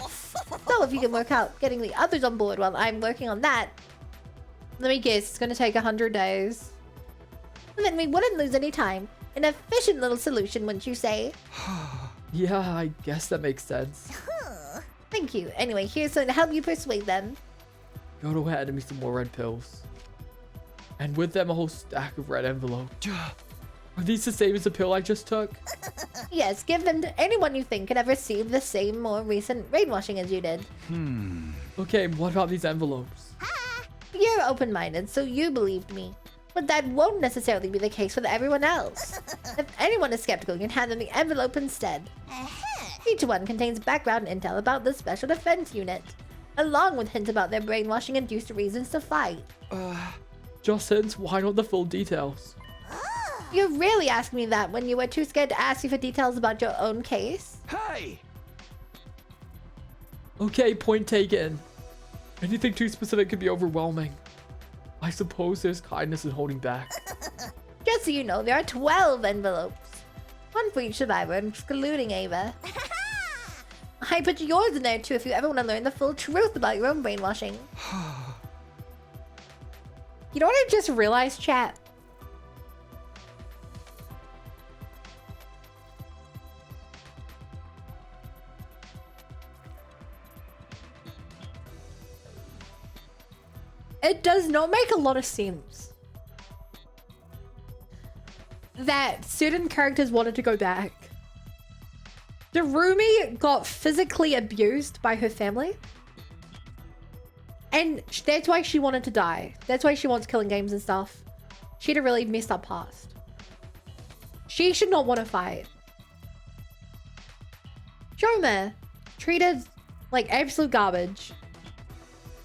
So if you can work out getting the others on board while I'm working on that... Let me guess, it's gonna take 100 days. Then we wouldn't lose any time. An efficient little solution, wouldn't you say? Yeah, I guess that makes sense. Thank you. Anyway, here's something to help you persuade them. Godo handed me some more red pills. And with them a whole stack of red envelopes. Are these the same as the pill I just took? Yes, give them to anyone you think could have received the same more recent brainwashing as you did. Okay, what about these envelopes? You're open-minded, so you believed me. But that won't necessarily be the case with everyone else. If anyone is skeptical, you can hand them the envelope instead. Each one contains background intel about the Special Defense Unit, along with hints about their brainwashing-induced reasons to fight. Just hints, why not the full details? You're really asking me that when you were too scared to ask you for details about your own case? Hey! Okay, point taken. Anything too specific could be overwhelming. I suppose there's kindness in holding back. Just so you know, there are 12 envelopes. One for each survivor, excluding Ava. I put yours in there too if you ever want to learn the full truth about your own brainwashing. You know what I just realized, chat? It does not make a lot of sense that certain characters wanted to go back. Darumi got physically abused by her family. And that's why she wanted to die. That's why she wants killing games and stuff. She had a really messed up past. She should not want to fight. Shoma, treated like absolute garbage.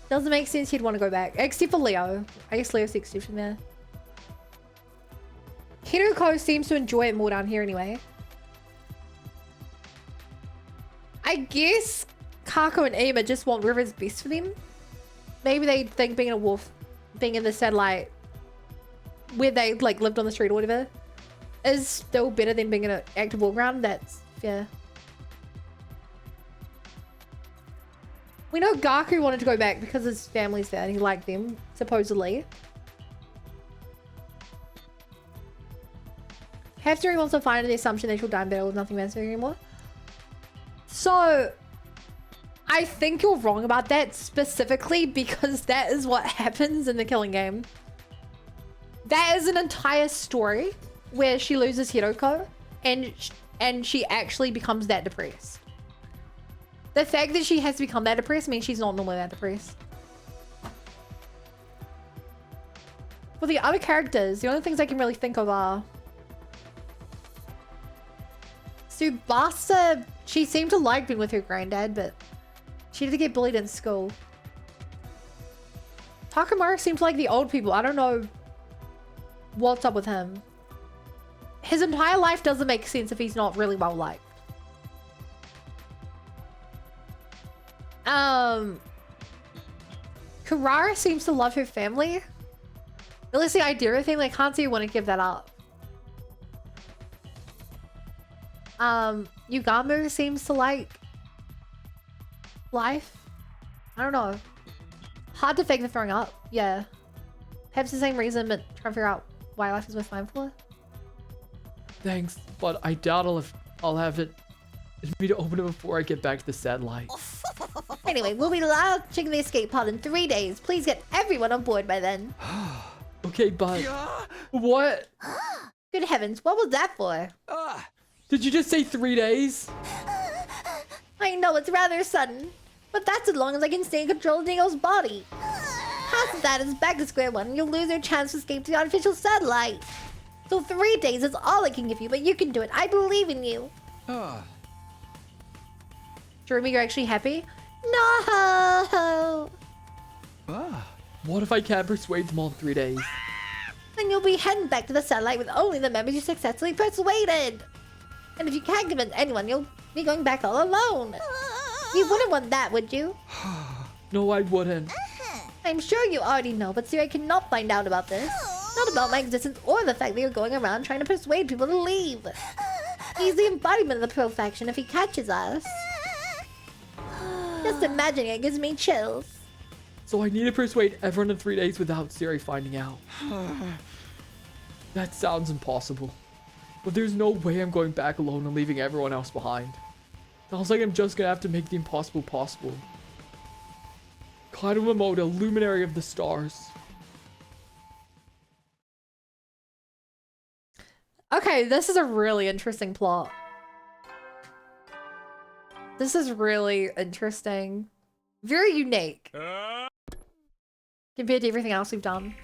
Doesn't make sense he'd want to go back. Except for Leo. I guess Leo's the exception there. Hiruko seems to enjoy it more down here anyway. I guess Kako and Ema just want whatever's best for them. Maybe they think being a wolf, being in the satellite, where they like lived on the street or whatever, is still better than being in an active war ground. That's fair. We know Gaku wanted to go back because his family's there and he liked them, supposedly. Half-Story wants to find the assumption that she'll die in battle with nothing matters anymore. So, I think you're wrong about that specifically because that is what happens in the Killing Game. That is an entire story where she loses Hiroko and she actually becomes that depressed. The fact that she has to become that depressed means she's not normally that depressed. For the other characters, the only things I can really think of are... Tsubasa, she seemed to like being with her granddad, but she did get bullied in school. Takamaru seemed to like the old people. I don't know what's up with him. His entire life doesn't make sense if he's not really well liked. Kurara seems to love her family. At least the idea of thing, like, can't see you want to give that up. Yugamu seems to like life. I don't know. hard to fake the throwing up. Yeah. Perhaps the same reason, but trying to figure out why life is worth fighting for. Thanks, but I doubt I'll have it in me to open it before I get back to the satellite. Anyway, we'll be launching the escape pod in 3 days. Please get everyone on board by then. Okay, but what? Good heavens, what was that for? Did you just say 3 days? I know it's rather sudden, but that's as long as I can stay in control of Dingo's body. Past that is back to square one, and you'll lose your chance to escape the artificial satellite. So 3 days is all I can give you, but you can do it. I believe in you. Jeremy, you're actually happy? No! What if I can't persuade them all in 3 days? Then you'll be heading back to the satellite with only the members you successfully persuaded. And if you can't convince anyone, you'll be going back all alone. You wouldn't want that, would you? No, I wouldn't. I'm sure you already know, but Siri cannot find out about this. Not about my existence or the fact that you're going around trying to persuade people to leave. He's the embodiment of the Pearl faction if he catches us. Just imagining it gives me chills. So I need to persuade everyone in 3 days without Siri finding out. That sounds impossible. But there's no way I'm going back alone and leaving everyone else behind. Sounds like I'm just gonna have to make the impossible possible. Kaido Momoda, luminary of the stars. Okay, this is a really interesting plot. This is really interesting. Very unique. Compared to everything else we've done.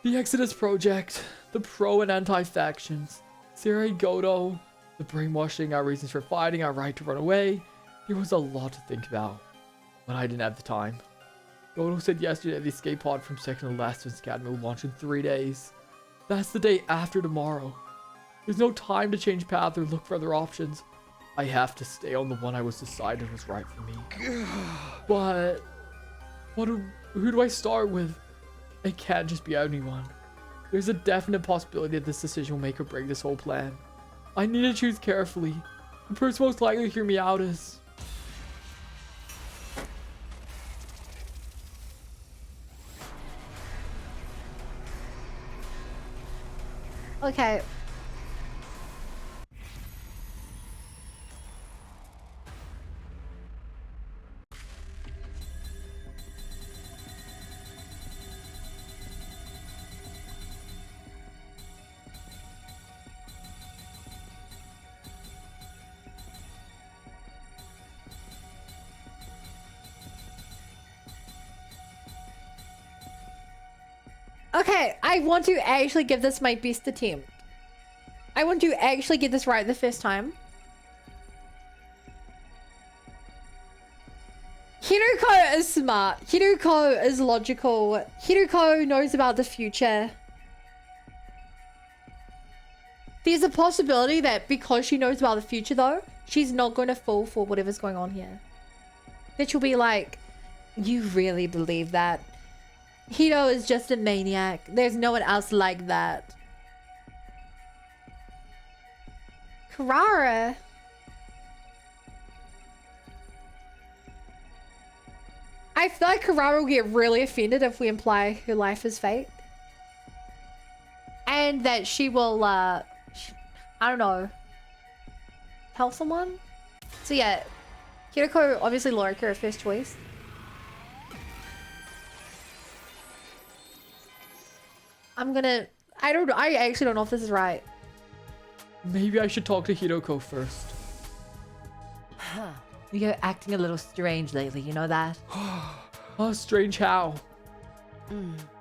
The Exodus Project, the pro and anti factions, Siri Goto, the brainwashing, our reasons for fighting, our right to run away. There was a lot to think about, but I didn't have the time. Goto said yesterday the escape pod from Section of the Last Defense Academy will launch in 3 days. That's the day after tomorrow. There's no time to change path or look for other options. I have to stay on the one I was decided was right for me. But who do I start with? It can't just be anyone. There's a definite possibility that this decision will make or break this whole plan. I need to choose carefully. The person most likely to hear me out is... Okay. Okay, I want to actually give this my best attempt. I want to actually get this right the first time. Hiruko is smart. Hiruko is logical. Hiruko knows about the future. There's a possibility that because she knows about the future though, she's not going to fall for whatever's going on here. That she'll be like, you really believe that? Hiro is just a maniac. There's no one else like that. Karara. I feel like Karara will get really offended if we imply her life is fake. And that she will, I don't know, tell someone? So yeah, Kiriko, obviously Lorika, her first choice. I actually don't know if this is right. Maybe I should talk to Hiroko first. You're acting a little strange lately, you know that? Oh, strange how?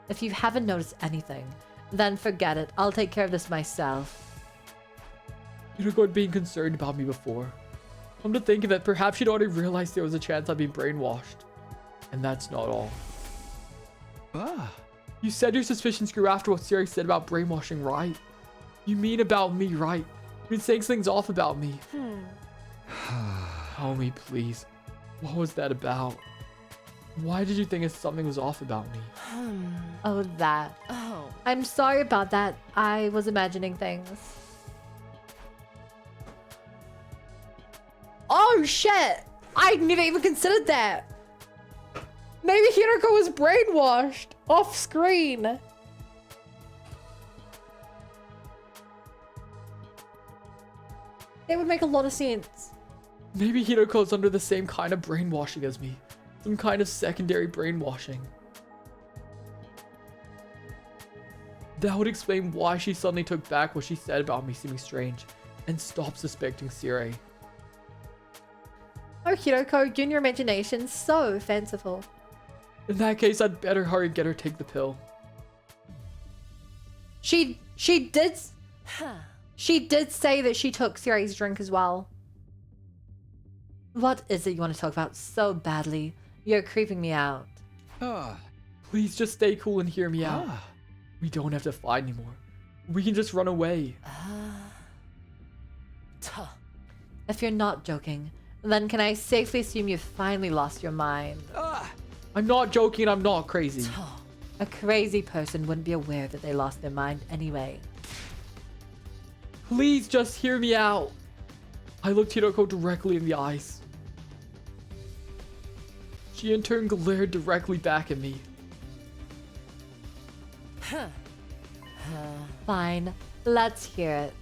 If you haven't noticed anything, then forget it. I'll take care of this myself. Hiroko had been concerned about me before. Come to think of it, perhaps she'd already realized there was a chance I'd been brainwashed. And that's not all. You said your suspicions grew after what Siri said about brainwashing, right? You mean about me, right? You've been saying things off about me. Tell me, please. What was that about? Why did you think something was off about me? Oh, that. Oh. I'm sorry about that. I was imagining things. Oh, shit! I never even considered that. Maybe Hiroko was brainwashed off screen. That would make a lot of sense. Maybe Hiroko's under the same kind of brainwashing as me. Some kind of secondary brainwashing. That would explain why she suddenly took back what she said about me seeming strange and stopped suspecting Sirei. Oh, Hiroko, your imagination's so fanciful. In that case, I'd better hurry and get her to take the pill. She did say that she took Sirei's drink as well. What is it you want to talk about so badly? You're creeping me out. Please just stay cool and hear me out. We don't have to fight anymore. We can just run away. If you're not joking, then can I safely assume you've finally lost your mind? I'm not joking, I'm not crazy. A crazy person wouldn't be aware that they lost their mind anyway. Please just hear me out. I looked Hiroko directly in the eyes. She in turn glared directly back at me. Fine, let's hear it.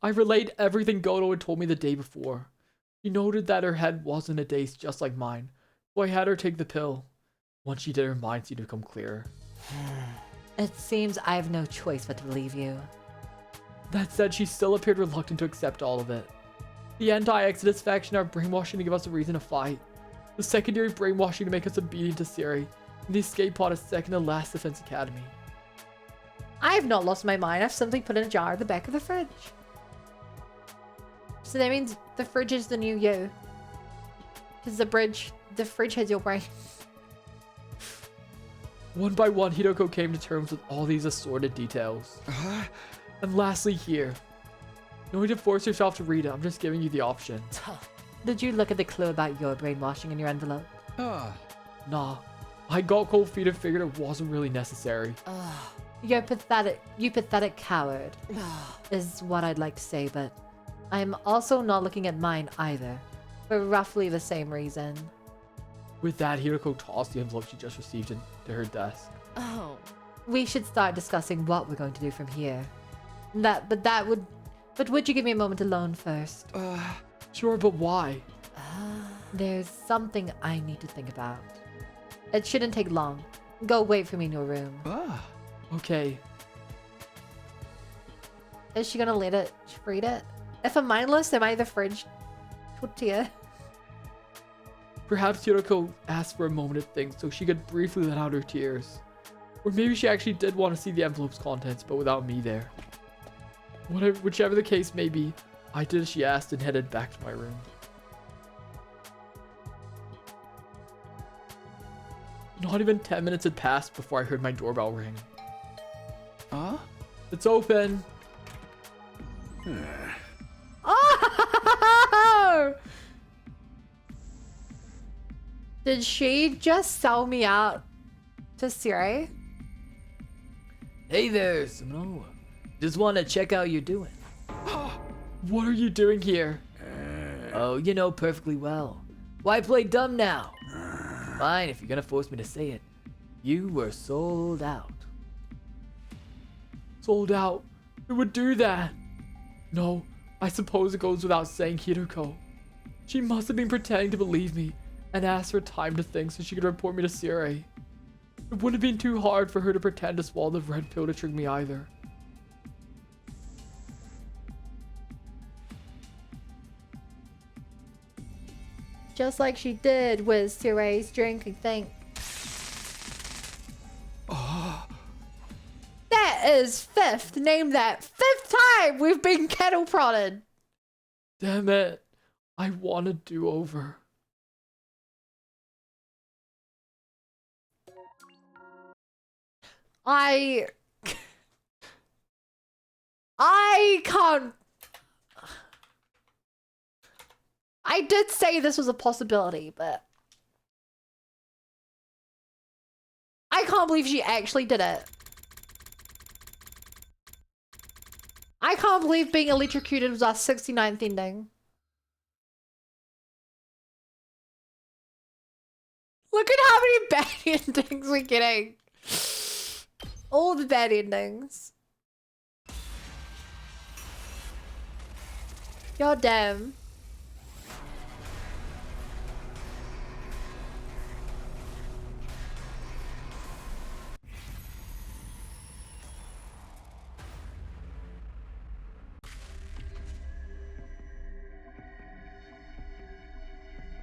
I relayed everything Goto had told me the day before. She noted that her head wasn't a daze just like mine, so I had her take the pill. Once she did, her mind seemed to become clearer. It seems I have no choice but to believe you. That said, she still appeared reluctant to accept all of it. The anti-Exodus faction are brainwashing to give us a reason to fight. The secondary brainwashing to make us obedient to Sirei, and the escape pod is second to last Defense Academy. I have not lost my mind. I've simply put in a jar at the back of the fridge. So that means the fridge is the new you. Because the fridge has your brain. One by one, Hiroko came to terms with all these assorted details. And lastly here. No need to force yourself to read it, I'm just giving you the option. Did you look at the clue about your brainwashing in your envelope? Nah. I got cold feet and figured it wasn't really necessary. You pathetic coward, is what I'd like to say, but I'm also not looking at mine either, for roughly the same reason. With that, Hiroko tossed the envelope she just received into her desk. We should start discussing what we're going to do from here. But would you give me a moment alone first? Sure, but why? There's something I need to think about. It shouldn't take long. Go wait for me in your room. Okay. Is she gonna let it read it? If I'm mindless, am I the fridge tortilla? Perhaps Hiroko asked for a moment to think so she could briefly let out her tears. Or maybe she actually did want to see the envelope's contents, but without me there. Whichever the case may be, I did as she asked and headed back to my room. Not even 10 minutes had passed before I heard my doorbell ring. It's open. Oh! Did she just sell me out to Sirei? Hey there, Sumo. Just want to check how you're doing. What are you doing here? Oh, you know perfectly well. Why play dumb now? Fine, if you're gonna force me to say it. You were sold out. Sold out? Who would do that? No, I suppose it goes without saying Hiroko. She must have been pretending to believe me and asked for time to think so she could report me to Sirei. It wouldn't have been too hard for her to pretend to swallow the red pill to trick me either. Just like she did with Sirei's drink, I think. That is fifth. Name that. Fifth time we've been kettle prodded. Damn it. I want a do-over. I can't. I did say this was a possibility, but I can't believe she actually did it. I can't believe being electrocuted was our 69th ending. bad endings we're getting. All the bad endings. God damn.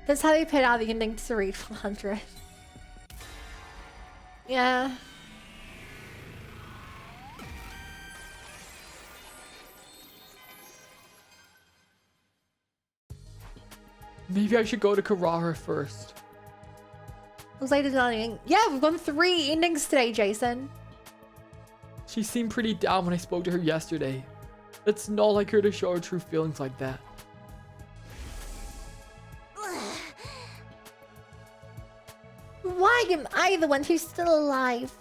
That's how they paid out the ending to read 100. Yeah. Maybe I should go to Karara first. Looks like yeah, we've gone 3 endings today, Jason. She seemed pretty down when I spoke to her yesterday. It's not like her to show her true feelings like that. Why am I the one who's still alive?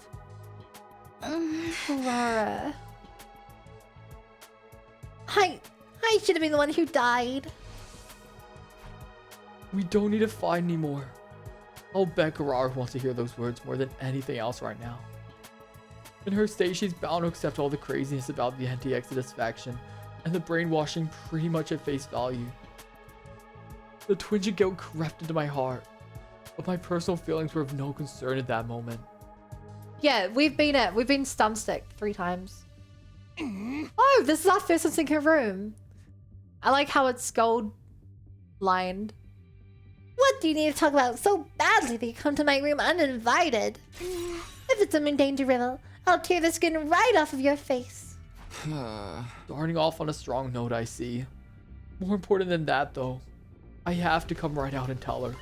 Karara. I should have been the one who died. We don't need to fight anymore. I'll bet Karara wants to hear those words more than anything else right now. In her state, she's bound to accept all the craziness about the anti-Exodus faction and the brainwashing pretty much at face value. The twinge of guilt crept into my heart, but my personal feelings were of no concern at that moment. Yeah, we've been stumpsticked 3 times. Oh, this is our first and second room. I like how it's gold lined. What do you need to talk about so badly that you come to my room uninvited? If it's a mundane drivel, I'll tear the skin right off of your face. Starting off on a strong note, I see. More important than that, though, I have to come right out and tell her.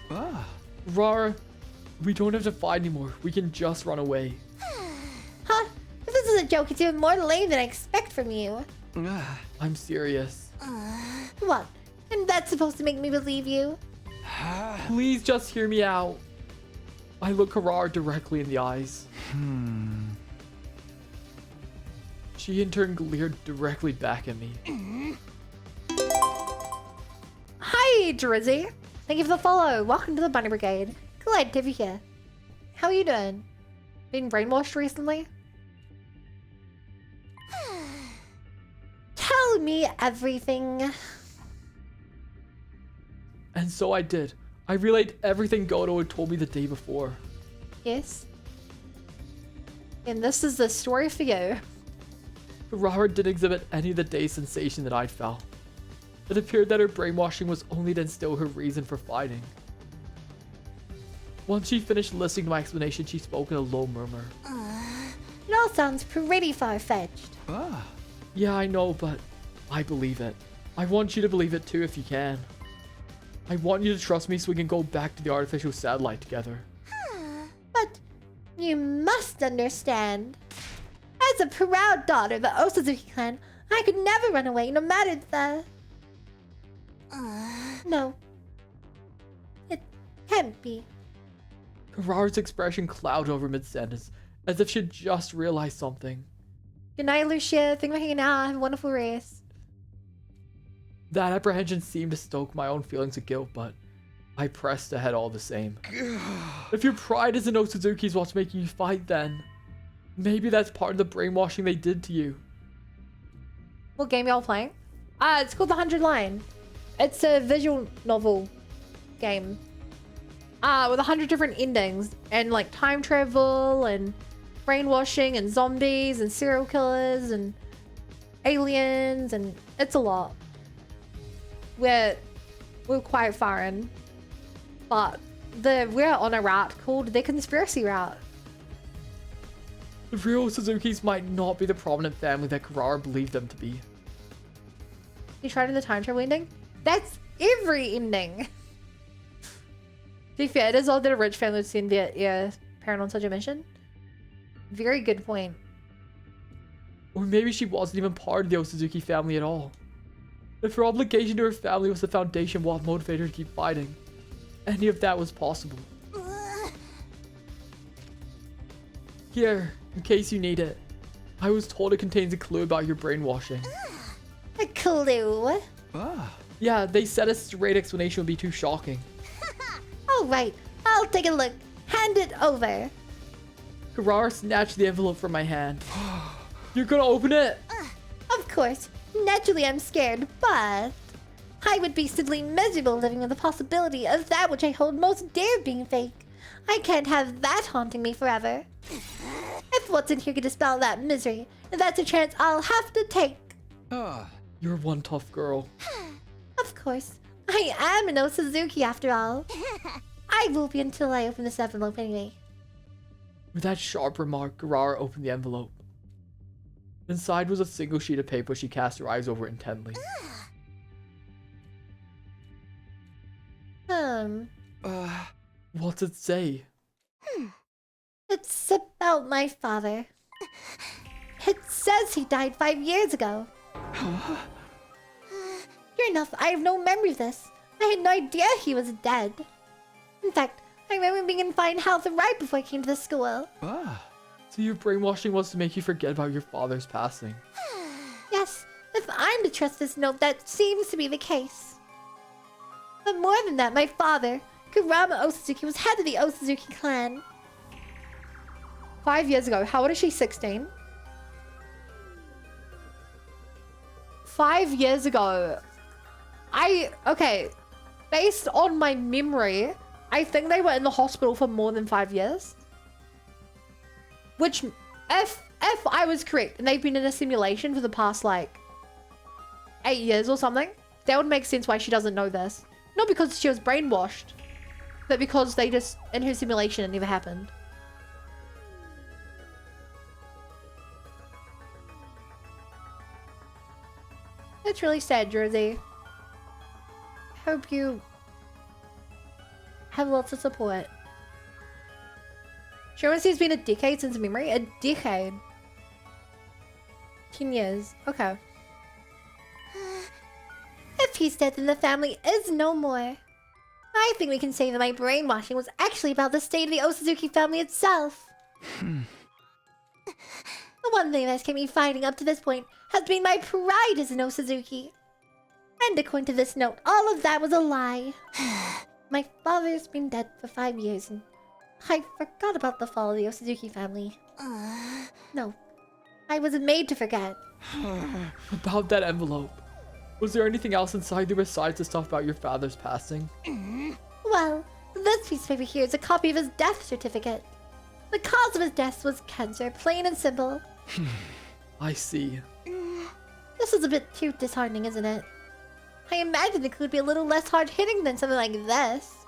Rara, we don't have to fight anymore. We can just run away. Huh? If this is a joke, it's even more lame than I expect from you. I'm serious. What? And that's supposed to make me believe you? Please just hear me out. I look Karara directly in the eyes. She in turn glared directly back at me. Hi, Drizzy. Thank you for the follow. Welcome to the Bunny Brigade. Glad to be here. How are you doing? Been brainwashed recently? Tell me everything. And so I did. I relayed everything Goto had told me the day before. Yes. And this is the story for you. Karara didn't exhibit any of the day's sensation that I'd felt. It appeared that her brainwashing was only to instill her reason for fighting. Once she finished listening to my explanation, she spoke in a low murmur. It all sounds pretty far-fetched. Yeah, I know, but I believe it. I want you to believe it too if you can. I want you to trust me so we can go back to the artificial satellite together. But you must understand. As a proud daughter of the Osazuki clan, I could never run away no matter the... No. It can't be. Karara's expression clouded over mid-sentence, as if she'd just realized something. Good night, Lucia. Thank you for hanging out. Have a wonderful race. That apprehension seemed to stoke my own feelings of guilt, but I pressed ahead all the same. If your pride is in Osazuki's what's making you fight, then maybe that's part of the brainwashing they did to you. What game y'all playing? It's called The 100 Line. It's a visual novel game. With 100 different endings and like time travel and brainwashing and zombies and serial killers and aliens, and it's a lot. We're quite foreign, but we're on a route called the conspiracy route. The real Suzukis might not be the prominent family that Karara believed them to be. You tried in the time travel ending? That's every ending. To be fair, it is all that a rich family would send their parent on such a mission. Very good point. Or maybe she wasn't even part of the Osazuki family at all. If her obligation to her family was the foundation of what motivated her to keep fighting, any of that was possible. Here, in case you need it. I was told it contains a clue about your brainwashing. A clue? Yeah, they said a straight explanation would be too shocking. All right, I'll take a look. Hand it over. Kirara snatched the envelope from my hand. You're gonna open it? Of course. Naturally, I'm scared, but I would be simply miserable living with the possibility of that which I hold most dear being fake. I can't have that haunting me forever. If what's in here could dispel that misery, that's a chance I'll have to take. You're one tough girl. Of course. I am an Osazuki after all. I will be until I open this envelope anyway. With that sharp remark, Kirara opened the envelope. Inside was a single sheet of paper. She cast her eyes over it intently. What's it say? It's about my father. It says he died 5 years ago. Sure enough, I have no memory of this. I had no idea he was dead. In fact, I remember being in fine health right before I came to the school. So your brainwashing was to make you forget about your father's passing. Yes, if I'm to trust this note, that seems to be the case. But more than that, my father, Kurama Osazuki, was head of the Osazuki clan. 5 years ago. How old is she? 16? 5 years ago. Okay. Based on my memory, I think they were in the hospital for more than 5 years. Which, if I was correct, and they've been in a simulation for the past, like, 8 years or something, that would make sense why she doesn't know this. Not because she was brainwashed, but because they just, in her simulation, it never happened. It's really sad, Jersey. Hope you have lots of support. Sharon says it's been a decade since memory. A decade. 10 years. Okay. If he's dead, then the family is no more. I think we can say that my brainwashing was actually about the state of the Osazuki family itself. The one thing that's kept me fighting up to this point has been my pride as an Osazuki. And according to this note, all of that was a lie. My father's been dead for 5 years, and I forgot about the fall of the Osazuki family. No, I was made to forget. About that envelope. Was there anything else inside there besides the stuff about your father's passing? Well, this piece of paper here is a copy of his death certificate. The cause of his death was cancer, plain and simple. I see. This is a bit too disheartening, isn't it? I imagined it could be a little less hard-hitting than something like this.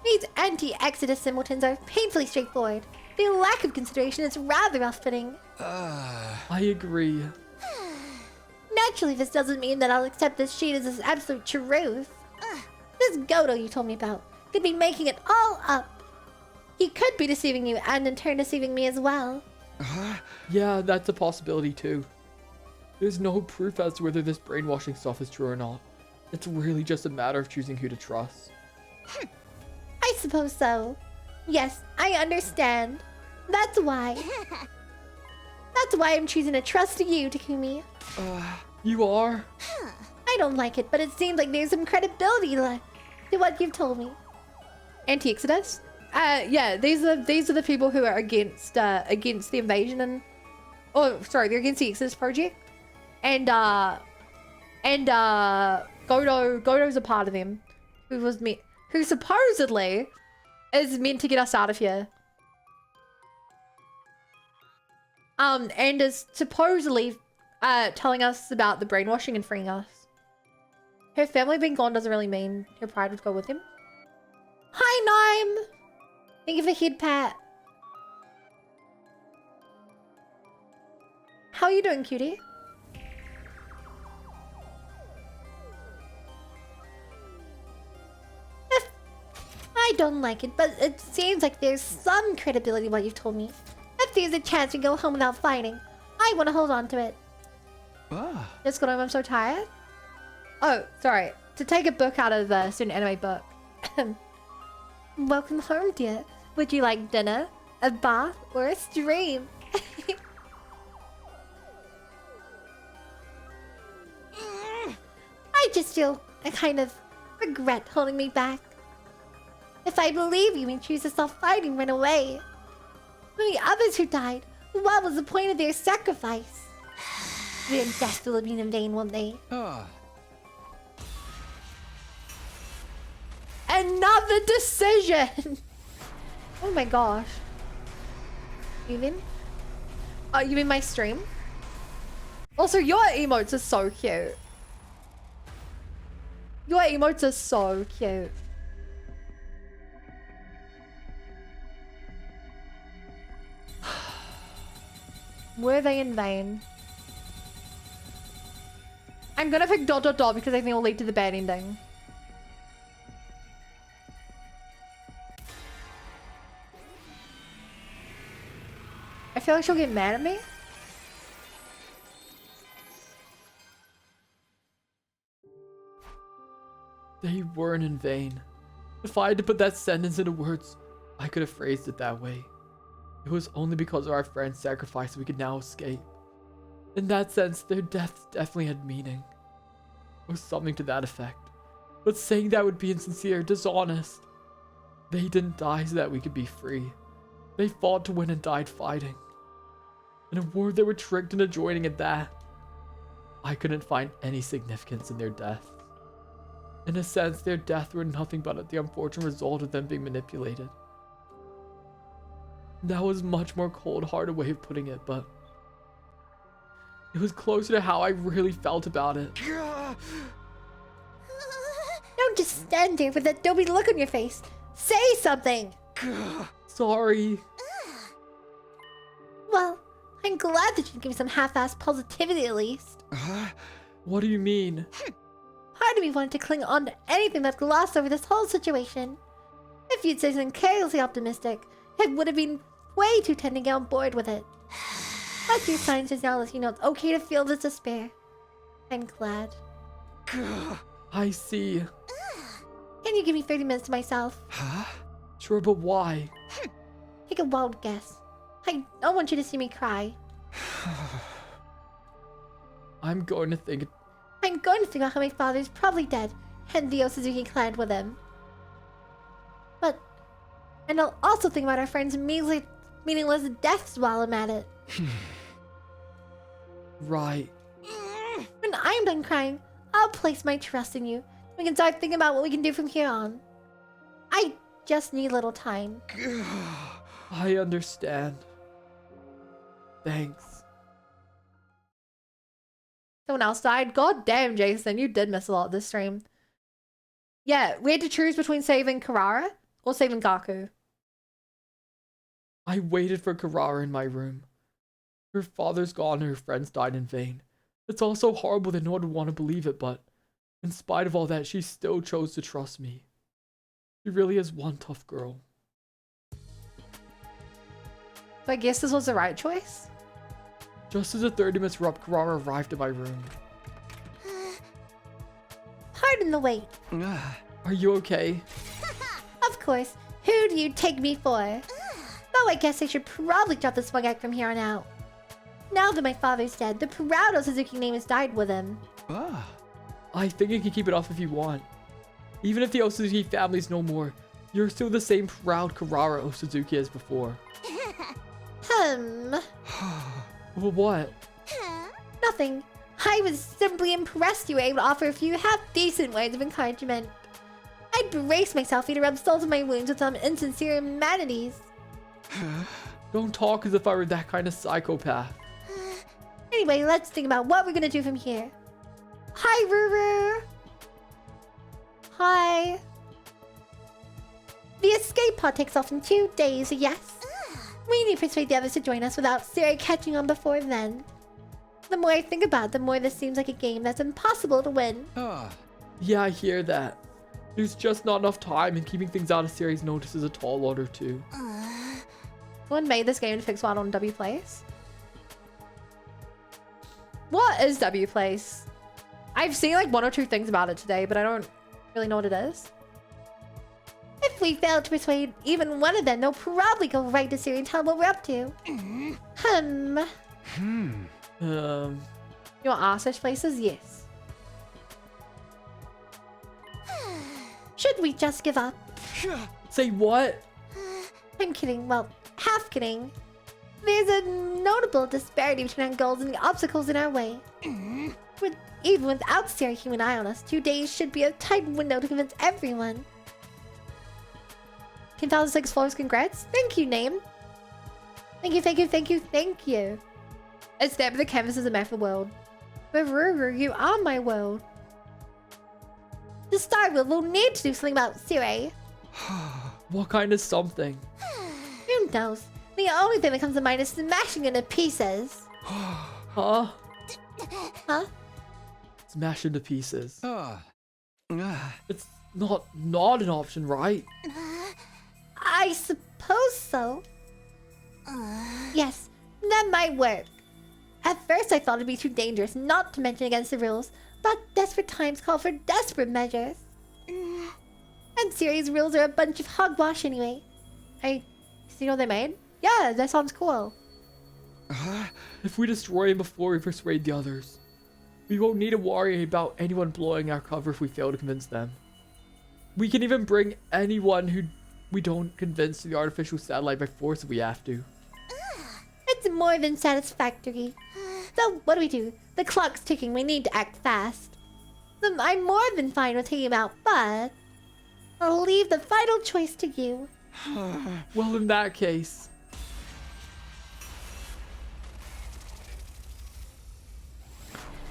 These anti-Exodus simpletons are painfully straightforward. The lack of consideration is rather off-putting. I agree. Naturally, this doesn't mean that I'll accept this sheet as absolute truth. This Godo you told me about could be making it all up. He could be deceiving you and in turn deceiving me as well. Yeah, that's a possibility too. There's no proof as to whether this brainwashing stuff is true or not. It's really just a matter of choosing who to trust. I suppose so. Yes, I understand. That's why. That's why I'm choosing to trust you, Takumi. You are? I don't like it, but it seems like there's some credibility to what you've told me. Anti-Exodus? Yeah, these are the people who are against the invasion and... Oh, sorry, they're against the Exodus project. And Godo's a part of them. Who supposedly is meant to get us out of here. And is supposedly telling us about the brainwashing and freeing us. Her family being gone doesn't really mean her pride would go with him. Hi, Nime! Thank you for head pat. How are you doing, cutie? I don't like it, but it seems like there's some credibility in what you've told me. If there's a chance we go home without fighting, I want to hold on to it. Let's go home, I'm so tired. Oh, sorry. To take a book out of the student anime book. Welcome home, dear. Would you like dinner, a bath, or a stream? I just feel a kind of regret holding me back. If I believe you and choose to stop fighting, run away. When the others who died, what was the point of their sacrifice? Their death will have been in vain, won't they? Another decision! Oh my gosh. Even? Oh, you mean my stream? Also, your emotes are so cute. Your emotes are so cute. Were they in vain? I'm gonna pick ... because I think it'll lead to the bad ending. I feel like she'll get mad at me. They weren't in vain. If I had to put that sentence into words, I could have phrased it that way. It was only because of our friend's sacrifice we could now escape. In that sense, their deaths definitely had meaning. Or something to that effect. But saying that would be insincere, dishonest. They didn't die so that we could be free. They fought to win and died fighting. In a war they were tricked into joining at that. I couldn't find any significance in their death. In a sense, their death were nothing but the unfortunate result of them being manipulated. That was a much more cold-hearted way of putting it, but it was closer to how I really felt about it. Don't just stand there with that dopey look on your face. Say something! Sorry. Well, I'm glad that you give me some half-assed positivity at least. What do you mean? Part of me wanted to cling on to anything that glossed over this whole situation. If you'd said something carelessly optimistic, it would have been way too tempting to get on board with it. But your science is now letting you know it's okay to feel this despair. I'm glad. I see. Can you give me 30 minutes to myself? Sure, but why? Take a wild guess. I don't want you to see me cry. I'm going to think about how my father's probably dead, and the Osuzuki clan with him. And I'll also think about our friends' meaningless deaths while I'm at it. Right. When I'm done crying, I'll place my trust in you. We can start thinking about what we can do from here on. I just need a little time. I understand. Thanks. Someone else died? God damn, Jason, you did miss a lot this stream. Yeah, we had to choose between saving Karara or saving Gaku. I waited for Karara in my room. Her father's gone and her friends died in vain. It's all so horrible that no one would want to believe it, but in spite of all that, she still chose to trust me. She really is one tough girl. So I guess this was the right choice? Just as the 30 minutes were up, Karara arrived at my room. Pardon the wait. Are you okay? Of course. Who do you take me for? Though I guess I should probably drop the smug act from here on out. Now that my father's dead, the proud Osuzuki name has died with him. I think you can keep it off if you want. Even if the Osuzuki family's no more, you're still the same proud Karara Osuzuki as before. What? Nothing. I was simply impressed you were able to offer a few half-decent words of encouragement. I'd brace myself for you to rub salt in my wounds with some insincere amenities. Don't talk as if I were that kind of psychopath. Anyway, let's think about what we're gonna do from here. Hi, Ruru! Hi. The escape pod takes off in 2 days, yes? We need to persuade the others to join us without Siri catching on before then. The more I think about it, the more this seems like a game that's impossible to win. Yeah, I hear that. There's just not enough time, and keeping things out of Siri's notice is a tall order too. Someone made this game to fix what on WPlace? What is WPlace? I've seen like 1 or 2 things about it today, but I don't really know what it is. If we fail to persuade even one of them, they'll probably go right to Siri and tell what we're up to. You want our such places? Yes. Should we just give up? Say what? I'm kidding. Well, half kidding. There's a notable disparity between our goals and the obstacles in our way. Even without Siri keeping an eye on us, 2 days should be a tight window to convince everyone. 10,006 followers, congrats. Thank you, name. Thank you, thank you, thank you, thank you. A step of the canvas is a map of the world. Ruru, you are my world. To start with, we'll need to do something about Siri. What kind of something? Who knows? The only thing that comes to mind is smashing into pieces. Huh? Huh? Smash into pieces. It's not an option, right? I suppose so. Yes, that might work. At first I thought it'd be too dangerous, not to mention against the rules, but desperate times call for desperate measures. And Siri's rules are a bunch of hogwash anyway. You know what they made? Yeah, that sounds cool. If we destroy him before we persuade the others, we won't need to worry about anyone blowing our cover if we fail to convince them. We can even bring anyone who we don't convince to the artificial satellite by force if we have to. It's more than satisfactory. So what do? The clock's ticking, we need to act fast. I'm more than fine with taking him out, but I'll leave the final choice to you. Well, in that case...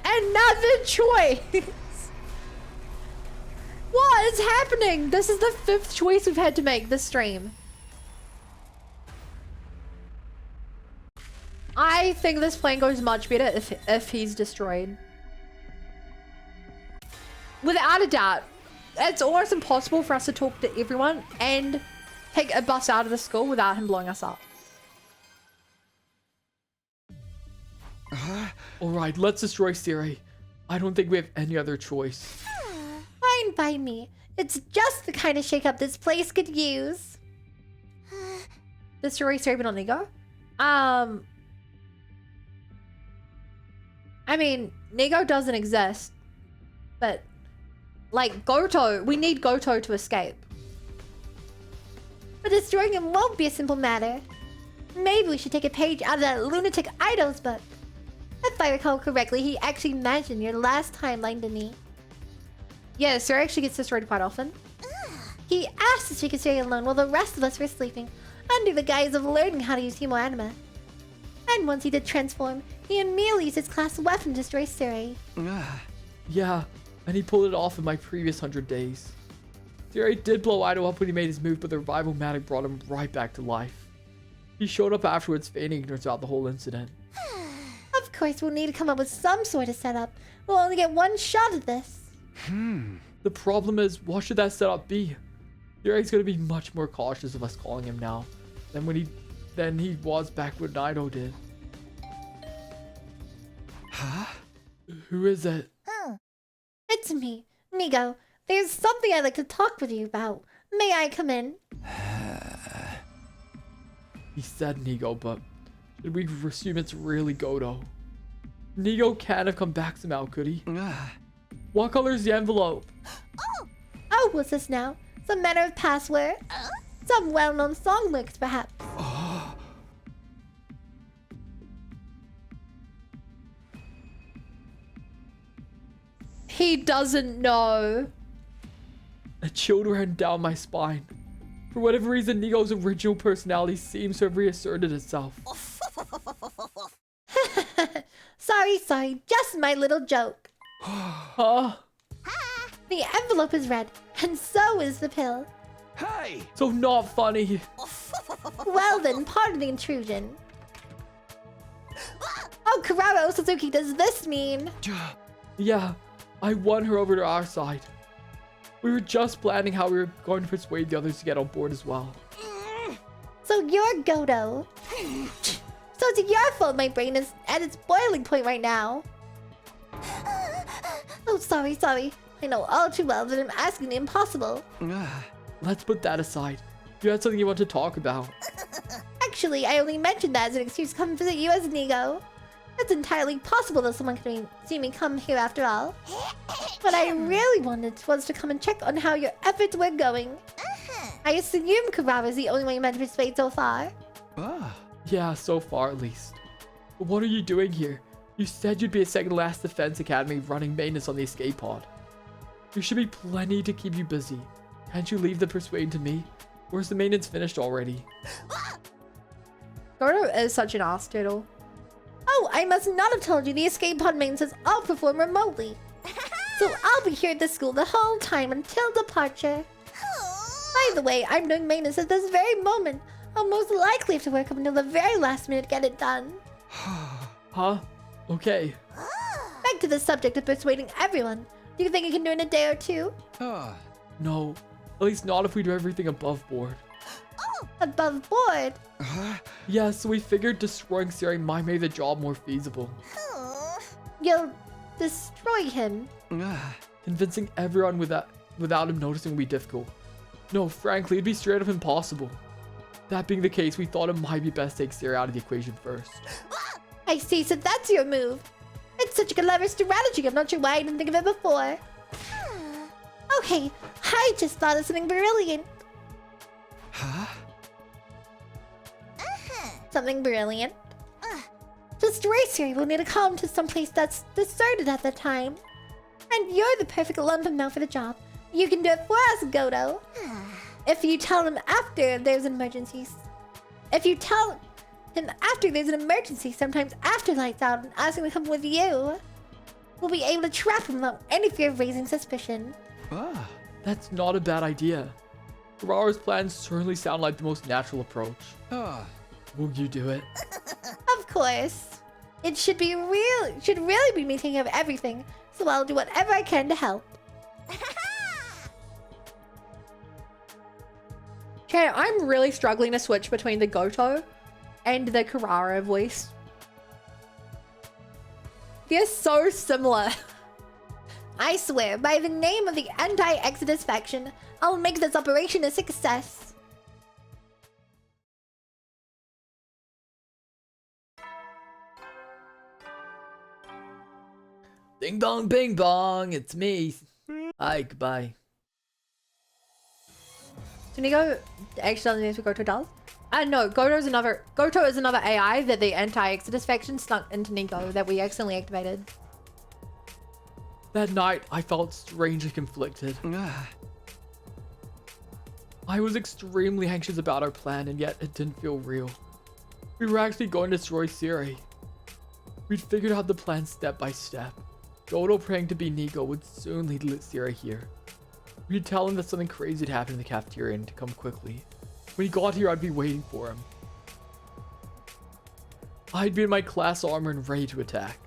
Another choice! What is happening? This is the 5th choice we've had to make this stream. I think this plan goes much better if he's destroyed. Without a doubt. It's almost impossible for us to talk to everyone and take a bus out of the school without him blowing us up. Alright, let's destroy Siri. I don't think we have any other choice. Fine by me. It's just the kind of shakeup this place could use. Destroy Siri but not Nigo? I mean, Nigo doesn't exist. But, like, Goto, we need Goto to escape. But destroying him won't be a simple matter. Maybe we should take a page out of that lunatic Idol's book. If I recall correctly, he actually mentioned your last timeline, didn't he? Yeah, Siri actually gets destroyed quite often. He asked us if we could stay alone while the rest of us were sleeping, under the guise of learning how to use Hemo Anima. And once he did transform, he immediately used his class weapon to destroy Siri. Yeah, and he pulled it off in my previous 100 days. Siri did blow Ido up when he made his move, but the revival magic brought him right back to life. He showed up afterwards, feigning ignorance about the whole incident. Of course, we'll need to come up with some sort of setup. We'll only get one shot at this. The problem is, what should that setup be? Siri's gonna be much more cautious of us calling him now than he was back when Ido did. Huh? Who is it? It's me, Nigo. There's something I'd like to talk with you about. May I come in? He said Nigo, but should we assume it's really Goto? Nigo can't have come back somehow, could he? What color is the envelope? Oh, what's this now? Some manner of password? Some well-known song lyrics, perhaps? He doesn't know. A chill ran down my spine. For whatever reason, Nigo's original personality seems to have reasserted itself. Sorry, just my little joke. Huh? The envelope is red, and so is the pill. Hey! So not funny. Well then, pardon the intrusion. Oh, Kurara Suzuki, does this mean? Yeah, I won her over to our side. We were just planning how we were going to persuade the others to get on board as well. So you're Goto. So it's your fault my brain is at its boiling point right now. Oh, sorry. I know all too well that I'm asking the impossible. Let's put that aside. You had something you want to talk about. Actually, I only mentioned that as an excuse to come visit you as Nigo. It's entirely possible that someone could see me come here after all. What I really wanted was to come and check on how your efforts were going. I assume Kurara's the only one you meant to persuade so far. Yeah, so far at least. But what are you doing here? You said you'd be a second last defense academy running maintenance on the escape pod. There should be plenty to keep you busy. Can't you leave the persuade to me? Or is the maintenance finished already? Goto is such an ass turtle. Oh, I must not have told you the escape pod maintenance is all performed remotely. So I'll be here at the school the whole time until departure. By the way, I'm doing maintenance at this very moment. I'll most likely have to work up until the very last minute to get it done. Huh? Okay. Back to the subject of persuading everyone. Do you think you can do it in a day or two? No. At least not if we do everything above board. Above board? Yeah, so we figured destroying Siri might make the job more feasible. You'll destroy him. Convincing everyone without him noticing would be difficult. No, frankly, it'd be straight up impossible. That being the case, we thought it might be best to take Siri out of the equation first. I see, so that's your move. It's such a clever strategy, I'm not sure why I didn't think of it before. Okay, I just thought of something brilliant. Something brilliant? To destroy Siri, we'll need to call him to someplace that's deserted at the time. And you're the perfect lump of now for the job. You can do it for us, Goto. If you tell him after there's an emergency. If you tell him after there's an emergency, sometimes after lights out, and ask him to come with you, we'll be able to trap him without any fear of raising suspicion. That's not a bad idea. Kurara's plans certainly sound like the most natural approach. Will you do it? Of course. It should really be me taking care of everything, so I'll do whatever I can to help. Okay, I'm really struggling to switch between the Goto and the Kurara voice. They're so similar. I swear, by the name of the anti-Exodus faction, I'll make this operation a success. Ding dong, bing bong, it's me. Hi, goodbye. So Nico actually knows what Goto does? No, Goto is another AI that the anti-Exodus faction snuck into Nico that we accidentally activated. That night, I felt strangely conflicted. I was extremely anxious about our plan, and yet it didn't feel real. We were actually going to destroy Siri. We'd figured out the plan step by step. Goto praying to be Nico would soon lead Siri here. We'd tell him that something crazy had happened in the cafeteria and to come quickly. When he got here, I'd be waiting for him. I'd be in my class armor and ready to attack.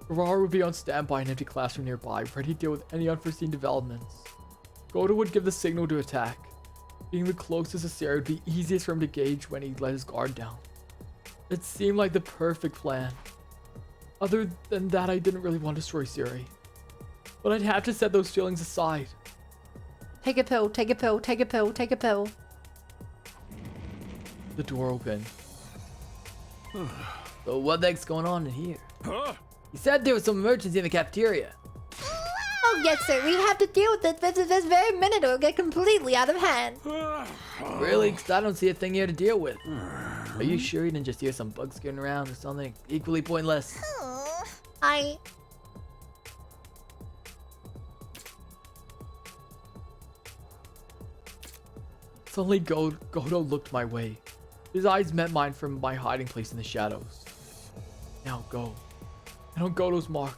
Kurara would be on standby in an empty classroom nearby, ready to deal with any unforeseen developments. Goto would give the signal to attack. Being the closest to Siri would be easiest for him to gauge when he let his guard down. It seemed like the perfect plan. Other than that, I didn't really want to destroy Siri. But I'd have to set those feelings aside. Take a pill, take a pill, take a pill, take a pill. The door opened. So what the heck's going on in here? You said there was some emergency in the cafeteria. Oh yes sir, we have to deal with it this very minute or it'll get completely out of hand. Really? Because I don't see a thing here to deal with. Are you sure you didn't just hear some bugs skirting around or something equally pointless? Suddenly, Goto looked my way. His eyes met mine from my hiding place in the shadows. Now go. And on Goto's mark.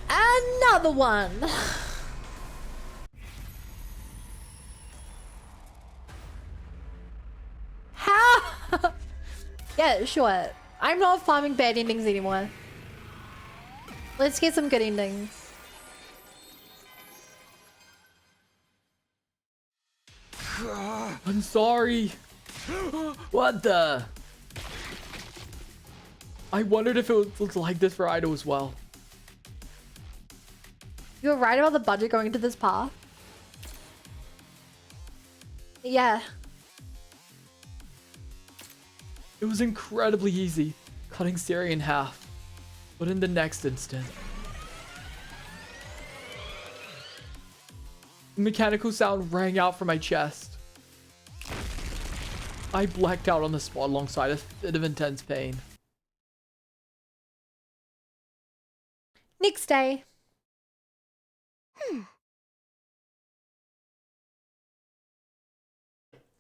Another one. How? Yeah, sure. I'm not farming bad endings anymore. Let's get some good endings. I'm sorry. What the? I wondered if it was like this for Ido as well. You were right about the budget going into this path. Yeah. It was incredibly easy. cutting Siri in half. But in the next instant, a mechanical sound rang out from my chest. I blacked out on the spot alongside a fit of intense pain. Next day.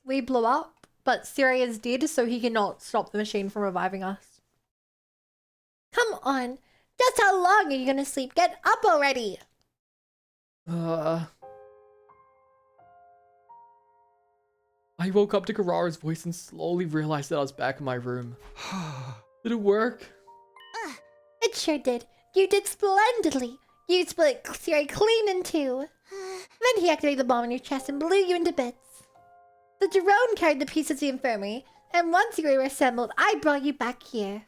We blew up, but Siri is dead, so he cannot stop the machine from reviving us. Come on. Just how long are you gonna sleep? Get up already! I woke up to Karara's voice and slowly realized that I was back in my room. Did it work? It sure did. You did splendidly. You split Siri clean in two. Then he activated the bomb in your chest and blew you into bits. The drone carried the pieces to the infirmary, and once you were assembled, I brought you back here.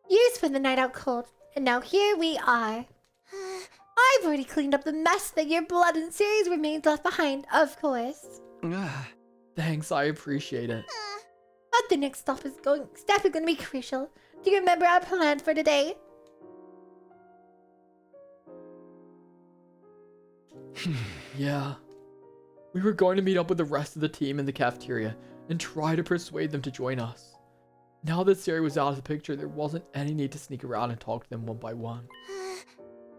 You spent the night out cold, and now here we are. I've already cleaned up the mess that your blood and Siri's remains left behind, of course. Thanks, I appreciate it. But the next step is going to be crucial. Do you remember our plan for today? Yeah. We were going to meet up with the rest of the team in the cafeteria and try to persuade them to join us. Now that Siri was out of the picture, there wasn't any need to sneak around and talk to them one by one.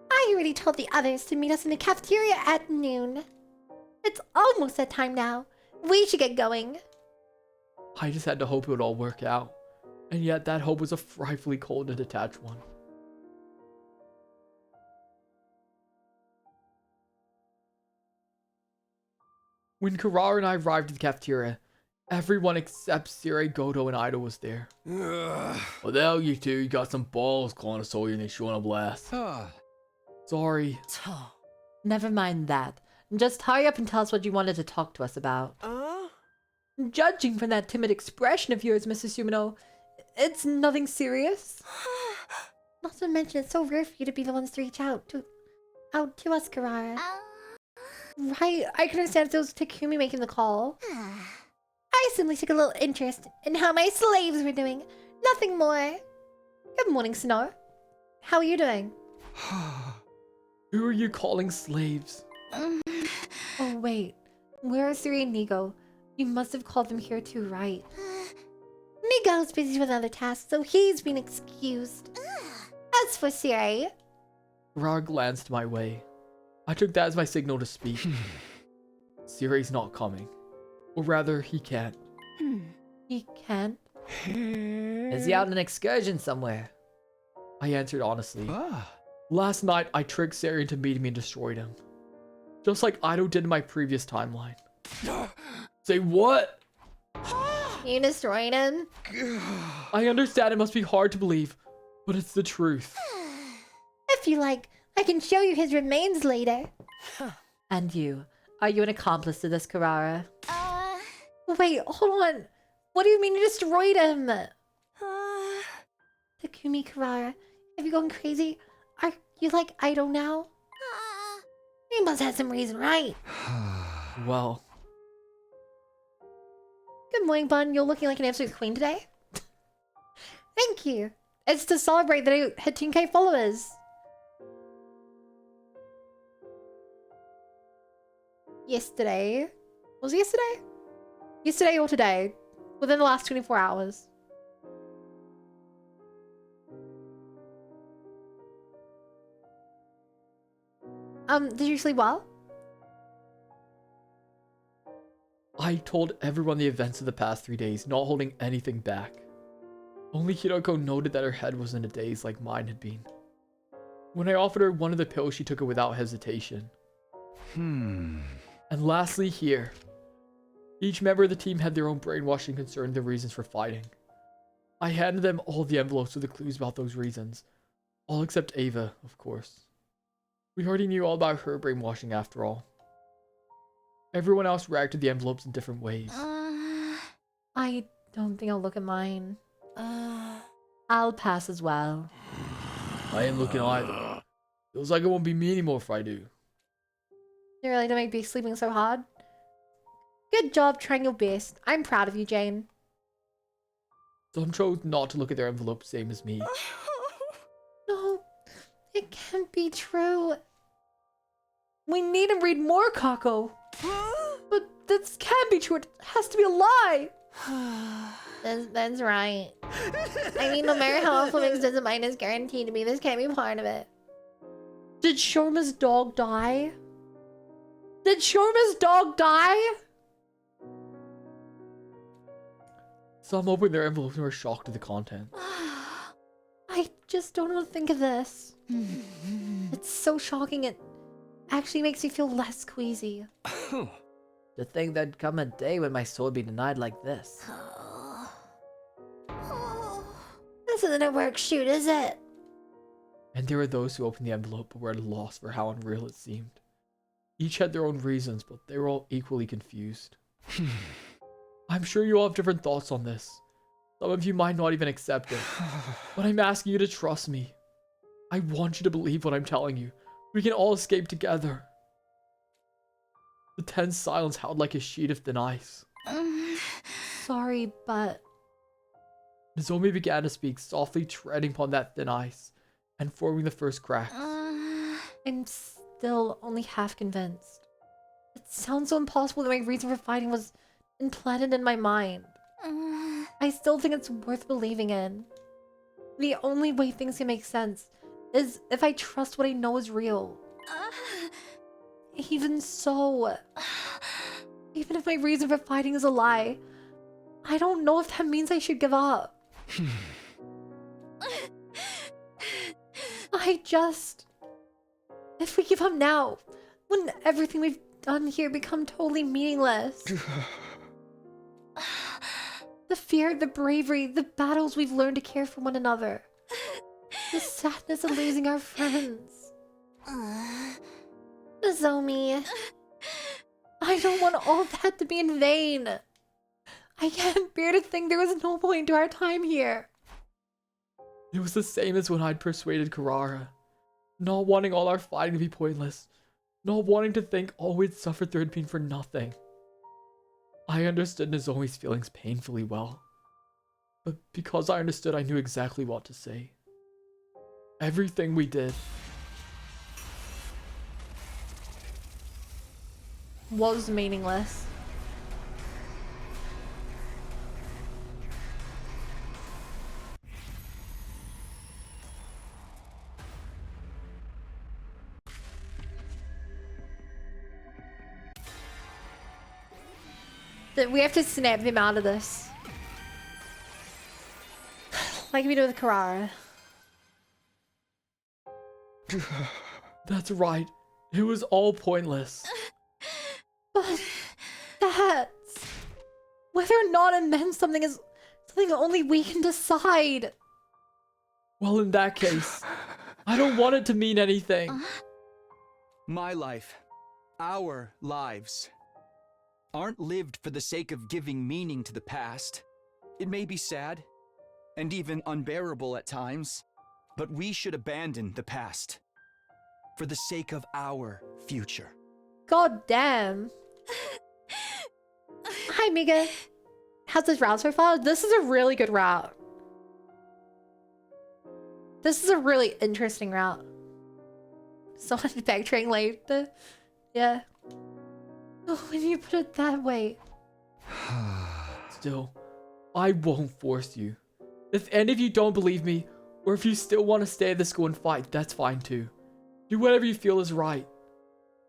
I already told the others to meet us in the cafeteria at noon. It's almost that time now. We should get going. I just had to hope it would all work out. And yet that hope was a frightfully cold and detached one. When Karara and I arrived at the cafeteria, everyone except Siri, Goto, and Ido was there. Well, the hell you two, you got some balls calling us all and they showing up last. Sorry. Never mind that. Just hurry up and tell us what you wanted to talk to us about. Judging from that timid expression of yours, Mrs. Sumino, it's nothing serious. Not to mention, it's so rare for you to be the ones to reach out to us, Karara. Right, I can understand if it was Takumi making the call. I simply took a little interest in how my slaves were doing. Nothing more. Good morning, Snow. How are you doing? Who are you calling slaves? Oh, wait. Where are Siri and Nigo? You must have called them here too, right? Nigo's busy with other tasks, so he's been excused. As for Siri... Karara glanced my way. I took that as my signal to speak. Siri's not coming. Or rather, he can't. He can't? Is he out on an excursion somewhere? I answered honestly. Last night, I tricked Siri into meeting me and destroyed him. Just like Ido did in my previous timeline. Say what? You destroyed him? I understand it must be hard to believe, but it's the truth. If you like, I can show you his remains later. And you? Are you an accomplice to this, Karara? Wait, hold on. What do you mean you destroyed him? Takumi, Karara, have you gone crazy? Are you like Ido now? You must have some reason, right? Well. Good morning, Bun. You're looking like an absolute queen today. Thank you. It's to celebrate that I hit 10k followers. Yesterday. Was it yesterday? Yesterday or today. Within the last 24 hours. Did you sleep well? I told everyone the events of the past 3 days, not holding anything back. Only Hiroko noted that her head was in a daze like mine had been. When I offered her one of the pills, she took it without hesitation. And lastly here. Each member of the team had their own brainwashing concerning the reasons for fighting. I handed them all the envelopes with the clues about those reasons. All except Ava, of course. We already knew all about her brainwashing after all. Everyone else reacted to the envelopes in different ways. I don't think I'll look at mine. I'll pass as well. I ain't looking either. Feels like it won't be me anymore if I do. You really don't make me sleeping so hard. Good job trying your best. I'm proud of you, Jane. Some chose not to look at their envelope, same as me. No, it can't be true. We need to read more, Kako. But this can't be true. It has to be a lie. That's right. I mean, no matter how awful things doesn't mind is guaranteed to be. This can't be part of it. Did Shorma's dog die? Did Shorma's dog die? Some opened their envelopes and were shocked at the contents. I just don't know what to think of this. It's so shocking. It actually makes me feel less queasy. To think there'd come a day when my soul would be denied like this. This isn't a work shoot, is it? And there were those who opened the envelope but were at a loss for how unreal it seemed. Each had their own reasons, but they were all equally confused. I'm sure you all have different thoughts on this. Some of you might not even accept it. But I'm asking you to trust me. I want you to believe what I'm telling you. We can all escape together. The tense silence held like a sheet of thin ice. Sorry, but... Nozomi began to speak, softly treading upon that thin ice and forming the first cracks. I'm still only half convinced. It sounds so impossible that my reason for fighting was implanted in my mind. I still think it's worth believing in. The only way things can make sense is if I trust what I know is real. Even so, even if my reason for fighting is a lie, I don't know if that means I should give up. If we give up now, wouldn't everything we've done here become totally meaningless? The fear, the bravery, the battles we've learned to care for one another. The sadness of losing our friends. Nozomi, I don't want all that to be in vain. I can't bear to think there was no point to our time here. It was the same as when I'd persuaded Karara. Not wanting all our fighting to be pointless. Not wanting to think all we'd suffered through had been for nothing. I understood Nozomi's feelings painfully well. But because I understood, I knew exactly what to say. Everything we did was meaningless. We have to snap them out of this. Like we do with Karara. That's right. It was all pointless. But that's... Whether or not it meant something is something only we can decide. Well, in that case, I don't want it to mean anything. My life, our lives, aren't lived for the sake of giving meaning to the past. It may be sad, and even unbearable at times, but we should abandon the past for the sake of our future. God damn. Hi, Mika. How's this route so far? This is a really good route. This is a really interesting route. Someone backtracking later. Yeah. Oh, when you put it that way. Still, I won't force you. If any of you don't believe me, or if you still want to stay at the school and fight, that's fine too. Do whatever you feel is right.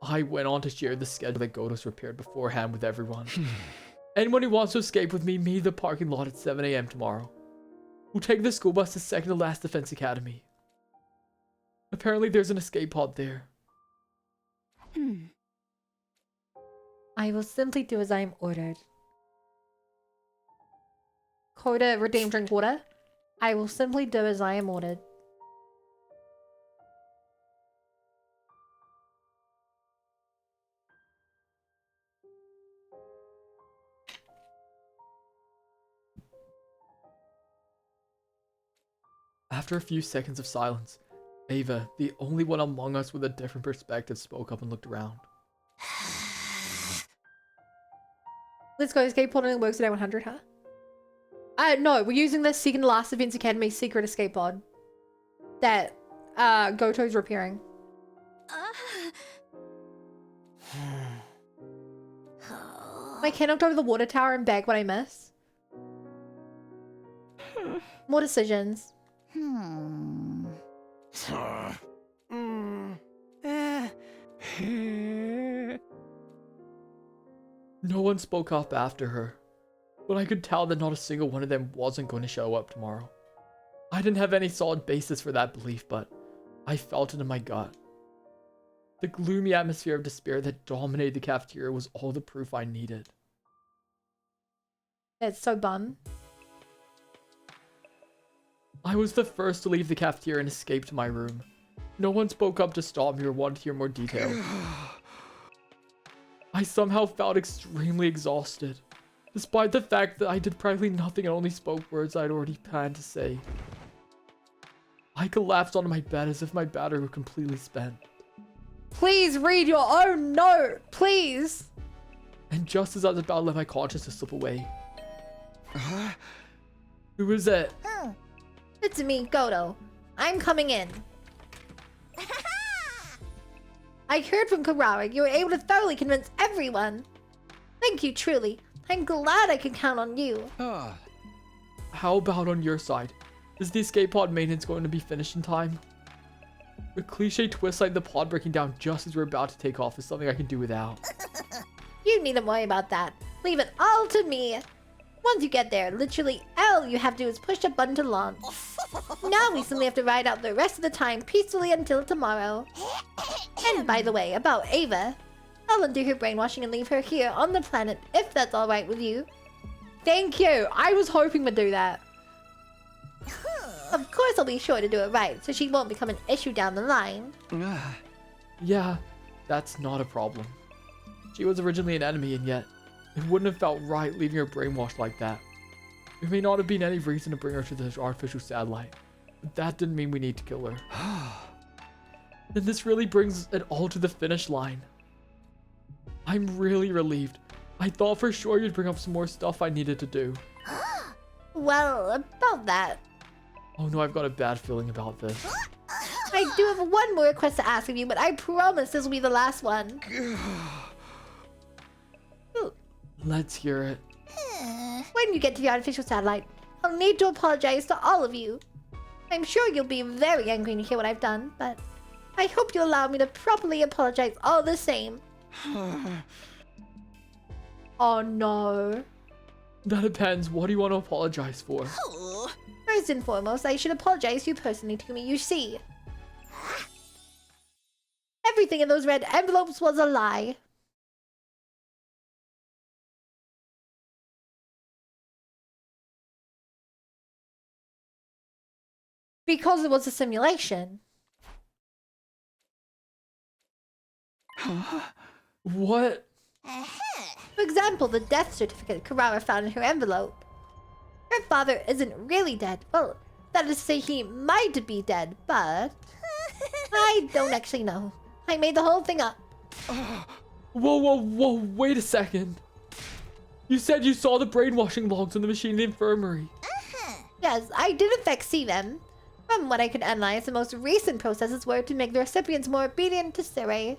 I went on to share the schedule that Godos prepared beforehand with everyone. Anyone who wants to escape with me, meet the parking lot at 7 AM tomorrow. We'll take the school bus to second to last Defense Academy. Apparently there's an escape pod there. I will simply do as I am ordered. Quota, redeem drink water. I will simply do as I am ordered. After a few seconds of silence, Ava, the only one among us with a different perspective, spoke up and looked around. Let's go. Escape pod only works at 100, huh? No, we're using the second last Defense Academy secret escape pod that Goto's repairing. My kid knocked over the water tower and bagged what I miss. More decisions. No one spoke up after her, but I could tell that not a single one of them wasn't going to show up tomorrow. I didn't have any solid basis for that belief, but I felt it in my gut. The gloomy atmosphere of despair that dominated the cafeteria was all the proof I needed. It's so bum. I was the first to leave the cafeteria and escape to my room. No one spoke up to stop me or wanted to hear more details. I somehow felt extremely exhausted, despite the fact that I did practically nothing and only spoke words I'd already planned to say. I collapsed onto my bed as if my battery were completely spent. Please read your own note, please. And just as I was about to let my consciousness slip away. Who was it? It's me, Goto. I'm coming in. I heard from Karara you were able to thoroughly convince everyone. Thank you, truly. I'm glad I can count on you. How about on your side? Is the escape pod maintenance going to be finished in time? A cliche twist like the pod breaking down just as we're about to take off is something I can do without. You needn't worry about that. Leave it all to me. Once you get there, literally all you have to do is push a button to launch. Now we simply have to ride out the rest of the time peacefully until tomorrow. And by the way, about Ava, I'll undo her brainwashing and leave her here on the planet if that's alright with you. Thank you. I was hoping to do that. Of course I'll be sure to do it right, so she won't become an issue down the line. Yeah, that's not a problem. She was originally an enemy, and yet it wouldn't have felt right leaving her brainwashed like that. There may not have been any reason to bring her to the artificial satellite, but that didn't mean we need to kill her. Then this really brings it all to the finish line. I'm really relieved. I thought for sure you'd bring up some more stuff I needed to do. Well, about that. Oh no, I've got a bad feeling about this. I do have one more request to ask of you, but I promise this will be the last one. Let's hear it. When you get to the artificial satellite, I'll need to apologize to all of you. I'm sure you'll be very angry to hear what I've done, but I hope you'll allow me to properly apologize all the same. Oh no. That depends. What do you want to apologize for? First and foremost, I should apologize to you personally, to me, you see. Everything in those red envelopes was a lie. Because it was a simulation. What? For example, the death certificate Karara found in her envelope. Her father isn't really dead. Well, that is to say he might be dead, but I don't actually know. I made the whole thing up. Whoa, wait a second. You said you saw the brainwashing logs on the machine in the infirmary. Yes, I did in fact see them. From what I could analyze, the most recent processes were to make the recipients more obedient to Sirei.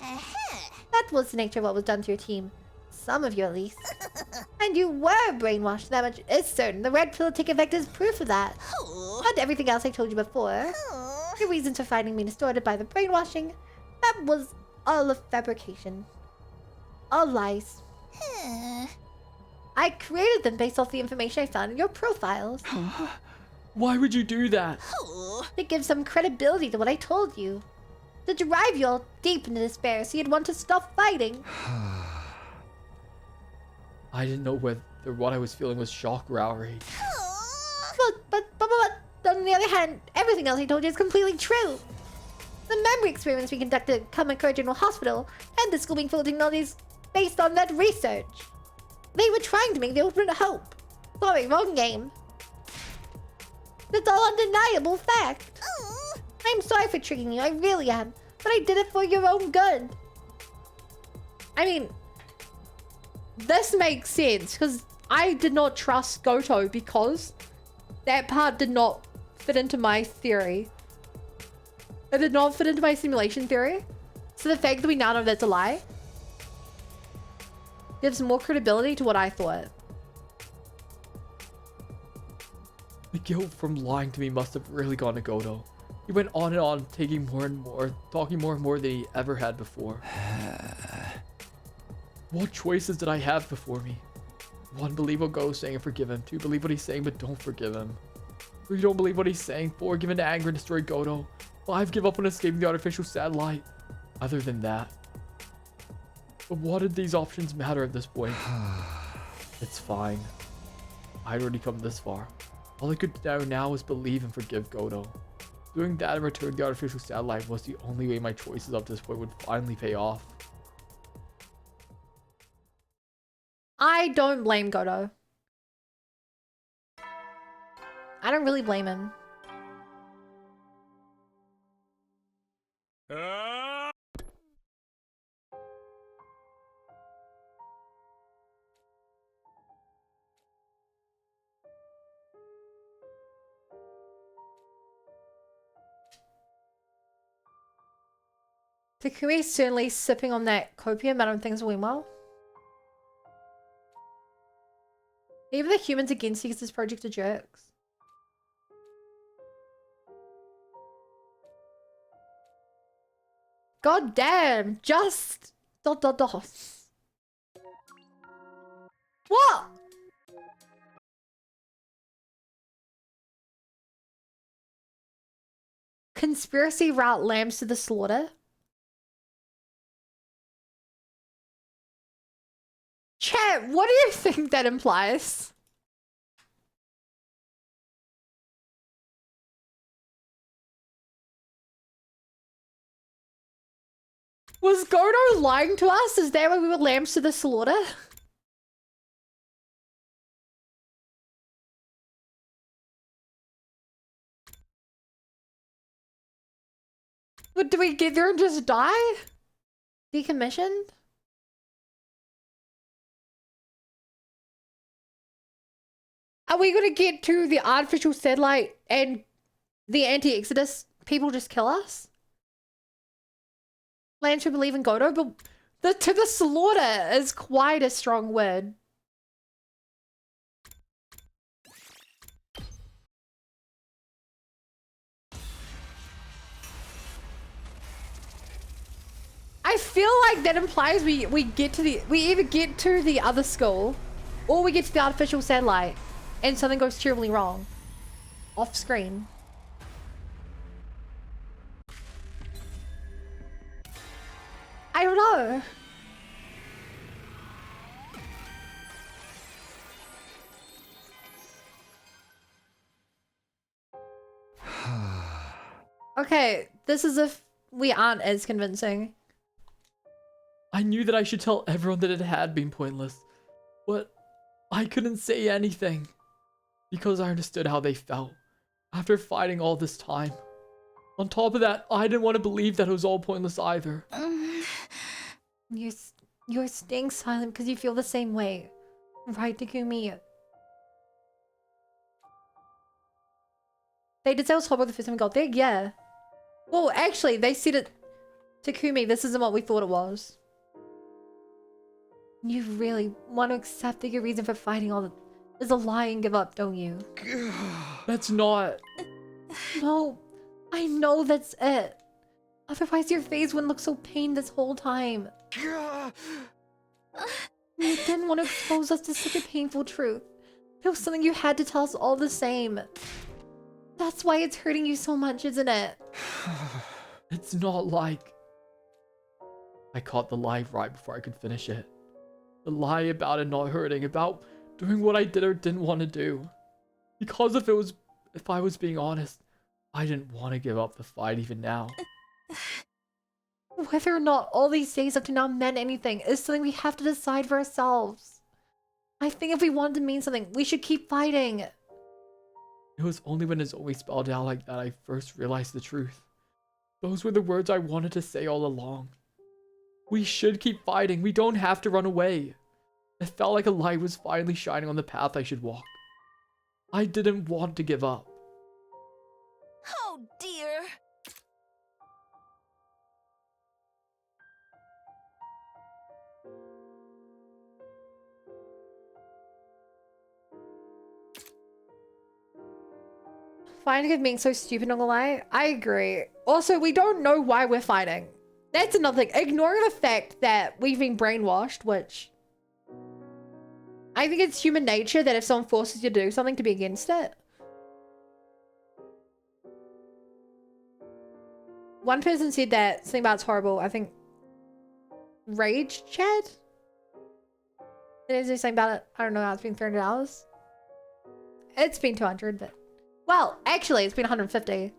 That was the nature of what was done to your team. Some of you at least. And you were brainwashed, that much is certain. The red pill tick effect is proof of that. But everything else I told you before. Your reasons for finding me distorted by the brainwashing, that was all a fabrication. All lies. I created them based off the information I found in your profiles. Why would you do that? To give some credibility to what I told you. To drive you all deep into despair so you'd want to stop fighting. I didn't know whether what I was feeling was shock or outrage. But on the other hand, everything else I told you is completely true. The memory experiments we conducted at Kamakura General Hospital and the school being full of technologies based on that research. They were trying to make the ultimate hope. Sorry, wrong game. It's all undeniable fact. I'm sorry for tricking you, I really am. But I did it for your own good. I mean, this makes sense, because I did not trust Goto because That part did not fit into my theory. It did not fit into my simulation theory. So the fact that we now know that's a lie gives more credibility to what I thought. The guilt from lying to me must have really gone to Godo. He went on and on, taking more and more, talking more and more than he ever had before. What choices did I have before me? 1, believe what Godo's saying and forgive him. 2, believe what he's saying but don't forgive him. 3, don't believe what he's saying. 4, give in to anger and destroy Godo. 5, give up on escaping the artificial satellite. Other than that. But what did these options matter at this point? It's fine. I'd already come this far. All I could do now is believe and forgive Godo. Doing that and returning the artificial satellite was the only way my choices up to this point would finally pay off. I don't blame Godo. I don't really blame him. Takumi's certainly sipping on that copium. I don't think it's going well. Even the humans against you because this project are jerks. God damn, just ... What? Conspiracy route lambs to the slaughter? Chat, what do you think that implies? Was Godo lying to us? Is that why we were lambs to the slaughter? But do we get there and just die? Decommissioned? Are we gonna get to the artificial satellite and the anti-Exodus people just kill us? Land should believe in Godo, but to the slaughter is quite a strong word. I feel like that implies we either get to the other school or we get to the artificial satellite and something goes terribly wrong off screen. I don't know. Okay, this is if we aren't as convincing. I knew that I should tell everyone that it had been pointless, but I couldn't say anything because I understood how they felt after fighting all this time. On top of that, I didn't want to believe that it was all pointless either. You're staying silent because you feel the same way, right, Takumi? They did say it was horrible the first time we got there, yeah. Well, actually, they said it, Takumi, this isn't what we thought it was. You really want to accept that your reason for fighting all is a lie and give up, don't you? That's not... No, I know that's it. Otherwise your face wouldn't look so pained this whole time. You didn't want to expose us to such a painful truth. It was something you had to tell us all the same. That's why it's hurting you so much, isn't it? It's not like... I caught the lie right before I could finish it. The lie about it not hurting, about doing what I did or didn't want to do. Because if I was being honest, I didn't want to give up the fight even now. Whether or not all these days up to now meant anything is something we have to decide for ourselves. I think if we wanted to mean something, we should keep fighting. It was only when it's always spelled out like that I first realized the truth. Those were the words I wanted to say all along. We should keep fighting. We don't have to run away. It felt like a light was finally shining on the path I should walk. I didn't want to give up. Oh dear. Fighting him being so stupid, not gonna lie. I agree. Also, we don't know why we're fighting. That's another thing. Ignoring the fact that we've been brainwashed, which... I think it's human nature that if someone forces you to do something, to be against it. One person said that something about it's horrible. I think... Rage Chad? Did I say something about it? I don't know how it's been $300. It's been 200, but... Well, actually, it's been 150.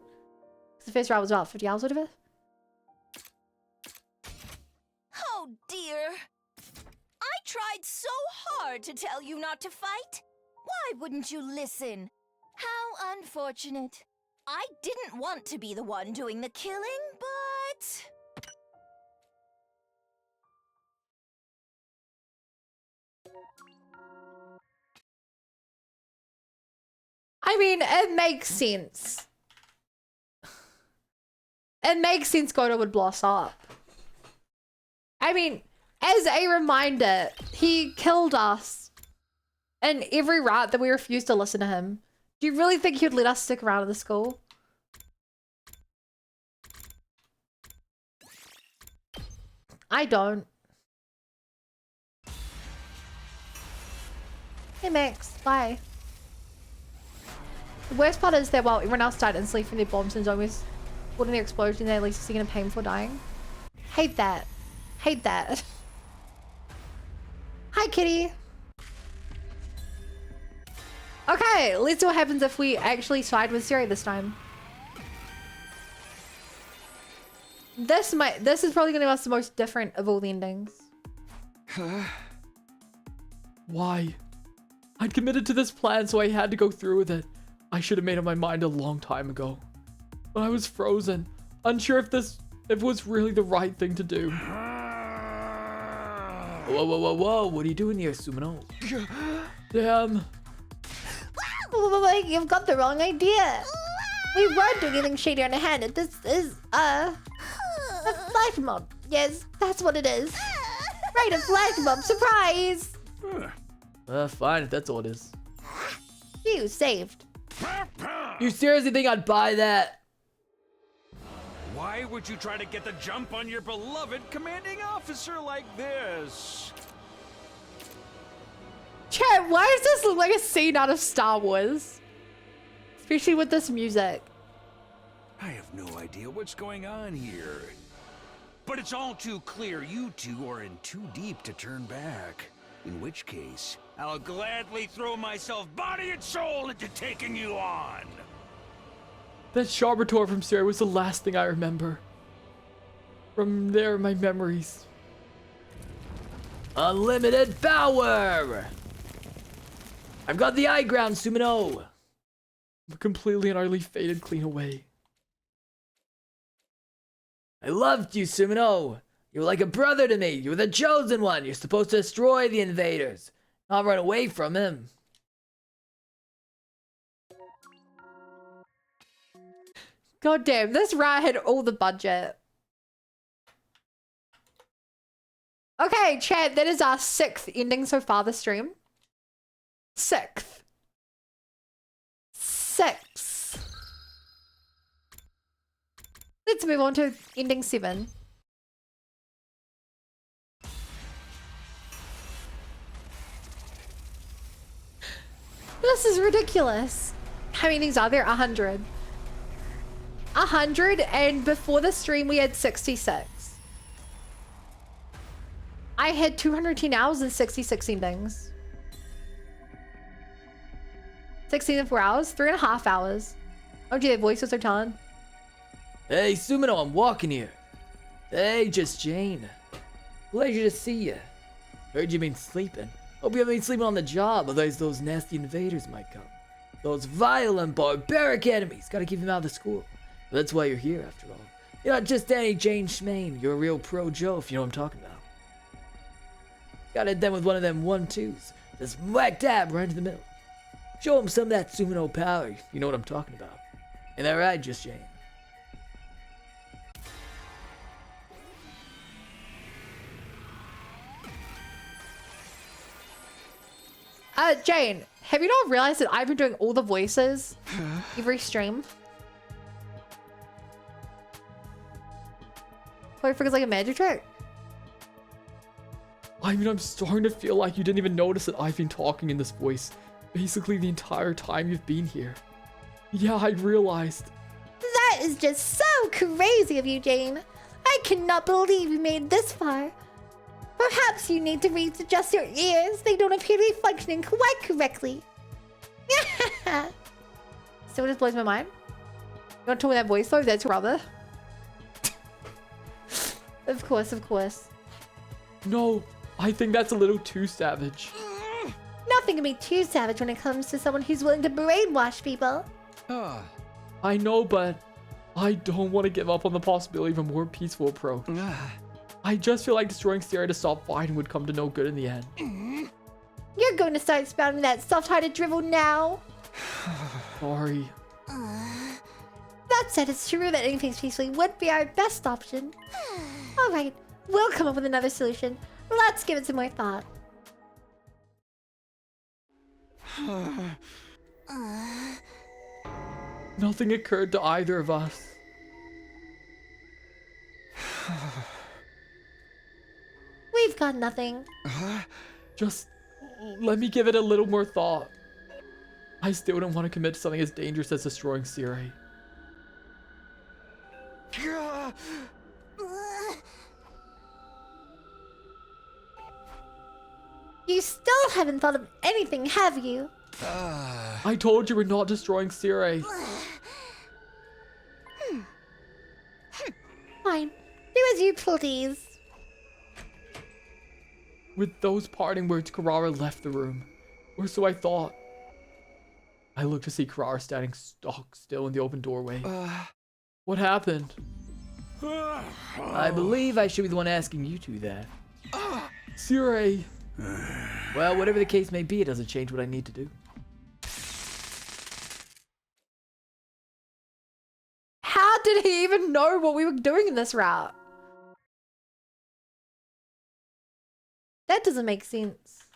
The first round was about 50 hours, whatever. Oh dear. I tried so hard to tell you not to fight. Why wouldn't you listen? How unfortunate. I didn't want to be the one doing the killing, but... I mean, it makes sense. It makes sense Goto would blow us up. I mean, as a reminder, he killed us in every route that we refused to listen to him. Do you really think he would let us stick around at the school? I don't. Hey Max, bye. The worst part is that while everyone else died instantly from their bombs and zombies caught in the explosion, they at least a second of pain before dying. Hate that. Hate that. Hi, kitty. Okay, let's see what happens if we actually side with Siri this time. This is probably going to be us the most different of all the endings. Why? I'd committed to this plan, so I had to go through with it. I should have made up my mind a long time ago. But I was frozen, unsure if it was really the right thing to do. Whoa, whoa, whoa, whoa. What are you doing here, Sumino? Damn. You've got the wrong idea. We weren't doing anything shady on the hand. This is, a flight mob. Yes, that's what it is. Right, a flight mob. Surprise! Fine, if that's all it is. You saved. You seriously think I'd buy that? Why would you try to get the jump on your beloved commanding officer like this? Chat, why does this look like a scene out of Star Wars? Especially with this music. I have no idea what's going on here. But it's all too clear you two are in too deep to turn back. In which case, I'll gladly throw myself body and soul into taking you on. That Sharbator from Siri was the last thing I remember. From there, my memories. Unlimited power! I've got the high ground, Sumino! I'm completely and utterly faded clean away. I loved you, Sumino! You were like a brother to me! You were the chosen one! You're supposed to destroy the invaders, not run away from him. God damn, this rat had all the budget. Okay, chat, that is our 6th ending so far this stream. 6th. 6. Let's move on to ending 7. This is ridiculous. How many endings are there? 100. 100, and before the stream we had 66. I had 210 hours and 66 endings. 16 and 4 hours, 3.5 hours. Oh gee, their voices are telling. Hey, Sumino, I'm walking here. Hey, Just Jane. Pleasure to see you. Heard you've been sleeping. Hope you haven't been sleeping on the job, otherwise those nasty invaders might come. Those violent, barbaric enemies. Gotta keep them out of the school. But that's why you're here, after all. You're not just any Jane Schmaine. You're a real pro Joe, if you know what I'm talking about. Got it done with one of them 1-2s. Just whack dab right into the middle. Show him some of that Sumino power, if you know what I'm talking about. Ain't that right, Just Jane? Jane, have you not realized that I've been doing all the voices every stream? Probably figures like a magic trick. I mean, I'm starting to feel like you didn't even notice that I've been talking in this voice basically the entire time you've been here. Yeah, I realized. That is just so crazy of you, Jane. I cannot believe you made it this far. Perhaps you need to readjust your ears. They don't appear to be functioning quite correctly. Still just blows my mind. You want to tell me that voice though? That's rubber. Of course, of course. No, I think that's a little too savage. Nothing can be too savage when it comes to someone who's willing to brainwash people. I know, but I don't want to give up on the possibility of a more peaceful approach. I just feel like destroying Sierra to stop fighting would come to no good in the end. You're going to start spouting that soft-hearted drivel now. Sorry. That said, it's true that anything peacefully would be our best option. Alright, we'll come up with another solution. Let's give it some more thought. Nothing occurred to either of us. We've got nothing. Just let me give it a little more thought. I still don't want to commit to something as dangerous as destroying Siri. You still haven't thought of anything, have you? I told you we're not destroying Siri. Fine. Do as you please. With those parting words, Karara left the room. Or so I thought. I looked to see Karara standing stock still in the open doorway. What happened? I believe I should be the one asking you two that. Siri! Well, whatever the case may be, it doesn't change what I need to do. How did he even know what we were doing in this route? That doesn't make sense.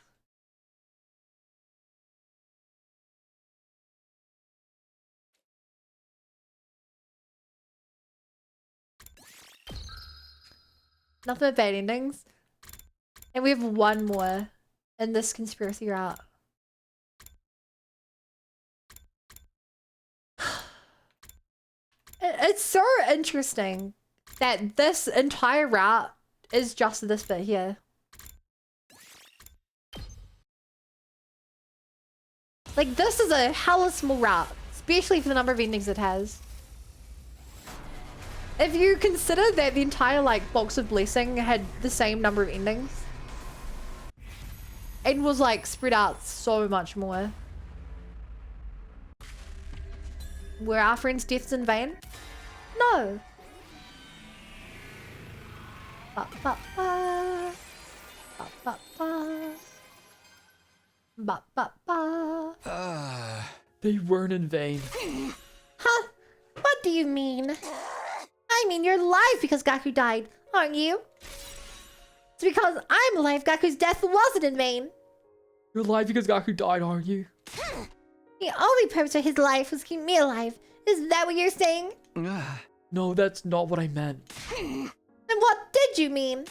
Nothing but bad endings. And we have one more in this conspiracy route. It's so interesting that this entire route is just this bit here. Like, this is a hella small route, especially for the number of endings it has. If you consider that the entire, like, Box of Blessing had the same number of endings, it was, like, spread out so much more. Were our friends' deaths in vain? No. Ba, ba, ba. Ba, ba, ba. Ba, ba, ba. They weren't in vain. Huh? What do you mean? I mean, you're alive because Gaku died, aren't you? It's because I'm alive Gaku's death wasn't in vain. You're alive because Gaku died, aren't you? The only purpose of his life was to keep me alive. Is that what you're saying? No, that's not what I meant. Then what did you mean?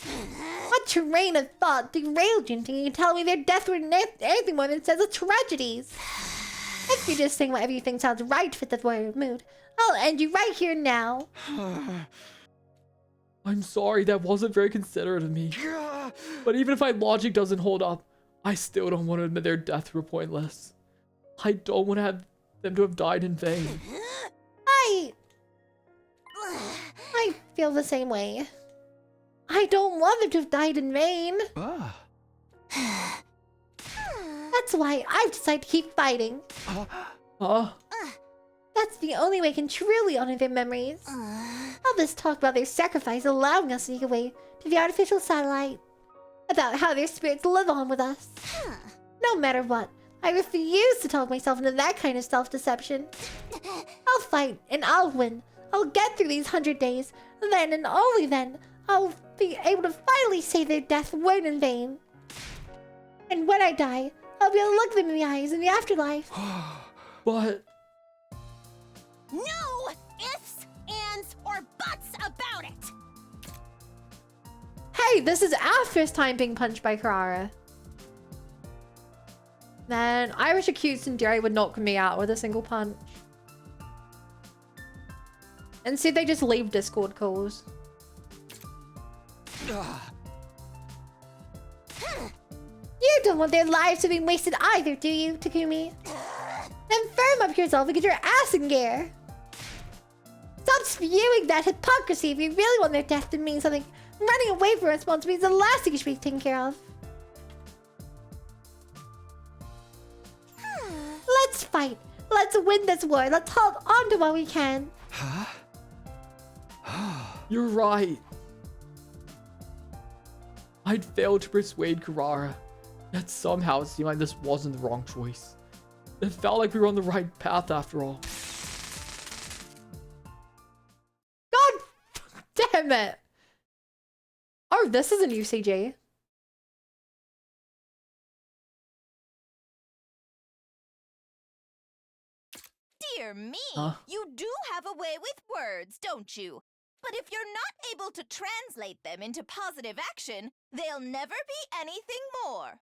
What train of thought derailed you until you tell me their death were anything more than says of tragedies? If you're just saying whatever you think sounds right for the warrior mood, I'll end you right here now. I'm sorry, that wasn't very considerate of me. But even if my logic doesn't hold up, I still don't want to admit their deaths were pointless. I don't want to have them to have died in vain. I feel the same way. I don't want them to have died in vain. That's why I've decided to keep fighting. That's the only way I can truly honor their memories. All this talk about their sacrifice allowing us to sneak away to the artificial satellite. About how their spirits live on with us. No matter what, I refuse to talk myself into that kind of self-deception. I'll fight, and I'll win. I'll get through these 100 days. Then, and only then, I'll be able to finally say their death weren't in vain. And when I die, I'll be able to look them in the eyes in the afterlife. But... No ifs, ands, or buts about it! Hey, this is our first time being punched by Karara. Man, I wish Acute Tsundere would knock me out with a single punch. Instead, they just leave Discord calls. You don't want their lives to be wasted either, do you, Takumi? Then firm up yourself and get your ass in gear. Stop spewing that hypocrisy if you really want their death to mean something. Running away from responsibility is the last thing you should be taken care of. Let's fight. Let's win this war. Let's hold on to what we can. Huh? You're right. I'd failed to persuade Karara. Yet somehow it seemed like this wasn't the wrong choice. It felt like we were on the right path after all. God damn it. Oh, this is a new CG. Dear me, Huh? you do have a way with words, don't you? But if you're not able to translate them into positive action, they'll never be anything more.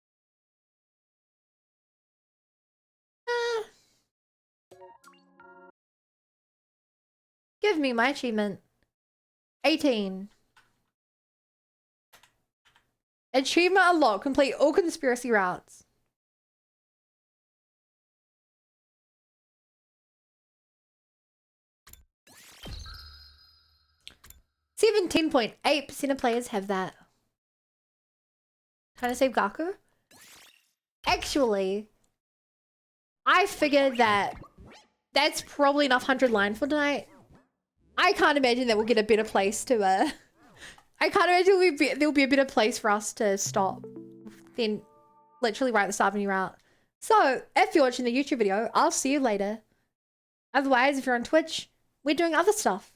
Give me my achievement. 18. Achievement unlocked. Complete all conspiracy routes. .8% of players have that. Trying to save Gaku? Actually, I figured that that's probably enough 100 line for tonight. I can't imagine that we'll get a better place to I can't imagine there'll be a better place for us to stop than literally right at the start of a new route. So, if you're watching the YouTube video, I'll see you later. Otherwise, if you're on Twitch, we're doing other stuff.